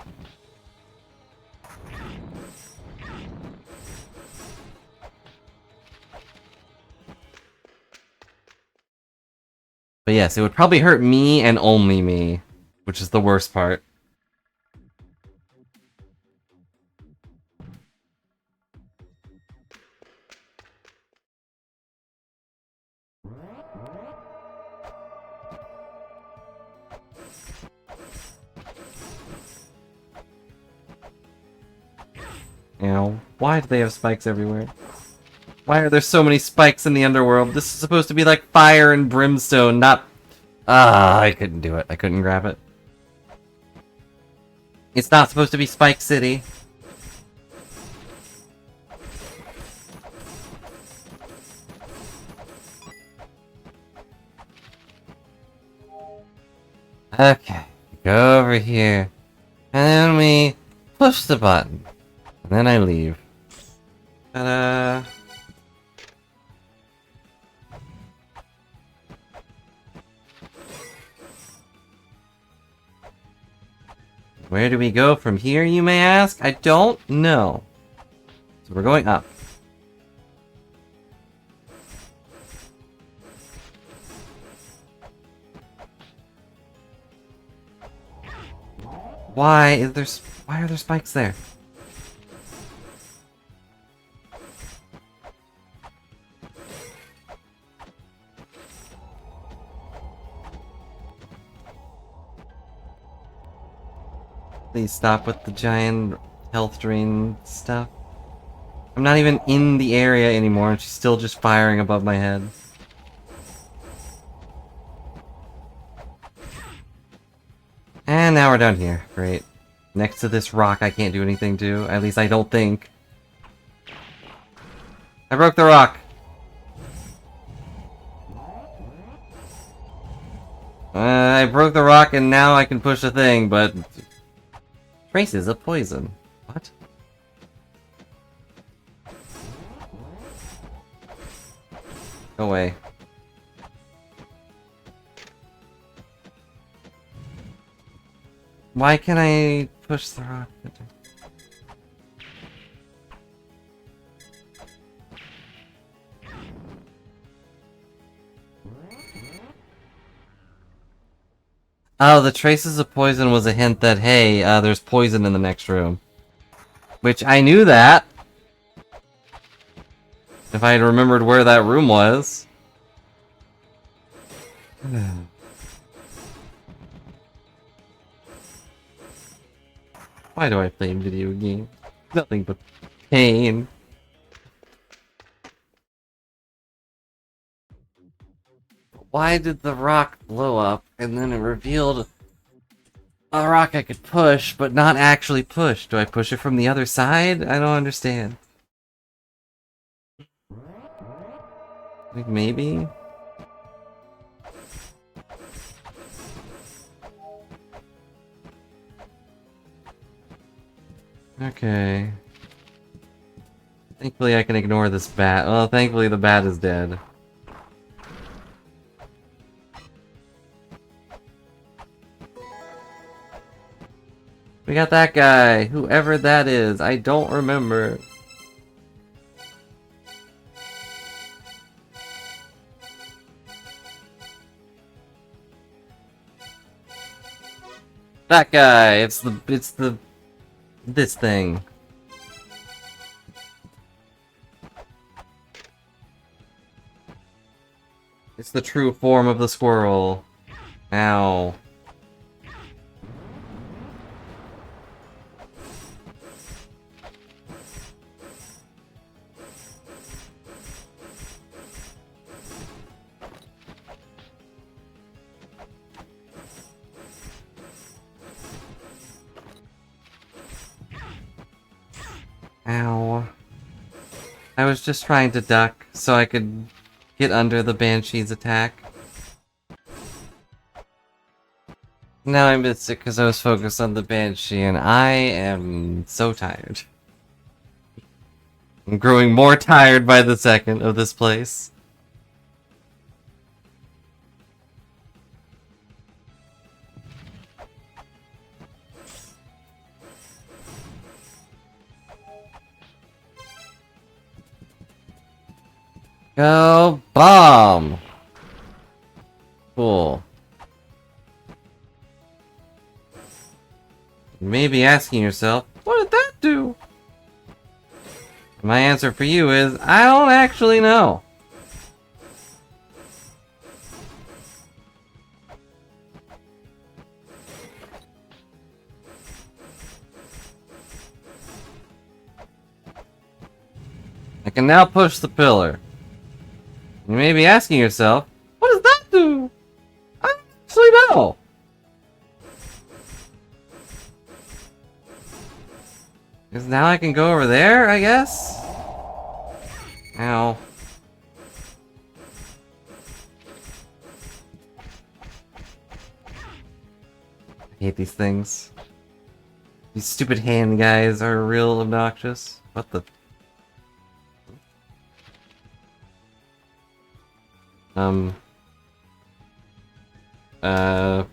But yes, it would probably hurt me and only me, which is the worst part. You know, why do they have spikes everywhere? Why are there so many spikes in the underworld? This is supposed to be like fire and brimstone, not... Ah, I couldn't do it. I couldn't grab it. It's not supposed to be Spike City. Okay, go over here. And then we push the button. And then I leave. Ta-da! Where do we go from here, you may ask? I don't know. So we're going up. Why are there spikes there? Please stop with the giant health drain stuff. I'm not even in the area anymore and she's still just firing above my head. And now we're down here. Great. Next to this rock I can't do anything to. At least I don't think. I broke the rock! I broke the rock and now I can push the thing, but... Traces of poison. What? Go away. Why can't I push the rock? Oh, the traces of poison was a hint that, hey, there's poison in the next room. Which, I knew that! If I had remembered where that room was. Why do I play video games? Nothing but pain. Why did the rock blow up and then it revealed a rock I could push, but not actually push? Do I push it from the other side? I don't understand. Like, maybe? Okay. Thankfully I can ignore this bat. Well, thankfully the bat is dead. We got that guy, whoever that is. I don't remember. That guy. It's this thing. the true form of the squirrel. Ow. Ow. I was just trying to duck so I could get under the Banshee's attack. Now I missed it because I was focused on the Banshee, and I am so tired. I'm growing more tired by the second of this place. Go bomb! Cool. You may be asking yourself, what did that do? My answer for you is, I don't actually know. I can now push the pillar. You may be asking yourself, what does that do? I don't actually know. Because now I can go over there, I guess? Ow. I hate these things. These stupid hand guys are real obnoxious. What the...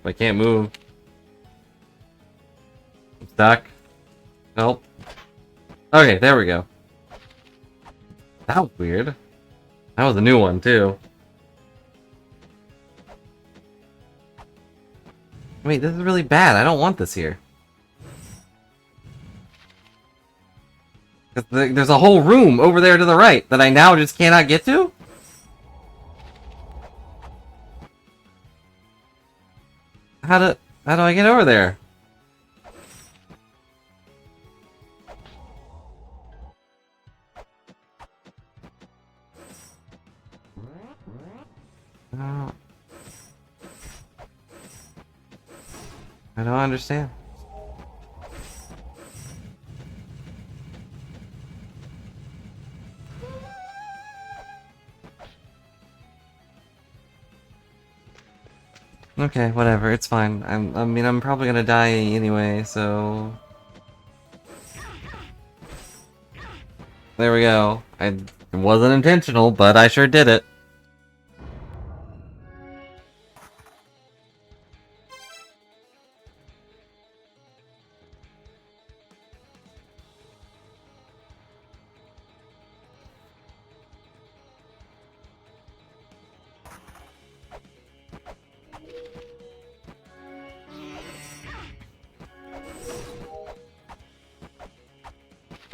I can't move. I'm stuck. Help. Okay, there we go. That was weird. That was a new one, too. Wait, this is really bad. I don't want this here. There's a whole room over there to the right that I now just cannot get to? How do I get over there? I don't understand. Okay, whatever, it's fine. I mean, I'm probably gonna die anyway, so... There we go. It wasn't intentional, but I sure did it.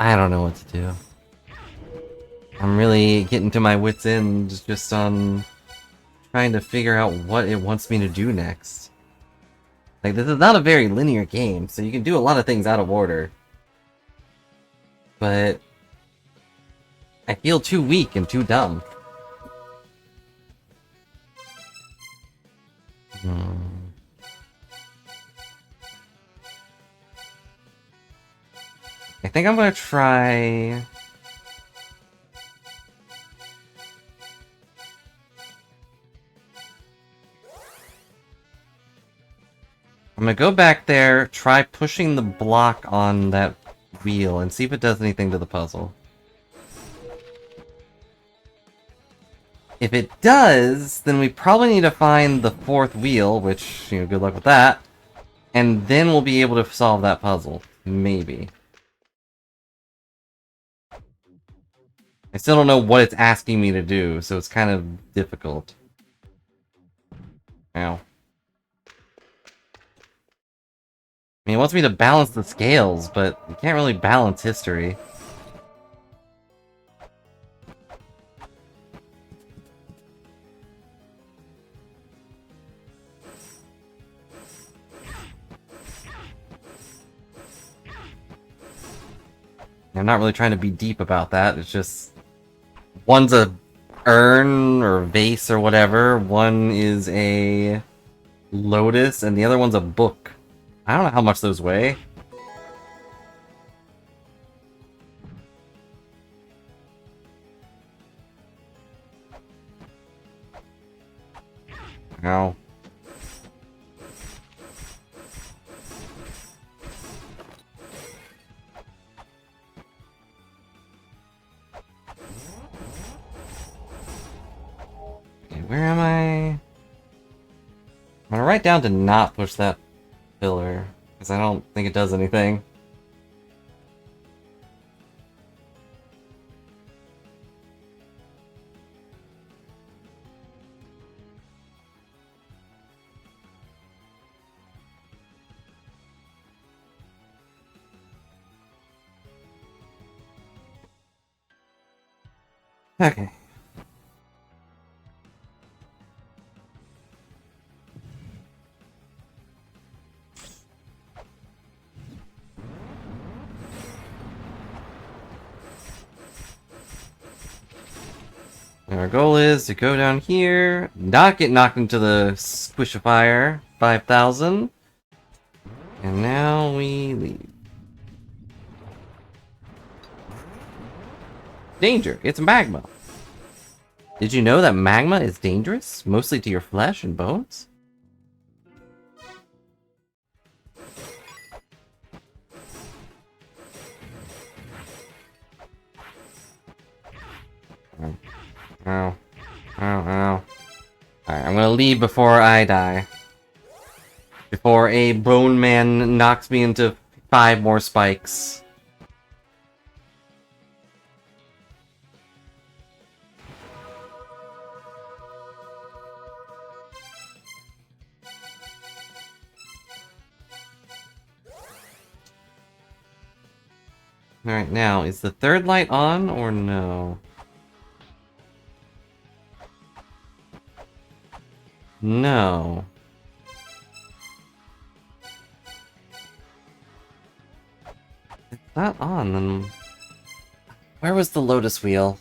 I don't know what to do. I'm really getting to my wit's end just on trying to figure out what it wants me to do next. Like, this is not a very linear game, so you can do a lot of things out of order. But I feel too weak and too dumb. I think I'm gonna try... I'm gonna go back there, try pushing the block on that wheel, and see if it does anything to the puzzle. If it does, then we probably need to find the fourth wheel, which, you know, good luck with that. And then we'll be able to solve that puzzle. Maybe. I still don't know what it's asking me to do, so it's kind of difficult. Ow. I mean, it wants me to balance the scales, but you can't really balance history. I'm not really trying to be deep about that. It's just one's a urn or vase or whatever. One is a lotus, and the other one's a book. I don't know how much those weigh. Ow. Okay, where am I? I'm gonna write down to not push that pillar, because I don't think it does anything. Okay. Our goal is to go down here, not get knocked into the squishifier, 5,000. And now we leave. Danger! It's magma! Did you know that magma is dangerous? Mostly to your flesh and bones? Ow. Ow. Ow. Alright, I'm gonna leave before I die. Before a bone man knocks me into 5 more spikes. Alright, now, is the third light on or no? No. It's not on, then... Where was the lotus wheel?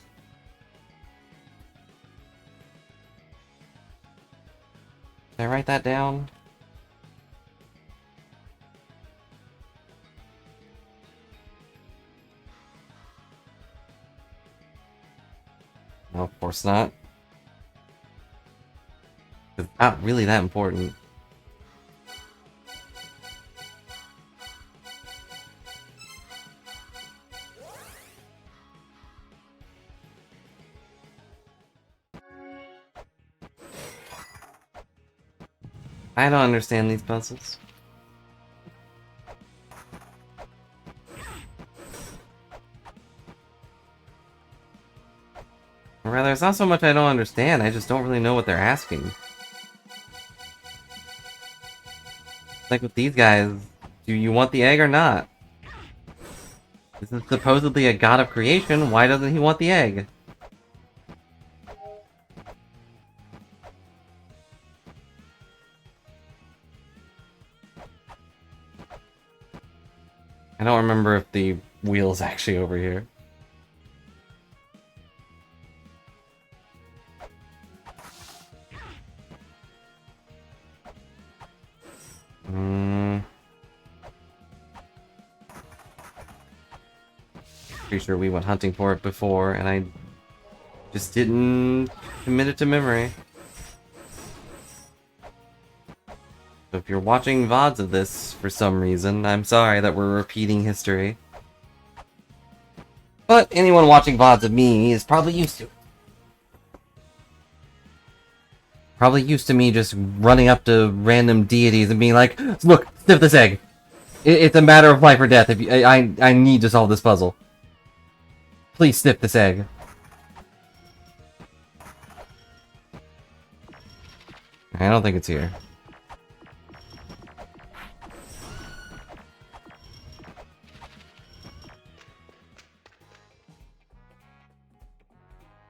Did I write that down? No, of course not. It's not really that important. I don't understand these puzzles. Or rather, it's not so much I don't understand, I just don't really know what they're asking. Like with these guys, do you want the egg or not? This is supposedly a god of creation, why doesn't he want the egg? I don't remember if the wheel's actually over here. Pretty sure we went hunting for it before, and I just didn't commit it to memory. So if you're watching VODs of this for some reason, I'm sorry that we're repeating history. But anyone watching VODs of me is probably used to it. Probably used to me just running up to random deities and being like, look, sniff this egg. It's a matter of life or death. If you, I need to solve this puzzle. Please sniff this egg. I don't think it's here.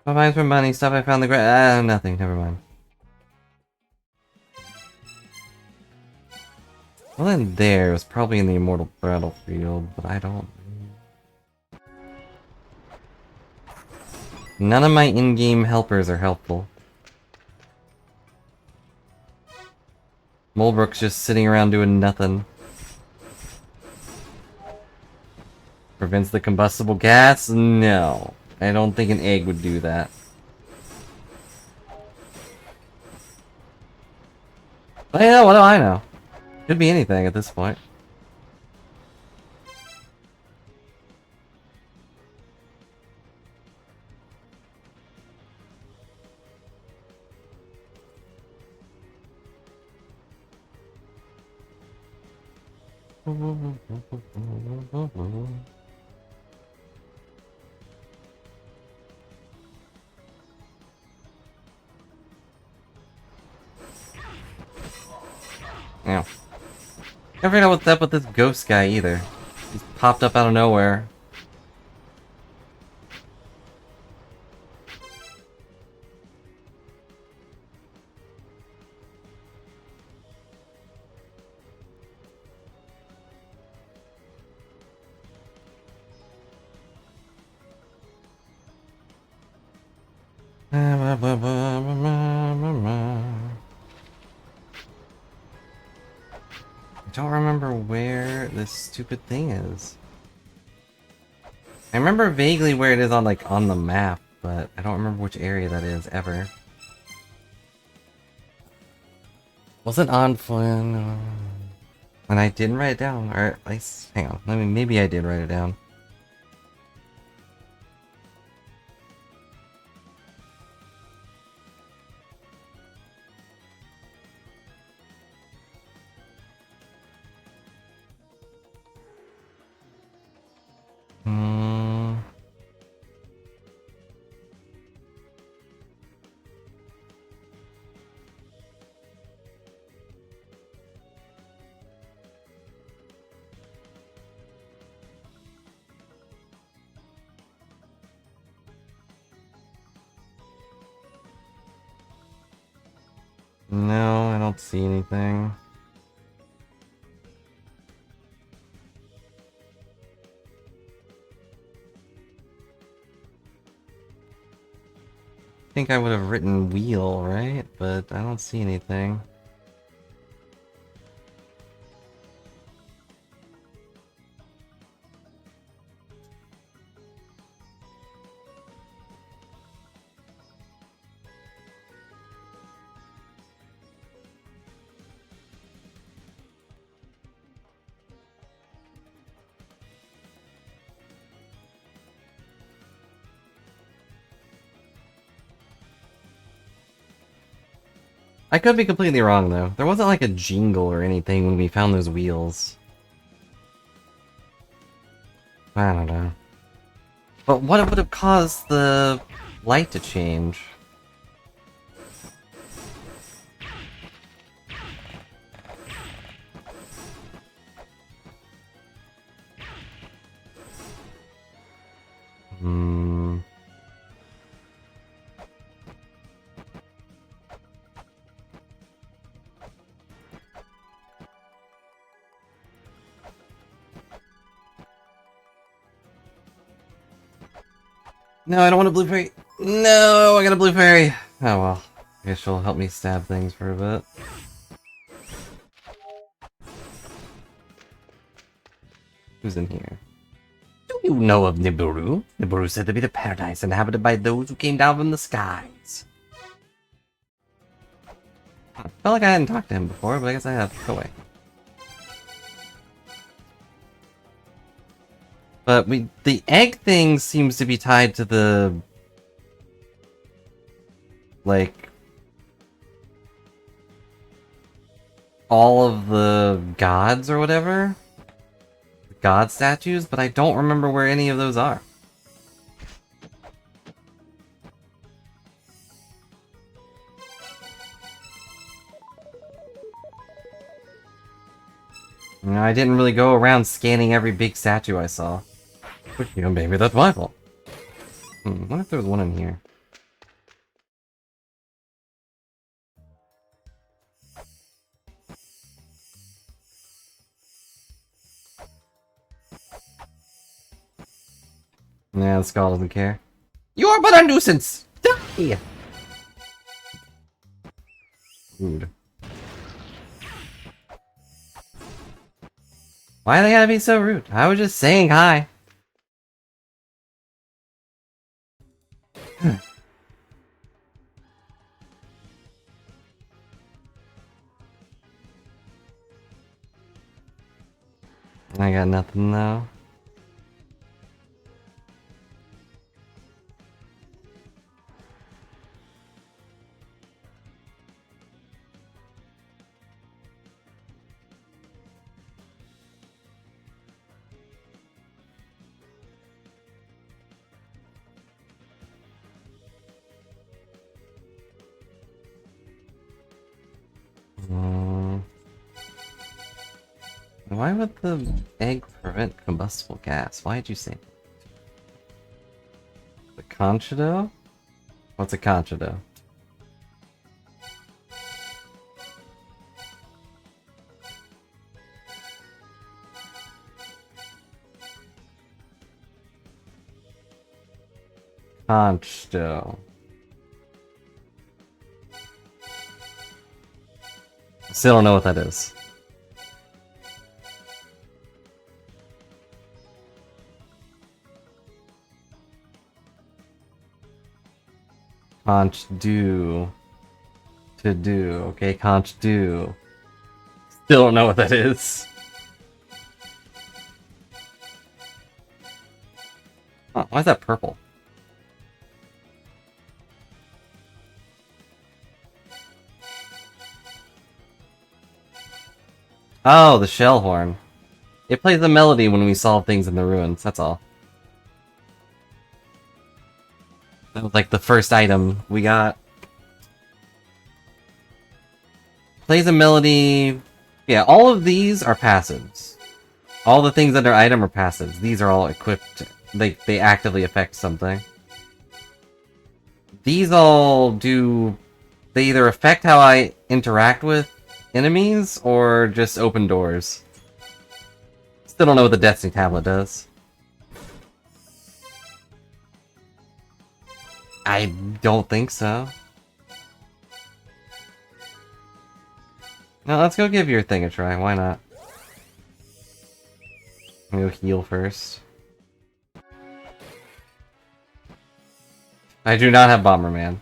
My mind's for money, stuff I found the ground. Nothing, never mind. Well, then there was probably in the Immortal Battlefield, but I don't. None of my in-game helpers are helpful. Mulbrook's just sitting around doing nothing. Prevents the combustible gas? No. I don't think an egg would do that. But yeah, what do I know? Could be anything at this point. Yeah. Can't figure out what's up with this ghost guy either. He's popped up out of nowhere. I don't remember where this stupid thing is. I remember vaguely where it is on, like, on the map, but I don't remember which area that is, ever. Wasn't on Flynn, and I didn't write it down, or at least, hang on, maybe I did write it down. No, I don't see anything. I think I would have written wheel, right? But I don't see anything. I could be completely wrong, though. There wasn't like a jingle or anything when we found those wheels. I don't know. But what would have caused the light to change? No, I don't want a blue fairy. No, I got a blue fairy. Oh well. I guess she'll help me stab things for a bit. Who's in here? Do you know of Nibiru? Nibiru is said to be the paradise inhabited by those who came down from the skies. Huh. Felt like I hadn't talked to him before, but I guess I have. Go away. But the egg thing seems to be tied to the, like, all of the gods or whatever. God statues, but I don't remember where any of those are. You know, I didn't really go around scanning every big statue I saw. But, you know, maybe that's my fault. What if there was one in here? Nah, the skull doesn't care. You're but a nuisance! Die! Rude. Why they gotta be so rude? I was just saying hi. I got nothing though. Why would the egg prevent combustible gas? Why did you say that? The conchido? What's a conchido? Conchido. Still don't know what that is. Conch do. To do. Okay, conch do. Still don't know what that is. Huh, why is that purple? Oh, the shell horn. It plays a melody when we solve things in the ruins, that's all. That was like the first item we got. Plays a melody. Yeah, all of these are passives. All the things under item are passives. These are all equipped. They actively affect something. These all do... They either affect how I interact with enemies, or just open doors. Still don't know what the Destiny tablet does. I don't think so. No, let's go give your thing a try. Why not? I'm gonna heal first. I do not have Bomberman.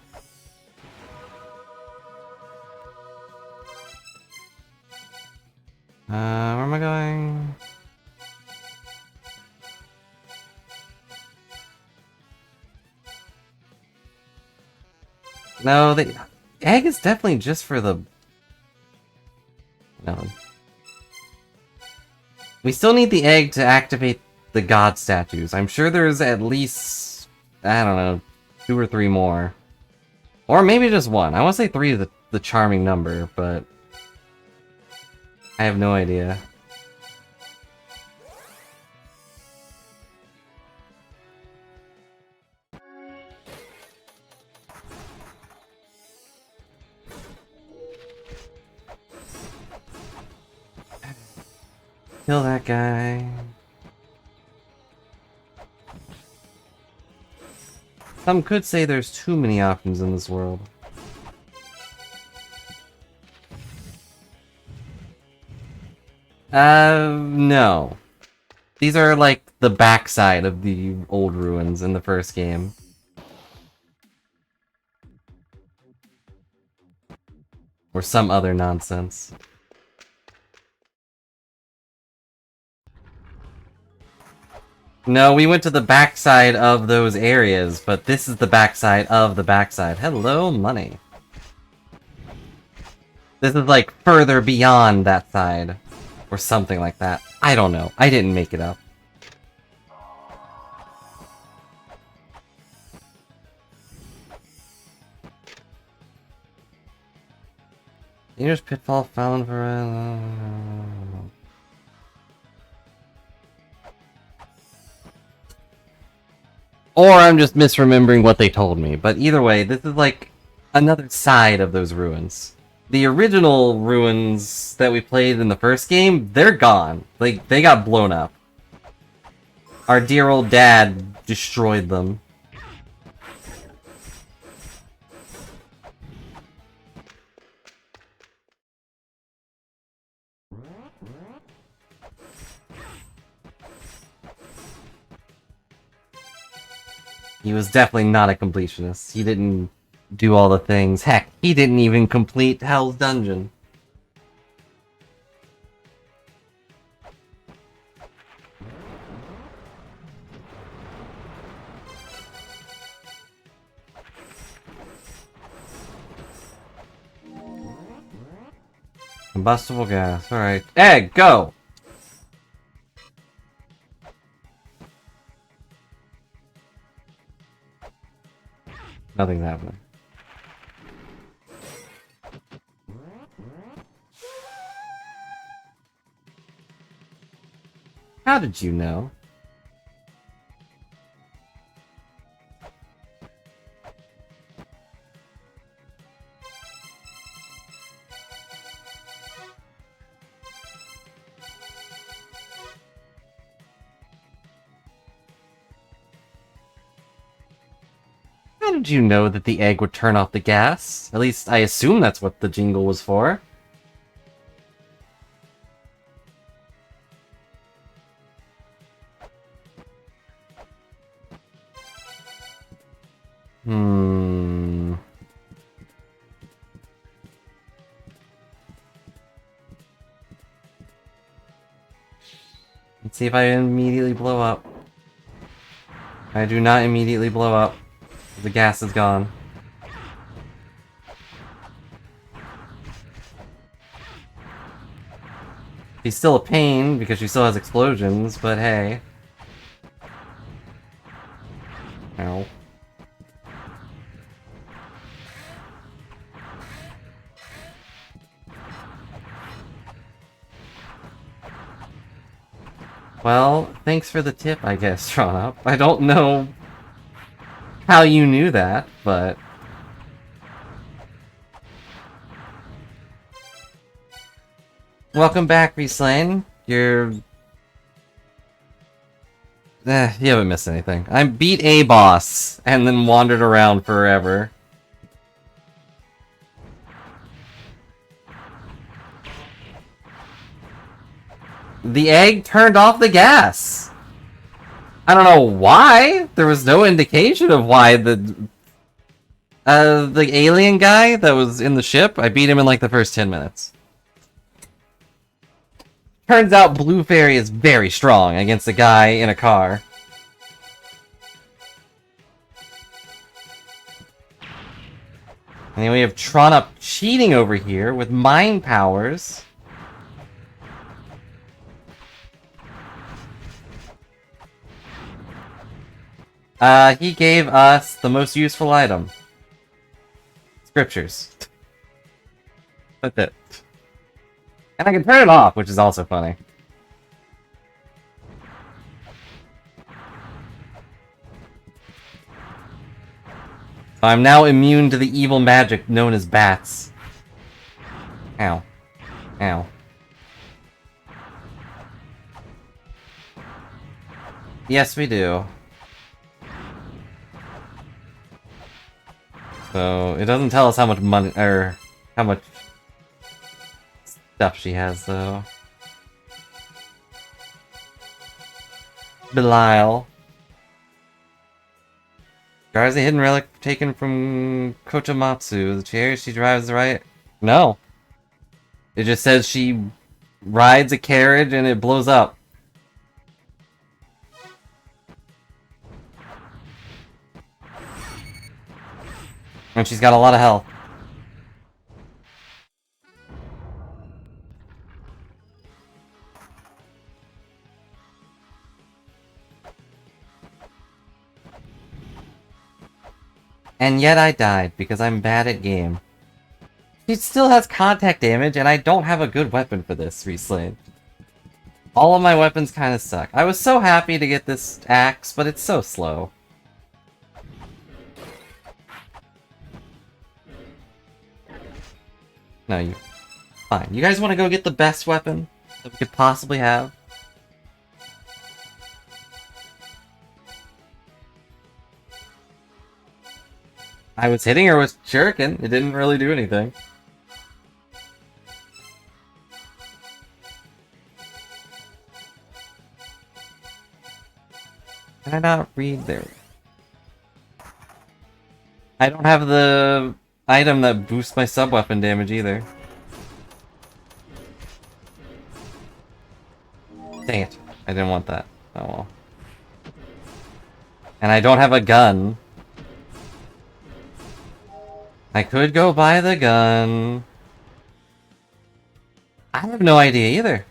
Where am I going? No, the egg is definitely just for the... No. We still need the egg to activate the god statues. I'm sure there's at least, I don't know, 2 or 3 more. Or maybe just 1. I want to say 3 is the charming number, but... I have no idea. Kill that guy. Some could say there's too many options in this world. No. These are like the backside of the old ruins in the first game. Or some other nonsense. No, we went to the backside of those areas, but this is the backside of the backside. Hello, money. This is like further beyond that side. Or something like that. I don't know. I didn't make it up. Dangerous pitfall found for... Or I'm just misremembering what they told me. But either way, this is like another side of those ruins. The original ruins that we played in the first game, they're gone. Like, they got blown up. Our dear old dad destroyed them. He was definitely not a completionist. He didn't do all the things. Heck, he didn't even complete Hell's Dungeon. Combustible gas. Alright. Egg, go! Nothing's happening. How did you know? How did you know that the egg would turn off the gas? At least, I assume that's what the jingle was for. Let's see if I immediately blow up. I do not immediately blow up. The gas is gone. She's still a pain because she still has explosions, but hey. Ow. Well, thanks for the tip, I guess, Drawn Up. I don't know how you knew that, but... Welcome back, Reslane. You're... you haven't missed anything. I beat a boss, and then wandered around forever. The egg turned off the gas! I don't know why! There was no indication of why the alien guy that was in the ship, I beat him in like the first 10 minutes. Turns out Blue Fairy is very strong against a guy in a car. And then we have Tron Up cheating over here with mind powers. He gave us the most useful item. Scriptures. That's it. And I can turn it off, which is also funny. I'm now immune to the evil magic known as bats. Ow. Ow. Yes, we do. So, it doesn't tell us how much money, or how much stuff she has, though. Belial. Guards the hidden relic taken from Kotomatsu. The chariot she drives right... No. It just says she rides a carriage and it blows up. And she's got a lot of health. And yet I died, because I'm bad at game. She still has contact damage, and I don't have a good weapon for this, Reslane. All of my weapons kind of suck. I was so happy to get this axe, but it's so slow. No, you... Fine. You guys want to go get the best weapon that we could possibly have? I was hitting her with shuriken. It didn't really do anything. Can I not read there? I don't have the item that boosts my sub-weapon damage either. Dang it. I didn't want that. Oh well. And I don't have a gun. I could go buy the gun. I have no idea either.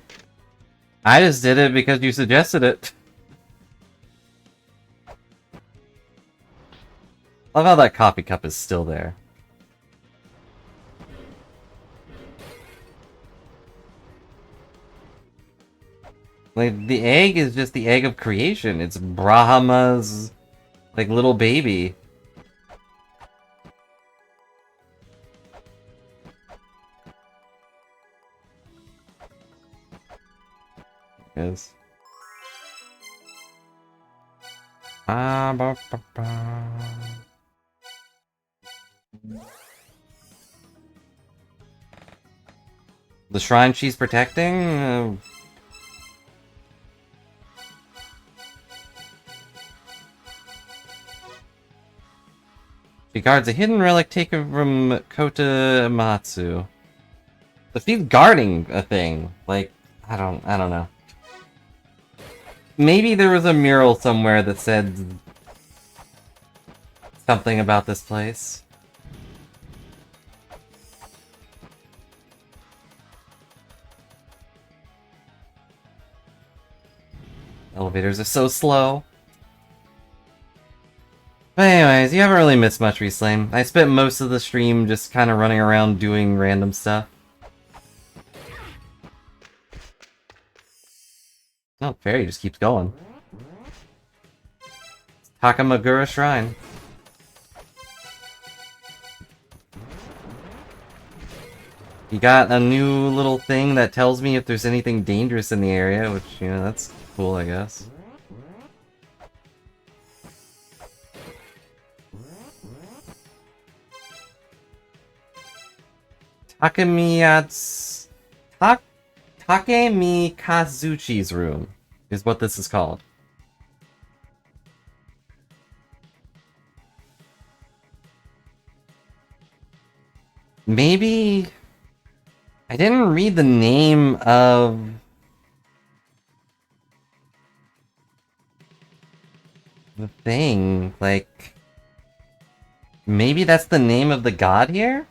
I just did it because you suggested it. Love how that coffee cup is still there. Like, the egg is just the egg of creation. It's Brahma's, like, little baby. Yes. The shrine she's protecting? She guards a hidden relic taken from Kota Matsu. So she's guarding a thing. Like, I don't know. Maybe there was a mural somewhere that said something about this place. Elevators are so slow. But anyways, you haven't really missed much, Reslane. I spent most of the stream just kind of running around doing random stuff. Oh, fairy just keeps going. Takamagura Shrine. You got a new little thing that tells me if there's anything dangerous in the area, which, you know, that's cool, I guess. Takemikazuchi's room is what this is called. Maybe I didn't read the name of the thing. Like, maybe that's the name of the god here?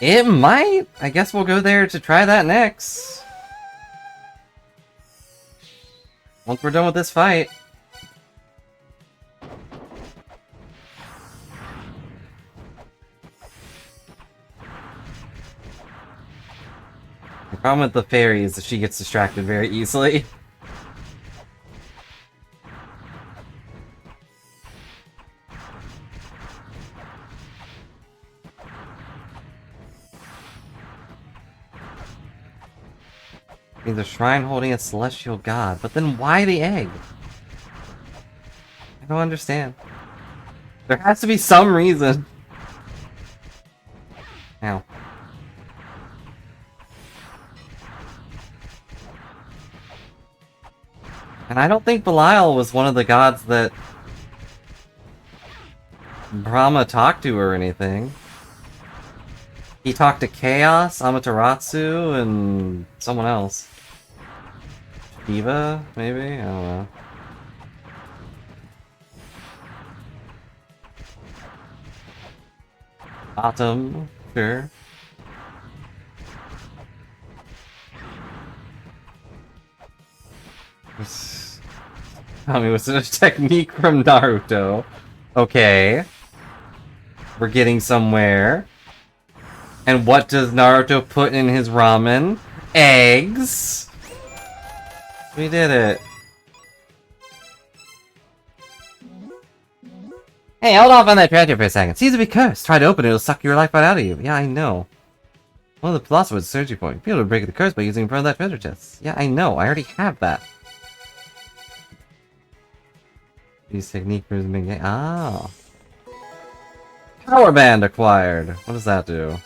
It might! I guess we'll go there to try that next. Once we're done with this fight. The problem with the fairy is that she gets distracted very easily. Means a shrine holding a celestial god, but then why the egg? I don't understand. There has to be some reason. Ow. And I don't think Belial was one of the gods that Brahma talked to or anything. He talked to Chaos, Amaterasu, and someone else. Shiva, maybe? I don't know. Autumn, sure. Tell me, was it a technique from Naruto? Okay. We're getting somewhere. And what does Naruto put in his ramen? Eggs! We did it. Hey, hold off on that treasure for a second. Seems to be cursed. Try to open it, it'll suck your life right out of you. Yeah, I know. One of the philosophers searched you for. You'll be able to break the curse by using in front of that treasure chest. Yeah, I know. I already have that. These techniques been ah. Power band acquired. What does that do?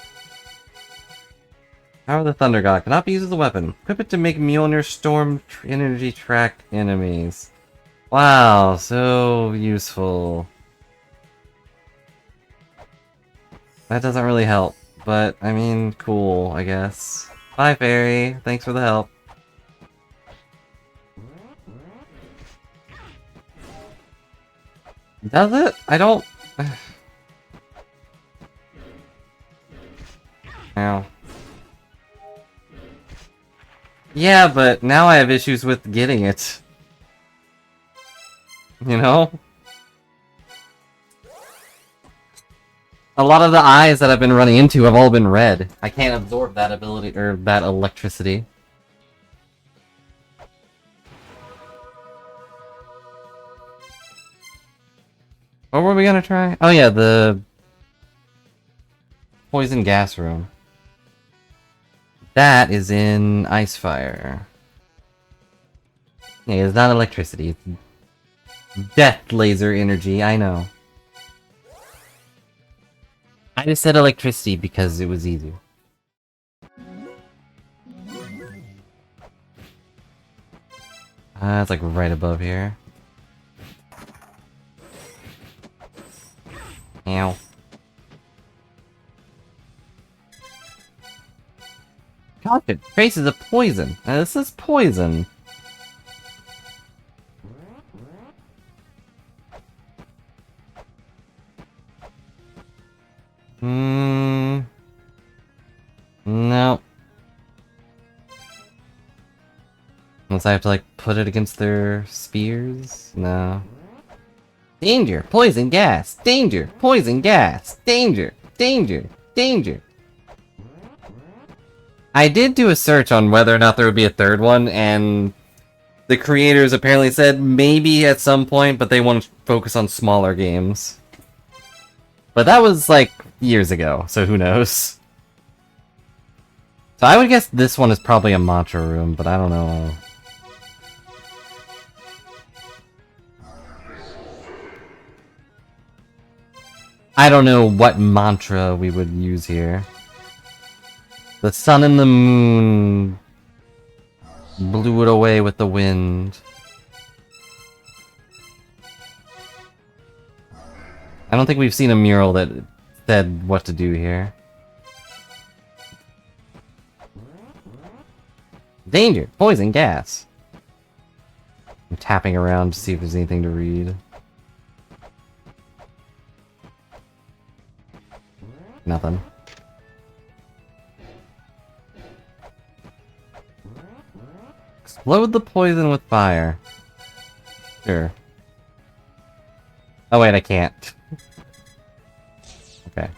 Power of the Thunder God cannot be used as a weapon. Equip it to make Mjolnir storm energy track enemies. Wow, so useful. That doesn't really help, but I mean, cool, I guess. Bye, fairy. Thanks for the help. Does it? I don't... Ow. Yeah, but now I have issues with getting it. You know? A lot of the eyes that I've been running into have all been red. I can't absorb that ability, or that electricity. What were we gonna try? Oh yeah, the... poison gas room. That is in Icefire. Yeah, it's not electricity. It's death laser energy, I know. I just said electricity because it was easy. It's like right above here. Ow. Gosh, it traces a poison. This is poison. No. Unless I have to, like, put it against their spears? No. Danger! Poison gas! Danger! Poison gas! Danger! Danger! Danger! I did do a search on whether or not there would be a third one, and the creators apparently said maybe at some point, but they want to focus on smaller games. But that was, like, years ago, so who knows. So I would guess this one is probably a mantra room, but I don't know. I don't know what mantra we would use here. The sun and the moon blew it away with the wind. I don't think we've seen a mural that said what to do here. Danger! Poison gas! I'm tapping around to see if there's anything to read. Nothing. Explode the poison with fire. Sure. Oh wait, I can't. Okay.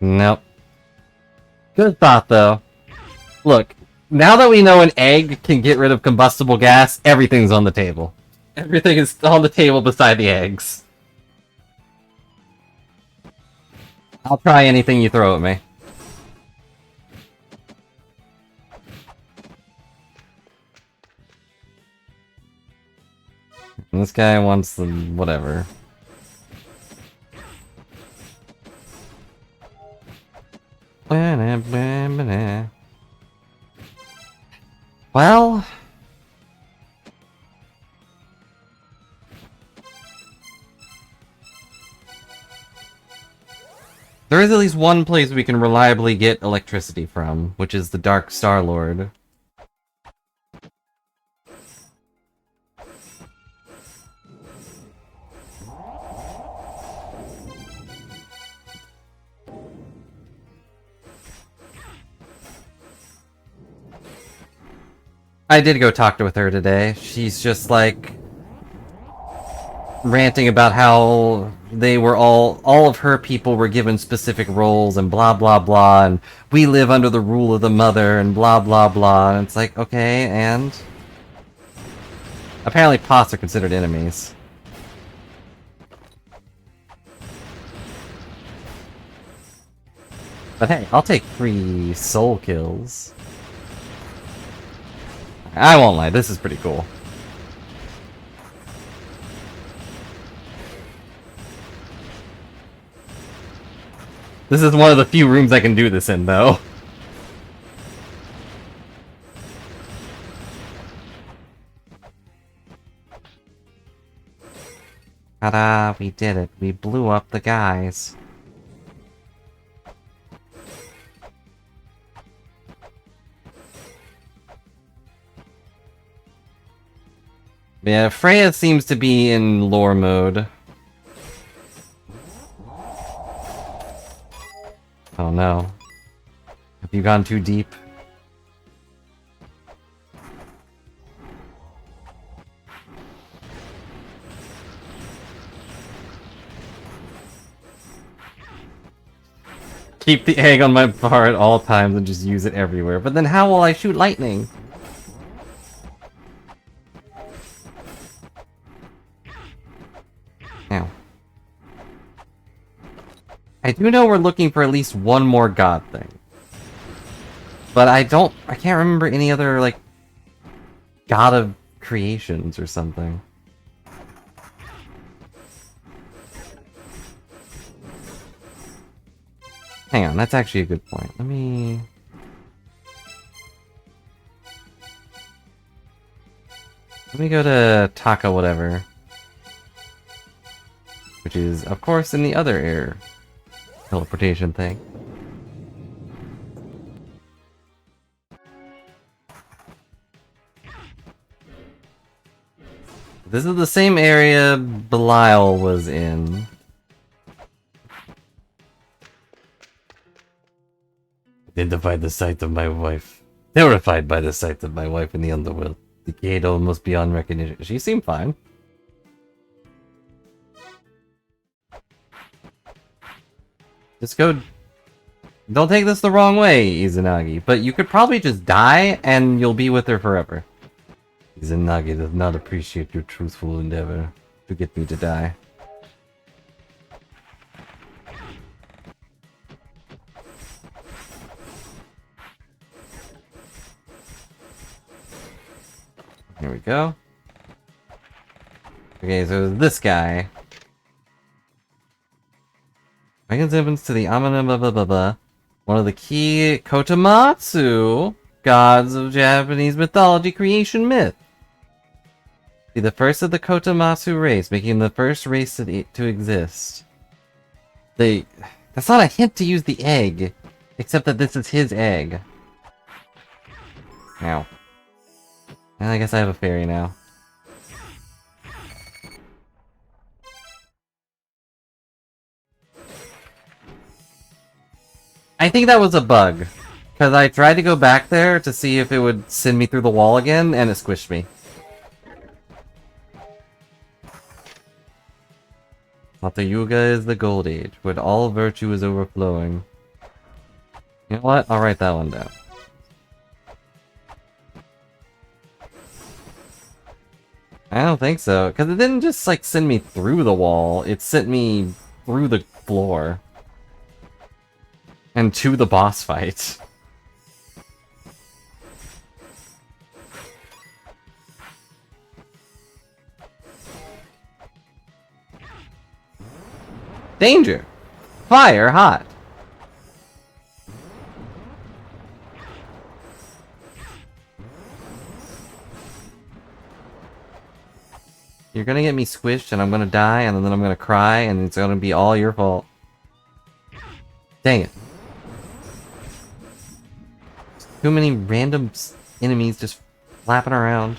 Nope. Good thought, though. Look, now that we know an egg can get rid of combustible gas, everything's on the table. Everything is on the table beside the eggs. I'll try anything you throw at me. And this guy wants the whatever. Well... there is at least one place we can reliably get electricity from, which is the Dark Star-Lord. I did go talk with her today. She's just like ranting about how they were all of her people were given specific roles and blah blah blah, and we live under the rule of the mother and blah blah blah, and it's like, okay, and apparently pots are considered enemies. But hey, I'll take 3 soul kills. I won't lie, this is pretty cool. This is one of the few rooms I can do this in, though. Ta-da, we did it. We blew up the guys. Yeah, Freya seems to be in lore mode. Oh no. Have you gone too deep? Keep the egg on my bar at all times and just use it everywhere. But then how will I shoot lightning? Ow. I do know we're looking for at least one more god thing. But I can't remember any other, like, god of creations or something. Hang on, that's actually a good point. Let me go to Taka whatever. Which is, of course, in the other air teleportation thing. This is the same area Belial was in. Identified the sight of my wife. Terrified by the sight of my wife in the underworld. Decayed almost beyond recognition. She seemed fine. Just go... Don't take this the wrong way, Izanagi, but you could probably just die and you'll be with her forever. Izanagi does not appreciate your truthful endeavor to get me to die. Here we go. Okay, so this guy. Megan's entrance to the Amana blah blah blah blah. One of the key Kotomatsu gods of Japanese mythology creation myth. Be the first of the Kotomatsu race, making the first race to exist. That's not a hint to use the egg, except that this is his egg. Ow. And I guess I have a fairy now. I think that was a bug. Because I tried to go back there to see if it would send me through the wall again, and it squished me. Hatha Yuga is the Gold Age, where all virtue is overflowing. You know what? I'll write that one down. I don't think so, because it didn't just, like, send me through the wall, it sent me through the floor. And to the boss fight. Danger! Fire hot! You're gonna get me squished and I'm gonna die and then I'm gonna cry and it's gonna be all your fault. Dang it. Too many random enemies just flapping around.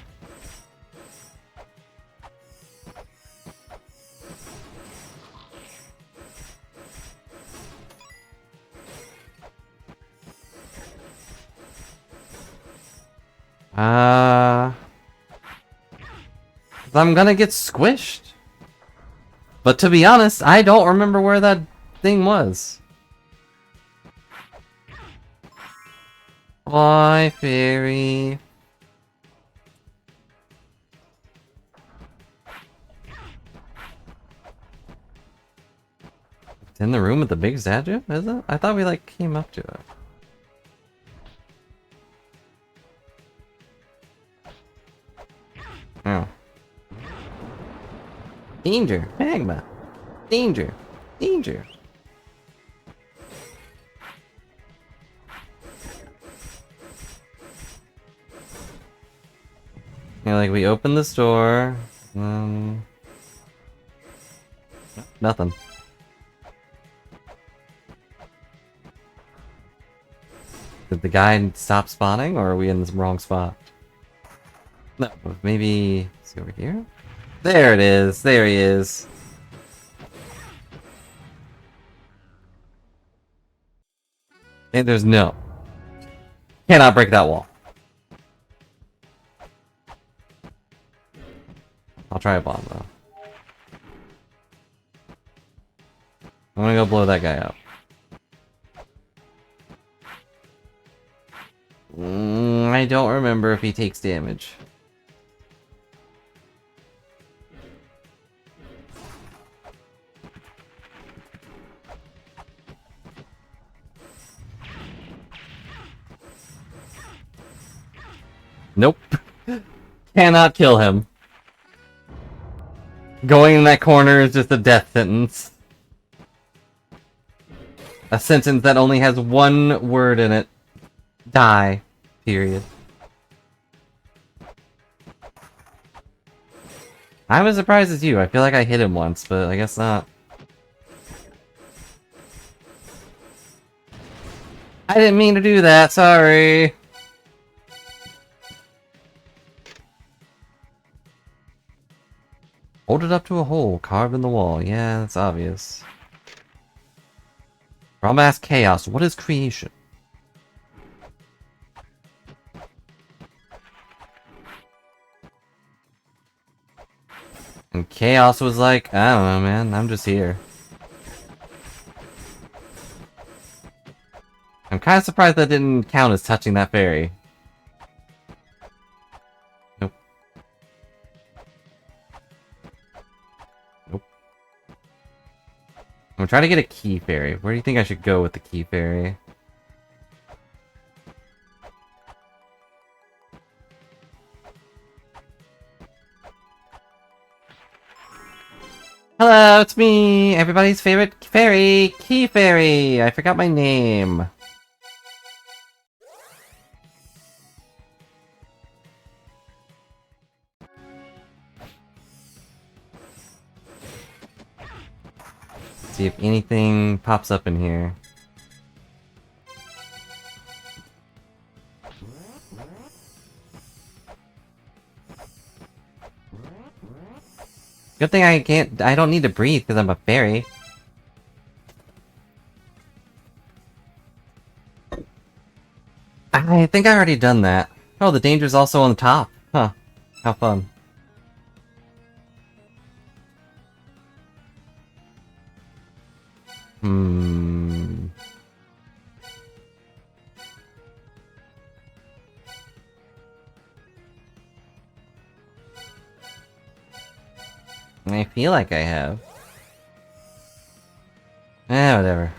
I'm gonna get squished. But to be honest, I don't remember where that thing was. Why, fairy? It's in the room with the big statue, is it? I thought we, like, came up to it. Oh. Danger! Magma! Danger! Danger! Yeah, like, we open this door, nothing. Did the guy stop spawning, or are we in the wrong spot? No, maybe... Is he over here? There it is! There he is! And there's no. Cannot break that wall. I'll try a bomb, though. I'm gonna go blow that guy up. I don't remember if he takes damage. Nope. Cannot kill him. Going in that corner is just a death sentence. A sentence that only has one word in it. Die. Period. I'm as surprised as you. I feel like I hit him once, but I guess not. I didn't mean to do that, sorry. Hold it up to a hole carved in the wall. Yeah, that's obvious. From ask Chaos, what is creation? And Chaos was like, I don't know, man, I'm just here. I'm kind of surprised that didn't count as touching that fairy. Nope. Nope. I'm trying to get a key fairy. Where do you think I should go with the key fairy? Hello, it's me, everybody's favorite fairy, Key Fairy. I forgot my name. See if anything pops up in here. Good thing I don't need to breathe because I'm a fairy. I think I already done that. Oh, the danger's also on the top. Huh. How fun. I feel like I have. Eh, whatever.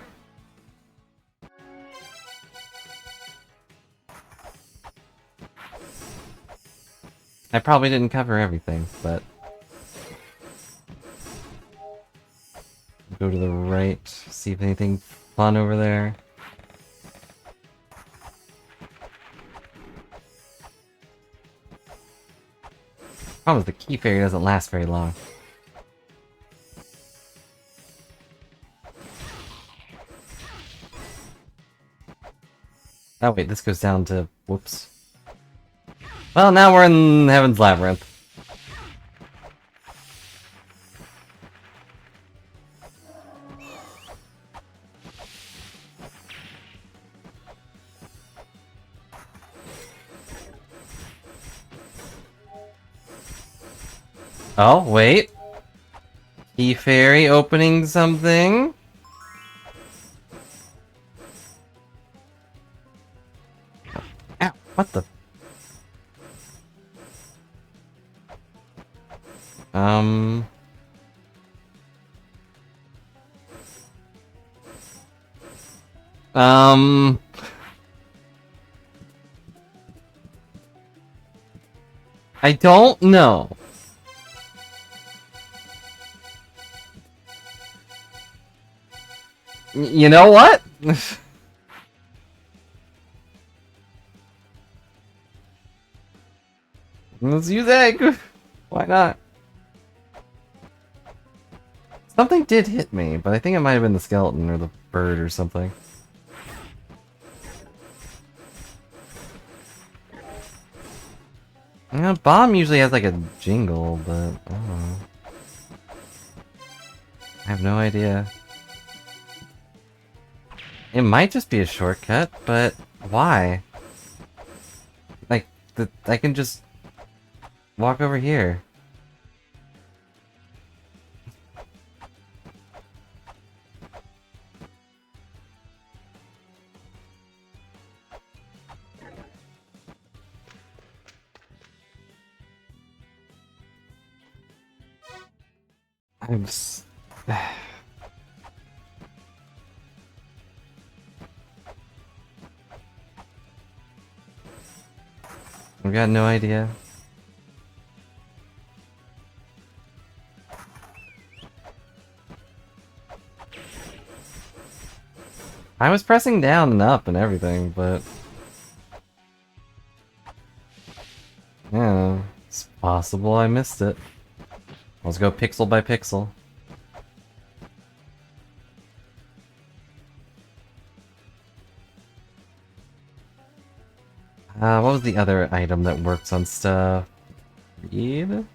I probably didn't cover everything, but... Go to the right, see if anything fun over there. Problem is the key fairy doesn't last very long. Oh wait, this goes down to... Whoops. Well, now we're in Heaven's Labyrinth. Oh, wait. Key fairy opening something? Ow, what the... Um... I don't know. You know what? Let's use egg. Why not? Something did hit me, but I think it might have been the skeleton or the bird or something. You know, bomb usually has like a jingle, but I don't know. I have no idea. It might just be a shortcut, but why? Like, I can just walk over here. I'm just... I've got no idea. I was pressing down and up and everything, but... yeah, it's possible I missed it. Let's go pixel by pixel. What was the other item that works on stuff? Read?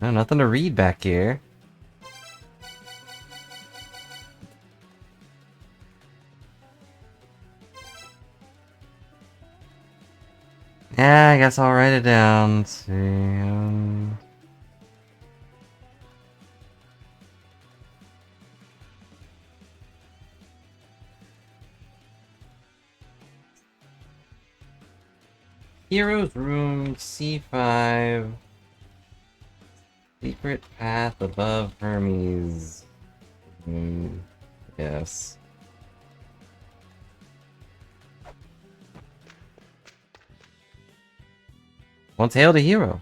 No, nothing to read back here. Yeah, I guess I'll write it down. Let's see. Hero's Room, C5. Secret path above Hermes. Yes. Once hailed a hero.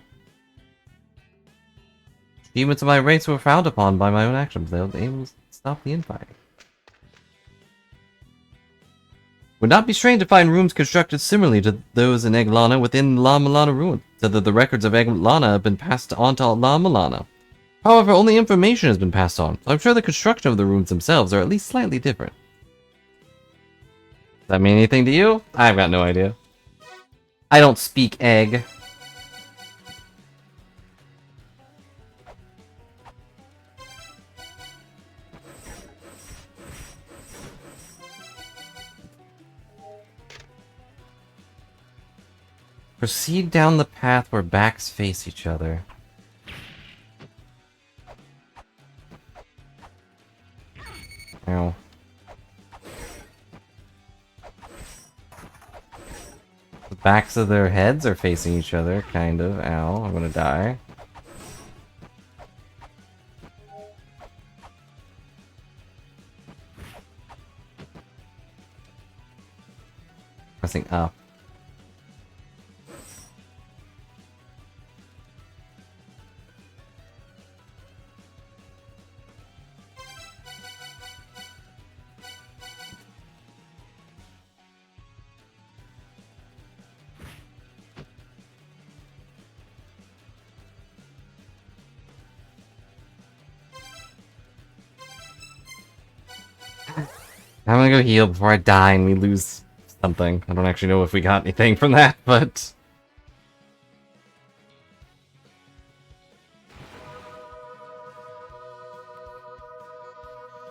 Achievements of my race were frowned upon by my own actions. They were able to stop the infighting. Would not be strange to find rooms constructed similarly to those in La-Mulana within La-Mulana ruins, so that the records of La-Mulana have been passed on to La-Mulana. However, only information has been passed on, so I'm sure the construction of the rooms themselves are at least slightly different. Does that mean anything to you? I've got no idea. I don't speak egg. Proceed down the path where backs face each other. Ow. The backs of their heads are facing each other, kind of. Ow, I'm gonna die. Pressing up. I'm gonna go heal before I die and we lose something. I don't actually know if we got anything from that, but...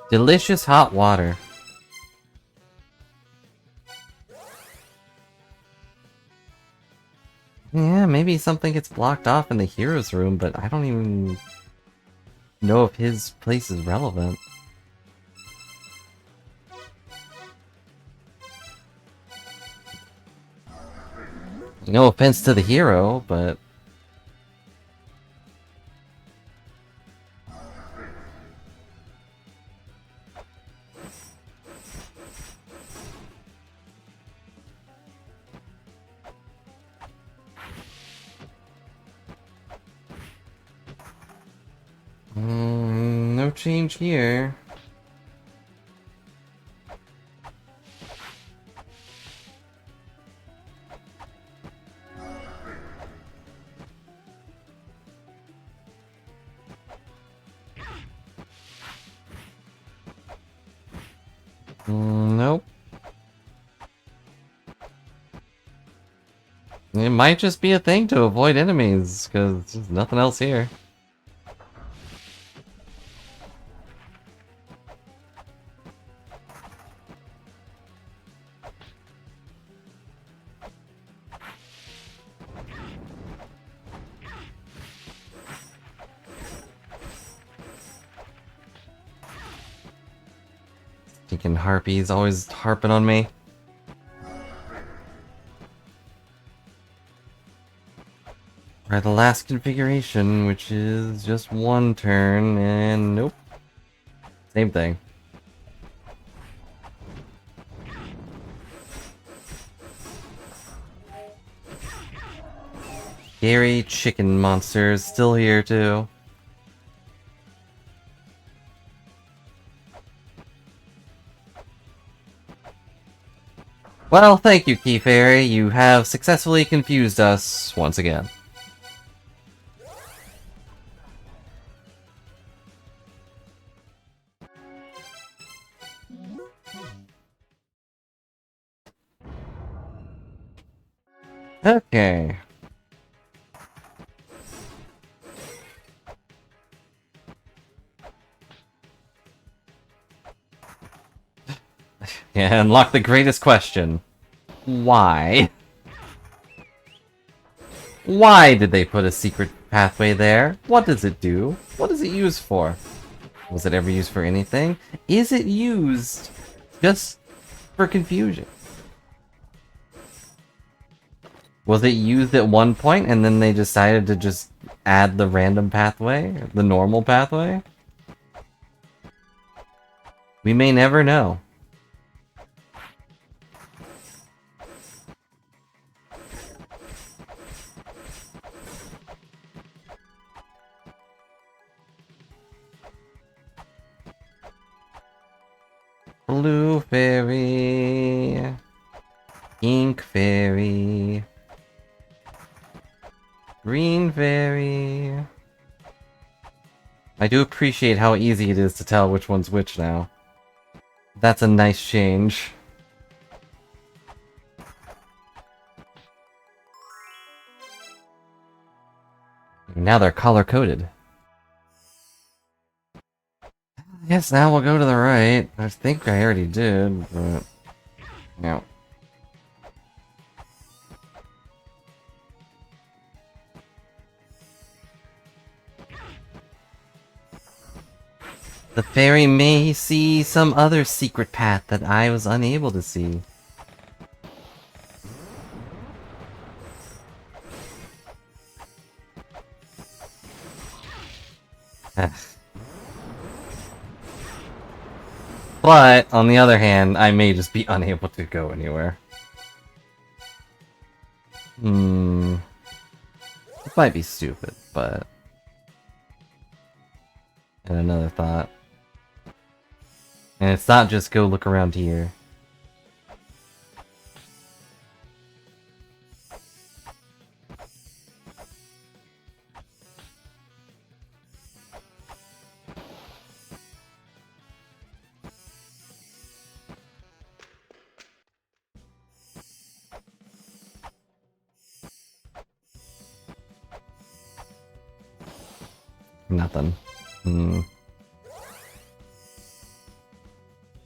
delicious hot water. Yeah, maybe something gets blocked off in the hero's room, but I don't even know if his place is relevant. No offense to the hero, but... No change here. Nope. It might just be a thing to avoid enemies, because there's nothing else here. Stinking harpies always harping on me. Try the last configuration, which is just one turn, and nope. Same thing. Scary chicken monsters still here too. Well, thank you, Key Fairy. You have successfully confused us once again. Okay. Yeah, unlock the greatest question. Why? Why did they put a secret pathway there? What does it do? What is it used for? Was it ever used for anything? Is it used just for confusion? Was it used at one point and then they decided to just add the random pathway? The normal pathway? We may never know. Blue fairy, pink fairy, green fairy. I do appreciate how easy it is to tell which one's which now. That's a nice change. Now they're color-coded. Yes, now we'll go to the right. I think I already did, but... No. The fairy may see some other secret path that I was unable to see. But, on the other hand, I may just be unable to go anywhere. It might be stupid, but... And another thought. And it's not just go look around here. Nothing. We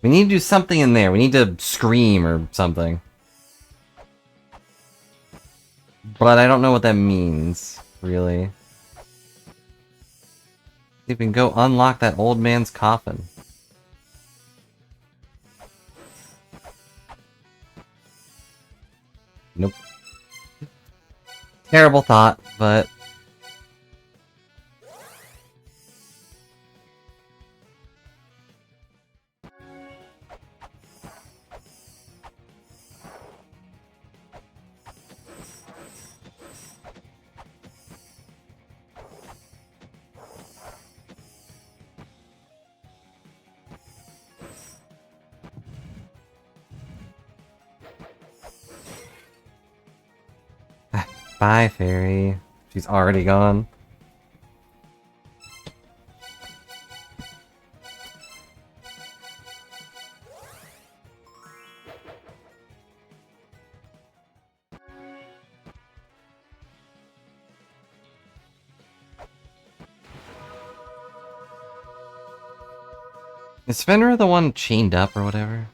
need to do something in there. We need to scream or something. But I don't know what that means, really. See if we can go unlock that old man's coffin. Nope. Terrible thought, but... Bye, fairy. She's already gone. Is Fenrir the one chained up or whatever?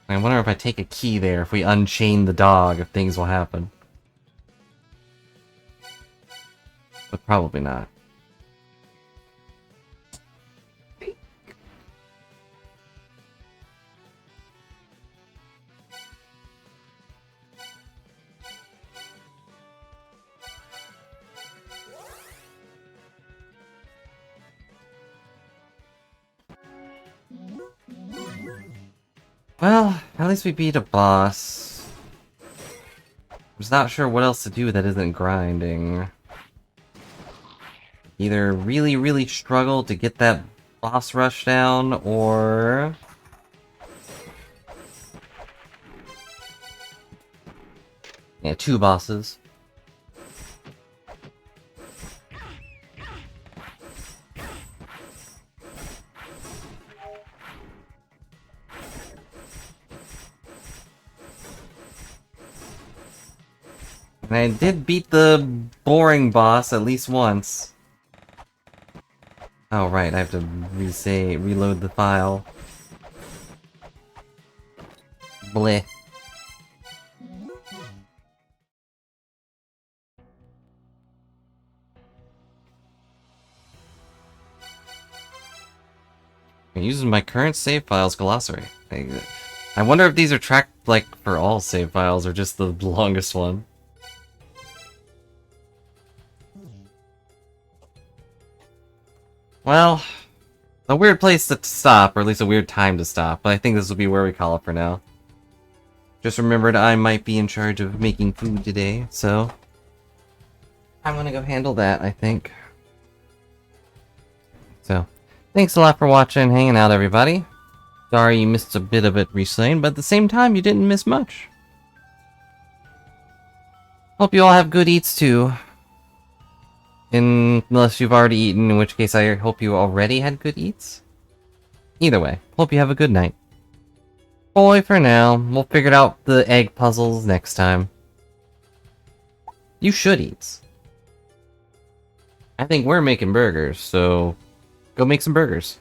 I wonder if I take a key there, if we unchain the dog, if things will happen. But probably not. Well, at least we beat a boss. I'm just not sure what else to do that isn't grinding. Either really, really struggle to get that boss rush down, or... yeah, 2 bosses. And I did beat the boring boss at least once. Oh right, I have to reload the file. Bleh. It uses my current save files glossary. I wonder if these are tracked like for all save files or just the longest one. Well, a weird place to stop, or at least a weird time to stop, but I think this will be where we call it for now. Just remembered I might be in charge of making food today, so I'm gonna go handle that, I think. So, thanks a lot for watching, hanging out, everybody. Sorry you missed a bit of it recently, but at the same time, you didn't miss much. Hope you all have good eats, too. Unless you've already eaten, in which case I hope you already had good eats. Either way, hope you have a good night. Bye for now. We'll figure out the egg puzzles next time. You should eat. I think we're making burgers, so go make some burgers.